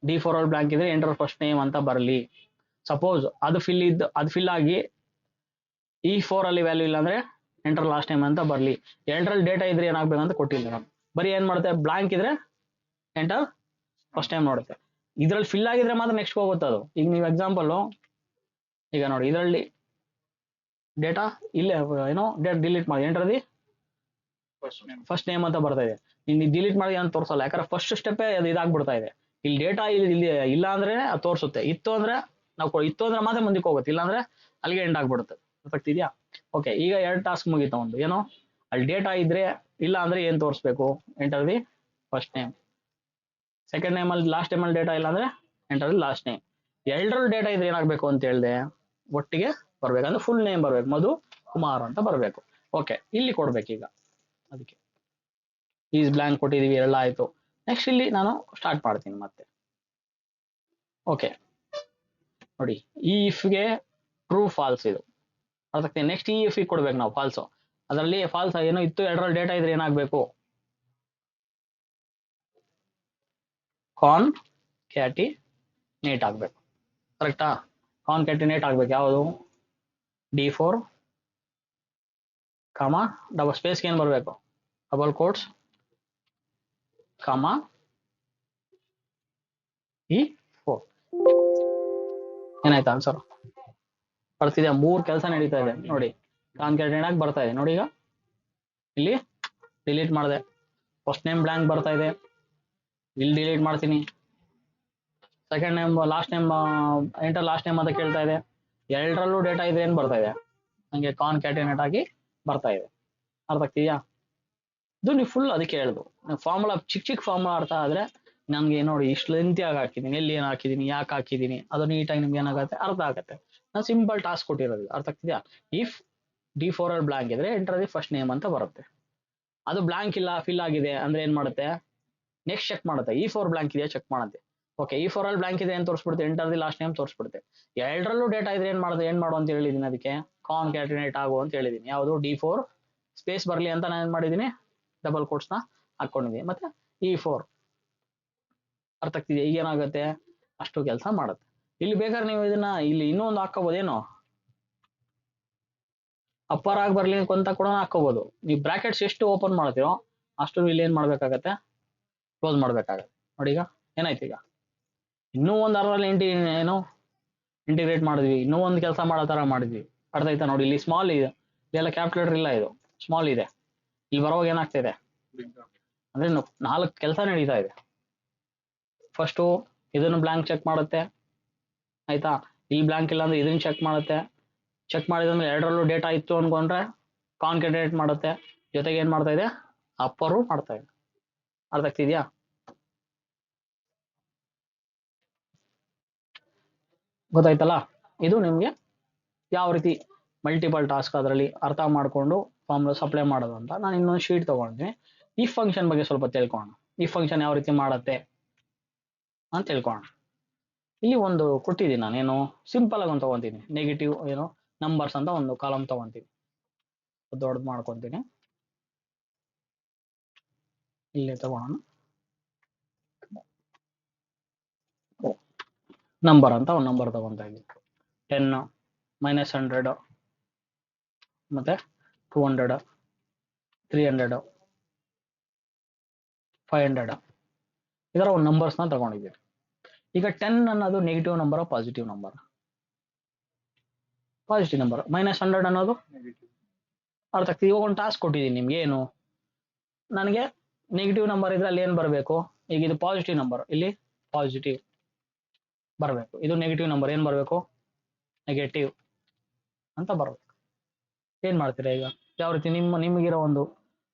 D4 ಅಲ್ಲಿ ಬ್ಲಾಂಕ್ ಇದ್ರೆ ಎಂಟರ್ ಫಸ್ಟ್ ನೇಮ್ ಅಂತ ಬರಲಿ. ಸಪೋಸ್ ಅದು ಫಿಲ್ ಆಗಿ E4 ಅಲ್ಲಿ ವ್ಯಾಲ್ಯೂ ಇಲ್ಲ ಅಂದ್ರೆ ಎಂಟರ್ ಲಾಸ್ಟ್ ನೇಮ್ ಅಂತ ಬರಲಿ. 2ರಲ್ಲಿ ಡೇಟಾ ಇದ್ರೆ ಏನಾಗ್ಬೇಕು ಅಂತ ಕೊಟ್ಟಿಲ್ಲ ನಾನು. ಬರೀ ಏನ್ ಮಾಡುತ್ತೆ, ಬ್ಲಾಂಕ್ ಇದ್ರೆ ಎಂಟರ್ ಫಸ್ಟ್ ಟೈಮ್ ನೋಡುತ್ತೆ. ಇದ್ರಲ್ಲಿ ಫಿಲ್ ಆಗಿದ್ರೆ ಮಾತ್ರ ನೆಕ್ಸ್ಟ್ ಹೋಗುತ್ತೆ ಅದು. ಈಗ ನೀವು ಎಕ್ಸಾಂಪಲ್ ಈಗ ನೋಡಿ, ಇದರಲ್ಲಿ ಡೇಟಾ ಇಲ್ಲೇ ಏನೋ ಡೇಟ್ ಡಿಲೀಟ್ ಮಾಡಿ, ಎಂಟರ್ ಫಸ್ಟ್ ನೇಮ್ ಅಂತ ಬರ್ತಾ ಇದೆ. ನೀನು ಡಿಲೀಟ್ ಮಾಡಿ ಅಂತ ತೋರಿಸಲ್ಲ, ಯಾಕಂದ್ರೆ ಫಸ್ಟ್ ಸ್ಟೆಪ್ಪೇ ಅದು ಇದಾಗ್ಬಿಡ್ತಾ ಇದೆ. ಇಲ್ಲಿ ಡೇಟಾ ಇಲ್ಲಿ ಇಲ್ಲ ಅಂದ್ರೆ ಅದು ತೋರಿಸುತ್ತೆ, ಇತ್ತು ಅಂದ್ರೆ ಮಾತ್ರ ಮುಂದಕ್ಕೆ ಹೋಗುತ್ತೆ, ಇಲ್ಲ ಅಂದ್ರೆ ಅಲ್ಲಿಗೆ ಎಂಡ್ ಆಗ್ಬಿಡುತ್ತೆ. ಗೊತ್ತಾಗ್ತಿದ್ಯಾ? ಓಕೆ, ಈಗ 2 ಟಾಸ್ಕ್ ಮುಗೀತಾ. ಒಂದು ಏನೋ ಅಲ್ಲಿ ಡೇಟಾ ಇದ್ರೆ ಇಲ್ಲ ಅಂದ್ರೆ ಏನ್ ತೋರಿಸ್ಬೇಕು, enter the first name. Second name ಅಲ್ಲಿ ಲಾಸ್ಟ್ ನೇಮ್ ಅಲ್ಲಿ ಡೇಟಾ ಇಲ್ಲ ಅಂದ್ರೆ ಎಂಟರ್ ದಿ ಲಾಸ್ಟ್ ನೇಮ್. 2ರಲ್ಲಿ ಡೇಟಾ ಇದ್ರೆ ಏನಾಗಬೇಕು ಅಂತ ಹೇಳಿದೆ, ಒಟ್ಟಿಗೆ ಬರ್ಬೇಕಂದ್ರೆ ಫುಲ್ ನೇಮ್ ಬರ್ಬೇಕು, ಮಧು ಕುಮಾರ್ ಅಂತ ಬರ್ಬೇಕು. ಓಕೆ, ಇಲ್ಲಿ ಕೊಡ್ಬೇಕು ಈಗ, ಅದಕ್ಕೆ ಈಸ್ ಬ್ಲಾಂಕ್ ಕೊಟ್ಟಿದೀವಿ, ಎಲ್ಲ ಆಯ್ತು. ನೆಕ್ಸ್ಟ್ ಇಲ್ಲಿ ನಾನು ಸ್ಟಾರ್ಟ್ ಮಾಡ್ತೀನಿ ಮತ್ತೆ. ಓಕೆ ನೋಡಿ, ಈ ಇಫ್ಗೆ ಟ್ರೂ ಫಾಲ್ಸ್ ಇದು ಅದಕ್ಕೆ. ನೆಕ್ಸ್ಟ್ ಈ ಇಫ್ ಕೊಡ್ಬೇಕು ನಾವು ಫಾಲ್ಸು. ಅದರಲ್ಲಿ ಫಾಲ್ಸ್ ಏನೋ ಇತ್ತು, 2ರಲ್ಲಿ ಡೇಟಾ ಇದ್ರೆ ಏನಾಗಬೇಕು, ಕಾನ್ ಕ್ಯಾಟಿನೇಟ್ ಆಗ್ಬೇಕು. ಕರೆಕ್ಟಾ? ಕಾನ್ ಕ್ಯಾಟಿನೇಟ್ ಆಗ್ಬೇಕು. ಯಾವುದು, D4 ಕಾಮ ಡಬಲ್ ಸ್ಪೇಸ್ಗೆ ಏನ್ ಬರಬೇಕು, ಡಬಲ್ ಕೋಟ್ಸ್ ಕಾಮ E4. ಏನಾಯ್ತು ಆನ್ಸರ್ ಬರ್ತಿದೆ. 3 ಕೆಲಸ ನಡೀತಾ ಇದೆ ನೋಡಿ. ಕಾನ್ಕ್ಯಾಟಿನೇಟ್ ಬರ್ತಾ ಇದೆ ನೋಡಿ. ಈಗ ಇಲ್ಲಿ ಡಿಲೀಟ್ ಮಾಡಿದೆ, ಫಸ್ಟ್ ನೇಮ್ ಬ್ಲಾಂಕ್ ಬರ್ತಾ ಇದೆ, ಇಲ್ಲಿ ಡಿಲೀಟ್ ಮಾಡ್ತೀನಿ. Second name last name enter last name ಅಂತ ಕೇಳ್ತಾ ಇದೆ. 2ರಲ್ಲೂ ಡೇಟಾ ಇದೆ ಏನ್ ಬರ್ತಾ ಇದೆ, ನಂಗೆ ಕಾನ್ಕ್ಯಾಟಿನೇಟ್ ಆಗಿ ಬರ್ತಾ ಇದೆ. ಅರ್ಥ ಆಗ್ತಿದ್ಯಾ? ಇದು ನೀವು ಫುಲ್ ಅದಕ್ಕೆ ಹೇಳುದು. ಫಾರ್ಮುಲಾ ಚಿಕ್ಕ ಫಾರ್ಮುಲಾ ಅರ್ಥ ಆದ್ರೆ ನಮ್ಗೆ ನೋಡಿ ಇಷ್ಟು ಲೆಂತಿಯಾಗಿ ಹಾಕಿದ್ದೀನಿ, ಎಲ್ಲಿ ಏನು ಹಾಕಿದ್ದೀನಿ, ಯಾಕೆ ಹಾಕಿದ್ದೀನಿ, ಅದು ನೀಟಾಗಿ ನಿಮ್ಗೆ ಏನಾಗುತ್ತೆ ಅರ್ಥ ಆಗುತ್ತೆ. ನಾನು ಸಿಂಪಲ್ ಟಾಸ್ಕ್ ಕೊಟ್ಟಿರೋದು, ಅರ್ಥ ಆಗ್ತಿದ್ಯಾ? ಇಫ್ D4 ಅಲ್ಲಿ ಬ್ಲಾಂಕ್ ಇದ್ರೆ ಎಂಟರ್ ದಿ ಫಸ್ಟ್ ನೇಮ್ ಅಂತ ಬರುತ್ತೆ. ಅದು ಬ್ಲಾಂಕ್ ಇಲ್ಲ, ಫಿಲ್ ಆಗಿದೆ ಅಂದ್ರೆ ಏನ್ ಮಾಡುತ್ತೆ, ನೆಕ್ಸ್ಟ್ ಚೆಕ್ ಮಾಡುತ್ತೆ, E4 ಬ್ಲಾಂಕ್ ಇದೆಯಾ ಚೆಕ್ ಮಾಡುತ್ತೆ. ಓಕೆ, E4 ಅಲ್ಲಿ ಬ್ಲಾಂಕ್ ಇದೆ ಏನ್ ತೋರಿಸ್ಬಿಡುತ್ತೆ, ಎಂಟರ್ ದಿ ಲಾಸ್ಟ್ ನೇಮ್ ತೋರಿಸ್ಬಿಡುತ್ತೆ. 2ರಲ್ಲೂ ಡೇಟಾ ಇದ್ರೆ ಏನ್ ಮಾಡು ಅಂತ ಹೇಳಿದೀನಿ, ಅದಕ್ಕೆ ಕಾನ್ಕ್ಯಾಟಿನೇಟ್ ಆಗು ಅಂತ ಹೇಳಿದೀನಿ. ಯಾವುದು, D4 ಸ್ಪೇಸ್ ಬರ್ಲಿ ಅಂತ ನಾನು ಏನ್ ಮಾಡಿದೀನಿ, ಡಬಲ್ ಕೋಟ್ಸ್ ನ ಹಾಕೊಂಡಿದ್ದೀನಿ, ಮತ್ತೆ E4. ಅರ್ಥ ಆಗ್ತಿದೆಯಾ? ಈಗ ಏನಾಗುತ್ತೆ, ಅಷ್ಟು ಕೆಲಸ ಮಾಡುತ್ತೆ. ಇಲ್ಲಿ ಬೇಕಾದ್ರೆ ನೀವು ಇದನ್ನ ಇಲ್ಲಿ ಇನ್ನೊಂದು ಹಾಕೋಬಹುದೇನೋ, ಅಪ್ಪರ್ ಆಗಿ ಬರ್ಲಿ ಅಂತ ಕೂಡ ಹಾಕೋಬಹುದು. ನೀವು ಬ್ರಾಕೆಟ್ಸ್ ಎಷ್ಟು ಓಪನ್ ಮಾಡ್ತೀರೋ ಅಷ್ಟು ಇಲ್ಲಿ ಏನ್ ಮಾಡ್ಬೇಕಾಗತ್ತೆ, ಕ್ಲೋಸ್ ಮಾಡ್ಬೇಕಾಗತ್ತೆ. ನೋಡಿ ಈಗ ಏನಾಯ್ತು, ಈಗ ಇನ್ನೂ ಒಂದು ಅರ್ಧಲ್ಲಿ ಇಂಟಿಗ್ರೇಟ್ ಮಾಡಿದ್ವಿ, ಇನ್ನೂ ಒಂದು ಕೆಲಸ ಮಾಡೋ ತರ ಮಾಡಿದ್ವಿ. ಅರ್ಥ ಆಯ್ತಾ? ನೋಡಿ ಇಲ್ಲಿ ಸ್ಮಾಲ್ ಇದೆ, ಇದೆಲ್ಲ ಕ್ಯಾಲ್ಕುಲೇಟರ್ ಇಲ್ಲ ಇದು. ಸ್ಮಾಲ್ ಇದೆ. ಇಲ್ಲಿ ಬರೋವಾಗ ಏನಾಗ್ತಿದೆ ಅಂದ್ರೆ 4 ಕೆಲಸ ನಡೀತಾ ಇದೆ. ಫಸ್ಟು ಇದನ್ನು ಬ್ಲಾಂಕ್ ಚೆಕ್ ಮಾಡುತ್ತೆ, ಆಯ್ತಾ. ಇಲ್ಲಿ ಬ್ಲಾಂಕ್ ಇಲ್ಲ ಅಂದ್ರೆ ಇದನ್ನ ಚೆಕ್ ಮಾಡುತ್ತೆ. ಚೆಕ್ ಮಾಡಿದ್ರೆ ಎರಡರಲ್ಲೂ ಡೇಟಾ ಇತ್ತು ಅನ್ಕೊಂಡ್ರೆ ಕಾನ್ಕೆಟೇಟ್ ಮಾಡುತ್ತೆ. ಜೊತೆಗೆ ಏನ್ ಮಾಡ್ತಾ ಇದೆ, ಅಪ್ಪರು ಮಾಡ್ತಾ ಇದೆ. ಅರ್ಥ ಆಗ್ತಿದ್ಯಾ? ಗೊತ್ತಾಯ್ತಲ್ಲ? ಇದು ನಿಮ್ಗೆ ಯಾವ ರೀತಿ ಮಲ್ಟಿಪಲ್ ಟಾಸ್ಕ್ ಅದರಲ್ಲಿ ಅರ್ಥ ಮಾಡ್ಕೊಂಡು ಫಾರ್ಮುಲಾ ಸಪ್ಲೈ ಮಾಡೋದು ಅಂತ. ನಾನು ಇನ್ನೊಂದು ಶೀಟ್ ತಗೊಂಡಿದ್ದೀನಿ. ಈ ಫಂಕ್ಷನ್ ಬಗ್ಗೆ ಸ್ವಲ್ಪ ತಿಳ್ಕೊಳ್ಳೋಣ. ಈ ಫಂಕ್ಷನ್ ಯಾವ ರೀತಿ ಮಾಡುತ್ತೆ ಅಂತ ತಿಳ್ಕೊಳ್ಳೋಣ. ಇಲ್ಲಿ ಒಂದು ಕೊಟ್ಟಿದ್ದೀನಿ, ನಾನೇನು ಸಿಂಪಲ್ ಆಗಿ ಒಂದು ತಗೊಂತೀನಿ. ನೆಗೆಟಿವ್ ಏನು ನಂಬರ್ಸ್ ಅಂತ ಒಂದು ಕಾಲಮ್ ತಗೊಂತೀನಿ, ದೊಡ್ಡದು ಮಾಡ್ಕೊಂತೀನಿ. ಇಲ್ಲಿ ತಗೋಣ, ನಂಬರ್ ಅಂತ ಒಂದು ನಂಬರ್ ತಗೊಂತಾ ಇದ್ದೀನಿ. 10 -100 ಮತ್ತೆ 200 300 500 ಇದರ ಒಂದು ನಂಬರ್ಸ್ ನ ತಗೊಂಡಿದ್ದೀವಿ. ಈಗ 10 ಅನ್ನೋದು negative number, positive number. Positive number. -100 ಅನ್ನೋದು ಅರ್ಥ ಆಗ್ತದೆ. ಇವಾಗ ಒಂದು ಟಾಸ್ಕ್ ಕೊಟ್ಟಿದ್ದೀನಿ ನಿಮ್ಗೆ, ಏನು ನನಗೆ ನೆಗೆಟಿವ್ ನಂಬರ್ ಇದ್ರೆ ಅಲ್ಲಿ ಏನ್ ಬರಬೇಕು. ಈಗ ಇದು ಪಾಸಿಟಿವ್ ನಂಬರ್, ಇಲ್ಲಿ ಪಾಸಿಟಿವ್ ಬರಬೇಕು. ಇದು ನೆಗೆಟಿವ್ ನಂಬರ್, ಏನ್ ಬರಬೇಕು, ನೆಗೆಟಿವ್ ಅಂತ ಬರಬೇಕು. ಏನ್ ಮಾಡ್ತೀರಾ ಈಗ? ಯಾವ ರೀತಿ ನಿಮಗಿರೋ ಒಂದು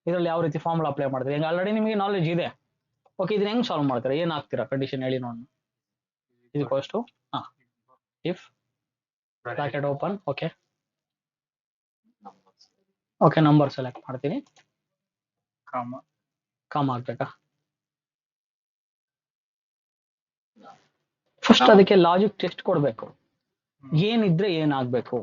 ಇದರಲ್ಲಿ ಯಾವ ರೀತಿ ಫಾರ್ಮುಲಾ ಅಪ್ಲೈ ಮಾಡ್ತೀರಾ? ಈಗ ಆಲ್ರೆಡಿ ನಿಮಗೆ ನಾಲೆಜ್ ಇದೆ. ಓಕೆ, ಇದನ್ನ ಹೆಂಗ್ ಸಾಲ್ವ್ ಮಾಡ್ತೀರಾ? ಏನ್ ಹಾಕ್ತೀರಾ ಕಂಡೀಷನ್ ಹೇಳಿ ನೋಡೋಣ. ಇದು cost if bracket open, okay okay, number select ಮಾಡ್ತೀನಿ. ಕಾಮ ಹಾಕ್ಬೇಕಾ? ಫಸ್ಟ್ ಅದಕ್ಕೆ ಲಾಜಿಕ್ ಟೆಸ್ಟ್ ಕೊಡ್ಬೇಕು, ಏನಿದ್ರೆ ಏನಾಗ್ಬೇಕು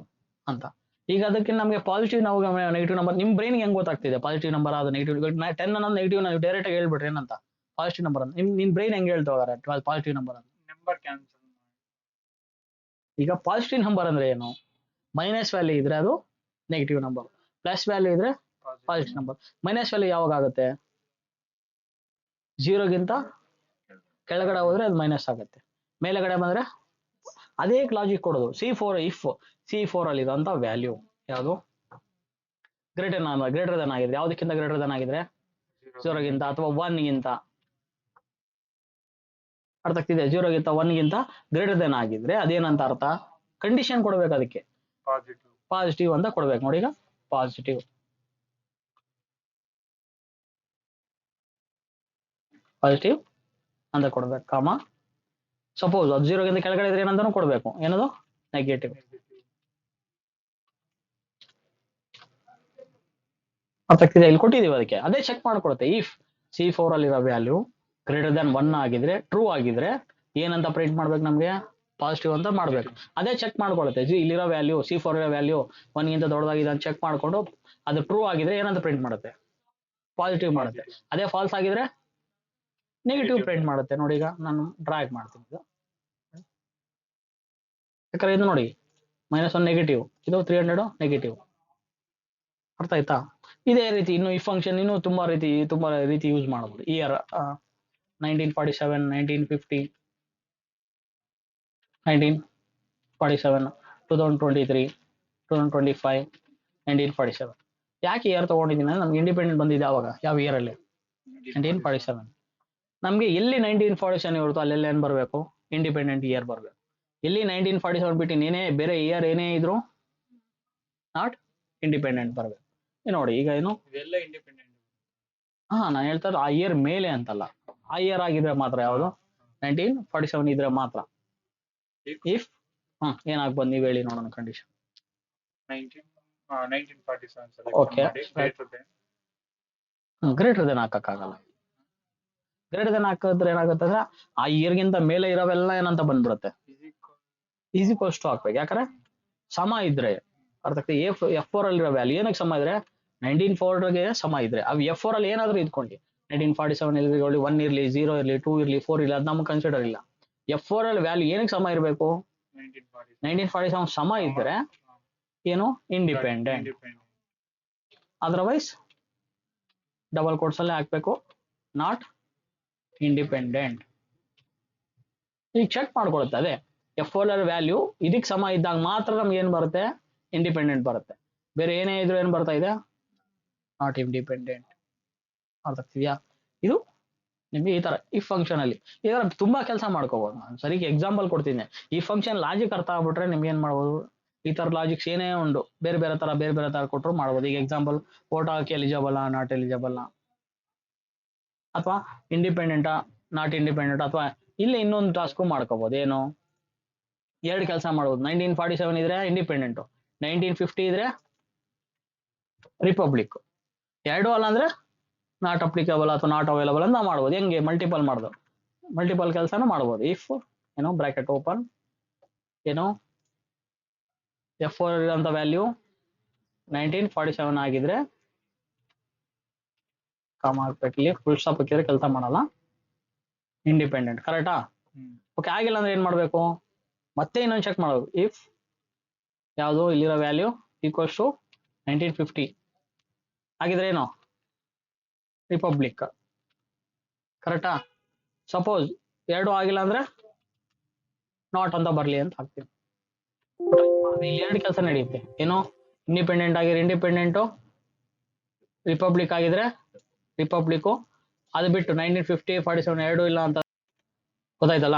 ಅಂತ. ಈಗ ಅದಕ್ಕೆ ನಮಗೆ ಪಾಸಿಟಿವ್ ನಾವು ನೆಗೆಟಿವ್ ನಂಬರ್ ನಿಮ್ ಬ್ರೈನ್ ಹೆಂಗ್ ಗೊತ್ತಾಗ್ತಿದೆ ಪಾಸಿಟಿವ್ ನಂಬರ್ ಆದ ನೆಗೆಟಿವ್? 10 ಅನ್ನೋದು ನೆಗೆಟಿವ್, ನಾವು ಡೈರೆಕ್ಟ್ ಆಗಿ ಹೇಳ್ಬಿಟ್ರೆ ಏನಂತ ಪಾಸಿಟಿವ್ ನಂಬರ್ ಅಂತ ನಿಮ್ ಬ್ರೈನ್ ಹೆಂಗ್ ಹೇಳ್ತಾ ಹೋಗಾರೆ ಪಾಸಿಟಿವ್ ನಂಬರ್ ಅಂತ? Number cancel. ಈಗ ಪಾಸಿಟಿವ್ ನಂಬರ್ ಅಂದ್ರೆ ಏನು? ಮೈನಸ್ ವ್ಯಾಲ್ಯೂ ಇದ್ರೆ ಅದು ನೆಗೆಟಿವ್ ನಂಬರ್, ಪ್ಲಸ್ ವ್ಯಾಲ್ಯೂ ಇದ್ರೆ ಪಾಸಿಟಿವ್ ನಂಬರ್. ಮೈನಸ್ ವ್ಯಾಲ್ಯೂ ಯಾವಾಗ ಆಗುತ್ತೆ? 0ಗಿಂತ ಕೆಳಗಡೆ ಹೋದ್ರೆ ಅದು ಮೈನಸ್ ಆಗುತ್ತೆ, ಮೇಲೆಗಡೆ ಬಂದ್ರೆ ಅದೇ ಲಾಜಿಕ್ ಕೊಡೋದು. C4 ಇಫ್ C4 ಅಲ್ಲಿ ಇರುವಂತ ವ್ಯಾಲ್ಯೂ ಯಾವುದು ಗ್ರೇಟರ್ ದನ್ ಆಗಿದ್ರೆ, ಯಾವ್ದಕ್ಕಿಂತ ಗ್ರೇಟರ್ ದನ್ ಆಗಿದ್ರೆ 0ಗಿಂತ ಅಥವಾ 1ಗಿಂತ. ಅರ್ಥ ಆಗ್ತಿದೆ? 0ಗಿಂತ 1ಗಿಂತ ಗ್ರೇಟರ್ ದನ್ ಆಗಿದ್ರೆ ಅದೇನಂತ ಅರ್ಥ? ಕಂಡೀಷನ್ ಕೊಡ್ಬೇಕು ಅದಕ್ಕೆ, ಪಾಸಿಟಿವ್ ಅಂತ ಕೊಡ್ಬೇಕು. ನೋಡಿ, ಈಗ ಪಾಸಿಟಿವ್ ಅಂತ ಕೊಡ್ಬೇಕು, ಕಾಮ. ಸಪೋಸ್ ಅದು 0ಗಿಂತ ಕೆಳಗಡೆ ಇದ್ರೆ ಏನಂತಾನು ಕೊಡ್ಬೇಕು, ಏನದು ನೆಗೆಟಿವ್. ಅರ್ಥ ಆಗ್ತಿದೆ? ಇಲ್ಲಿ ಕೊಟ್ಟಿದೀವಿ, ಅದಕ್ಕೆ ಅದೇ ಚೆಕ್ ಮಾಡ್ಕೊಡುತ್ತೆ. ಇಫ್ C4 ಅಲ್ಲಿರೋ ವ್ಯಾಲ್ಯೂ ಗ್ರೇಟರ್ ದನ್ 1 ಆಗಿದ್ರೆ, ಟ್ರೂ ಆಗಿದ್ರೆ ಏನಂತ ಪ್ರಿಂಟ್ ಮಾಡ್ಬೇಕು, ನಮ್ಗೆ ಪಾಸಿಟಿವ್ ಅಂತ ಮಾಡ್ಬೇಕು. ಅದೇ ಚೆಕ್ ಮಾಡ್ಕೊಳುತ್ತೆ. ಇಲ್ಲಿರೋ ವ್ಯಾಲ್ಯೂ C4 ಇರೋ ವ್ಯಾಲ್ಯೂ 1ಗಿಂತ ದೊಡ್ಡದಾಗಿದೆ ಅಂತ ಚೆಕ್ ಮಾಡ್ಕೊಂಡು ಅದು ಟ್ರೂ ಆಗಿದ್ರೆ ಏನಂತ ಪ್ರಿಂಟ್ ಮಾಡುತ್ತೆ, ಪಾಸಿಟಿವ್ ಮಾಡುತ್ತೆ. ಅದೇ ಫಾಲ್ಸ್ ಆಗಿದ್ರೆ ನೆಗೆಟಿವ್ ಪ್ರಿಂಟ್ ಮಾಡುತ್ತೆ. ನೋಡಿ, ಈಗ ನಾನು ಡ್ರ್ಯಾಗ್ ಮಾಡ್ತೀನಿ. ಯಾಕಂದ್ರೆ ಇದು ನೋಡಿ -1 ನೆಗೆಟಿವ್, ಇದು 300 ನೆಗೆಟಿವ್. ಅರ್ಥ ಆಯ್ತಾ? ಇದೇ ರೀತಿ ಇನ್ನು ಈ ಫಂಕ್ಷನ್ ಇನ್ನೂ ತುಂಬಾ ರೀತಿ ಯೂಸ್ ಮಾಡಬಹುದು. ಇಯರ್ 1947, 1950, 1947, 2023, 2025, 1947. ಯಾಕೆ ಇಯರ್ ತಗೊಂಡಿದ್ದೀನಿ ಅಂದ್ರೆ ನಮ್ಗೆ ಇಂಡಿಪೆಂಡೆಂಟ್ ಬಂದಿದೆ ಅವಾಗ. ಯಾವ ಇಯರ್ ಅಲ್ಲಿ? 1947. ನಮ್ಗೆ ಎಲ್ಲಿ 1947 ಇರುತ್ತೋ ಅಲ್ಲೆಲ್ಲ ಏನ್ ಬರಬೇಕು, ಇಂಡಿಪೆಂಡೆಂಟ್ ಇಯರ್ ಬರಬೇಕು. ಎಲ್ಲಿ 1947 ಬಿಟ್ಟು ಏನೇ ಬೇರೆ ಇಯರ್ ಏನೇ ಇದ್ರು ನಾಟ್ ಇಂಡಿಪೆಂಡೆಂಟ್ ಬರಬೇಕು. ನೋಡಿ, ಈಗ ಏನು ಇಂಡಿಪೆಂಡೆಂಟ್. ನಾನು ಹೇಳ್ತಾ ಇರೋದು ಆ ಇಯರ್ ಮೇಲೆ ಅಂತಲ್ಲ, ಆ ಇಯರ್ ಆಗಿದ್ರೆ ಮಾತ್ರ. ಯಾವುದು 1947 ಇದ್ರೆ ಮಾತ್ರ. ಇಫ್ ಏನಾಗ್ಬೋದು ನೀವು ಹೇಳಿ ನೋಡೋಣ ಕಂಡೀಷನ್. 1947 ಓಕೆ, ಗ್ರೇಟರ್ ದೆನ್ ಹಾಕಕ್ಕಾಗಲ್ಲ. ಗ್ರೇಟರ್ ದೆನ್ ಹಾಕಿದ್ರೆ ಏನಾಗುತ್ತೆ ಅಂದ್ರೆ ಆ ಇಯರ್ಗಿಂತ ಮೇಲೆ ಇರೋವೆಲ್ಲ ಏನಂತ ಬಂದ್ಬಿಡುತ್ತೆ, ಈಕ್ವಲ್ಸ್ ಟು ಹಾಕ್ಬೇಕು. ಯಾಕಂದ್ರೆ ಸಮ ಇದ್ರೆ ಅರ್ಥ ಆಗ್ತದೆ. F4 ಅಲ್ಲಿರೋ ವ್ಯಾಲ್ಯೂ ಏನಕ್ಕೆ ಸಮ ಇದ್ರೆ 1904ಗೆ ಸಮ ಇದ್ರೆ, ಅವು F4 ಅಲ್ಲಿ ಏನಾದ್ರು ಇದ್ಕೊಂಡು 1947 ಇರಲಿ, 1 ಇರ್ಲಿ, 0 ಇರ್ಲಿ, 2 ಇರ್ಲಿ, 4 ಇರ್ಲಿ, ಅದು ನಮ್ಗೆ ಕನ್ಸಿಡರ್ ಇಲ್ಲ. F4 ಅಲ್ಲಿ ವ್ಯಾಲ್ಯೂ ಏನಕ್ಕೆ ಸಮ ಇರಬೇಕು? 1947 ಸಮ ಇದ್ರೆ ಏನು ಇಂಡಿಪೆಂಡೆಂಟ್. ಅದರ್ವೈಸ್ ಡಬಲ್ ಕೋಟ್ಸ್ ಅಲ್ಲೇ ಹಾಕ್ಬೇಕು, ನಾಟ್ ಇಂಡಿಪೆಂಡೆಂಟ್. ಈಗ ಚೆಕ್ ಮಾಡ್ಕೊಳುತ್ತೆ ಅದೇ F4 ವ್ಯಾಲ್ಯೂ ಇದಕ್ಕೆ ಸಮ ಇದ್ದಾಗ ಮಾತ್ರ ನಮ್ಗೆ ಏನ್ ಬರುತ್ತೆ, ಇಂಡಿಪೆಂಡೆಂಟ್ ಬರುತ್ತೆ. ಬೇರೆ ಏನೇ ಇದ್ರು ಏನ್ ಬರ್ತಾ ಇದೆ, ನಾಟ್ ಇಂಡಿಪೆಂಡೆಂಟ್. ಅರ್ಥ ಆಗ್ತಿದ್ಯಾ? ಇದು ನಿಮ್ಗೆ ಈ ತರ ಈ ಫಂಕ್ಷನ್ ಅಲ್ಲಿ ಈ ತರ ತುಂಬಾ ಕೆಲಸ ಮಾಡ್ಕೋಬಹುದು. ನಾನು ಸರಿ ಎಕ್ಸಾಂಪಲ್ ಕೊಡ್ತೀನಿ. ಈ ಫಂಕ್ಷನ್ ಲಾಜಿಕ್ ಅರ್ಥ ಆಗ್ಬಿಟ್ರೆ ನಿಮ್ಗೆ ಏನ್ ಮಾಡ್ಬೋದು, ಈ ತರ ಲಾಜಿಕ್ಸ್ ಏನೇ ಉಂಟು ಬೇರೆ ಬೇರೆ ತರ ಕೊಟ್ಟರು ಮಾಡ್ಬೋದು. ಈಗ example photo hockey eligible not eligible, ಅಥವಾ ಇಂಡಿಪೆಂಡೆಂಟಾ ನಾಟ್ ಇಂಡಿಪೆಂಡೆಂಟ್, ಅಥವಾ ಇಲ್ಲಿ ಇನ್ನೊಂದು ಟಾಸ್ಕ್ ಮಾಡ್ಕೋಬಹುದು. ಏನು, ಎರಡು ಕೆಲಸ ಮಾಡ್ಬೋದು. 1947 ಇದ್ರೆ ಇಂಡಿಪೆಂಡೆಂಟ್, 1950 ಇದ್ರೆ ರಿಪಬ್ಲಿಕ್. ಎರಡು ಅಲ್ಲ ಅಂದ್ರೆ ನಾಟ್ ಅಪ್ಲಿಕಬಲ್ ಅಥವಾ ನಾಟ್ ಅವೈಲಬಲ್ ಅಂತ ನಾವು ಮಾಡ್ಬೋದು. ಹೆಂಗೆ, ಮಲ್ಟಿಪಲ್ ಕೆಲಸನ ಮಾಡ್ಬೋದು. ಇಫ್ ಏನೋ ಬ್ರಾಕೆಟ್ ಓಪನ್ ಏನೋ F4 ಇರೋಂಥ ವ್ಯಾಲ್ಯೂ 1947 ಆಗಿದ್ರೆ ಕಾಮಾಪೆಟ್ಲಿ ಫುಲ್ ಸ್ಟಾಪ್ ಹಾಕಿದ್ರೆ ಕೆಲಸ ಮಾಡಲ್ಲ, ಇಂಡಿಪೆಂಡೆಂಟ್. ಕರೆಕ್ಟಾ? ಓಕೆ. ಆಗಿಲ್ಲ ಅಂದ್ರೆ ಏನ್ ಮಾಡ್ಬೇಕು, ಮತ್ತೆ ಇನ್ನೊಂದು ಚೆಕ್ ಮಾಡೋದು. ಇಫ್ ಯಾವುದು ಇಲ್ಲಿರೋ ವ್ಯಾಲ್ಯೂ ಈಕ್ವಲ್ಸ್ ಟು 1950 ಆಗಿದ್ರೆ ಏನು, ರಿಪಬ್ಲಿಕ್. ಕರೆಕ್ಟಾ? ಸಪೋಸ್ ಎರಡು ಆಗಿಲ್ಲ ಅಂದ್ರೆ ನಾಟ್ ಅಂತ ಬರ್ಲಿ ಅಂತ ಹಾಕ್ತೀನಿ. ಇಲ್ಲಿ ಎರಡು ಕೆಲಸ ನಡೆಯುತ್ತೆ. ಏನು, ಇಂಡಿಪೆಂಡೆಂಟ್ ಆಗಿದ್ರೆ ಇಂಡಿಪೆಂಡೆಂಟು, ರಿಪಬ್ಲಿಕ್ ಆಗಿದ್ರೆ ರಿಪಬ್ಲಿಕ್. ಅದು ಬಿಟ್ಟು 1950 47 ಎರಡು ಇಲ್ಲ ಅಂತ ಗೊತ್ತಾಯ್ತಲ್ಲ,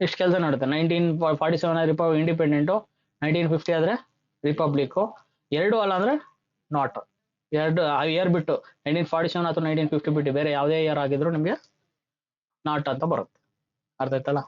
ಎಷ್ಟು ಕೆಲಸ ನಡುತ್ತೆ. 1947 ಇಂಡಿಪೆಂಡೆಂಟು, 1950 ಆದ್ರೆ ರಿಪಬ್ಲಿಕ್. ಎರಡು ಅಲ್ಲ ಅಂದ್ರೆ ನಾಟ್. ಎರಡು ಇಯರ್ ಬಿಟ್ಟು 1947 ಅಥವಾ 1950 ಬಿಟ್ಟು ಬೇರೆ ಯಾವುದೇ ಇಯರ್ ಆಗಿದ್ರು ನಿಮ್ಗೆ ನಾಟ್ ಅಂತ ಬರುತ್ತೆ. ಅರ್ಥ ಆಯ್ತಲ್ಲ?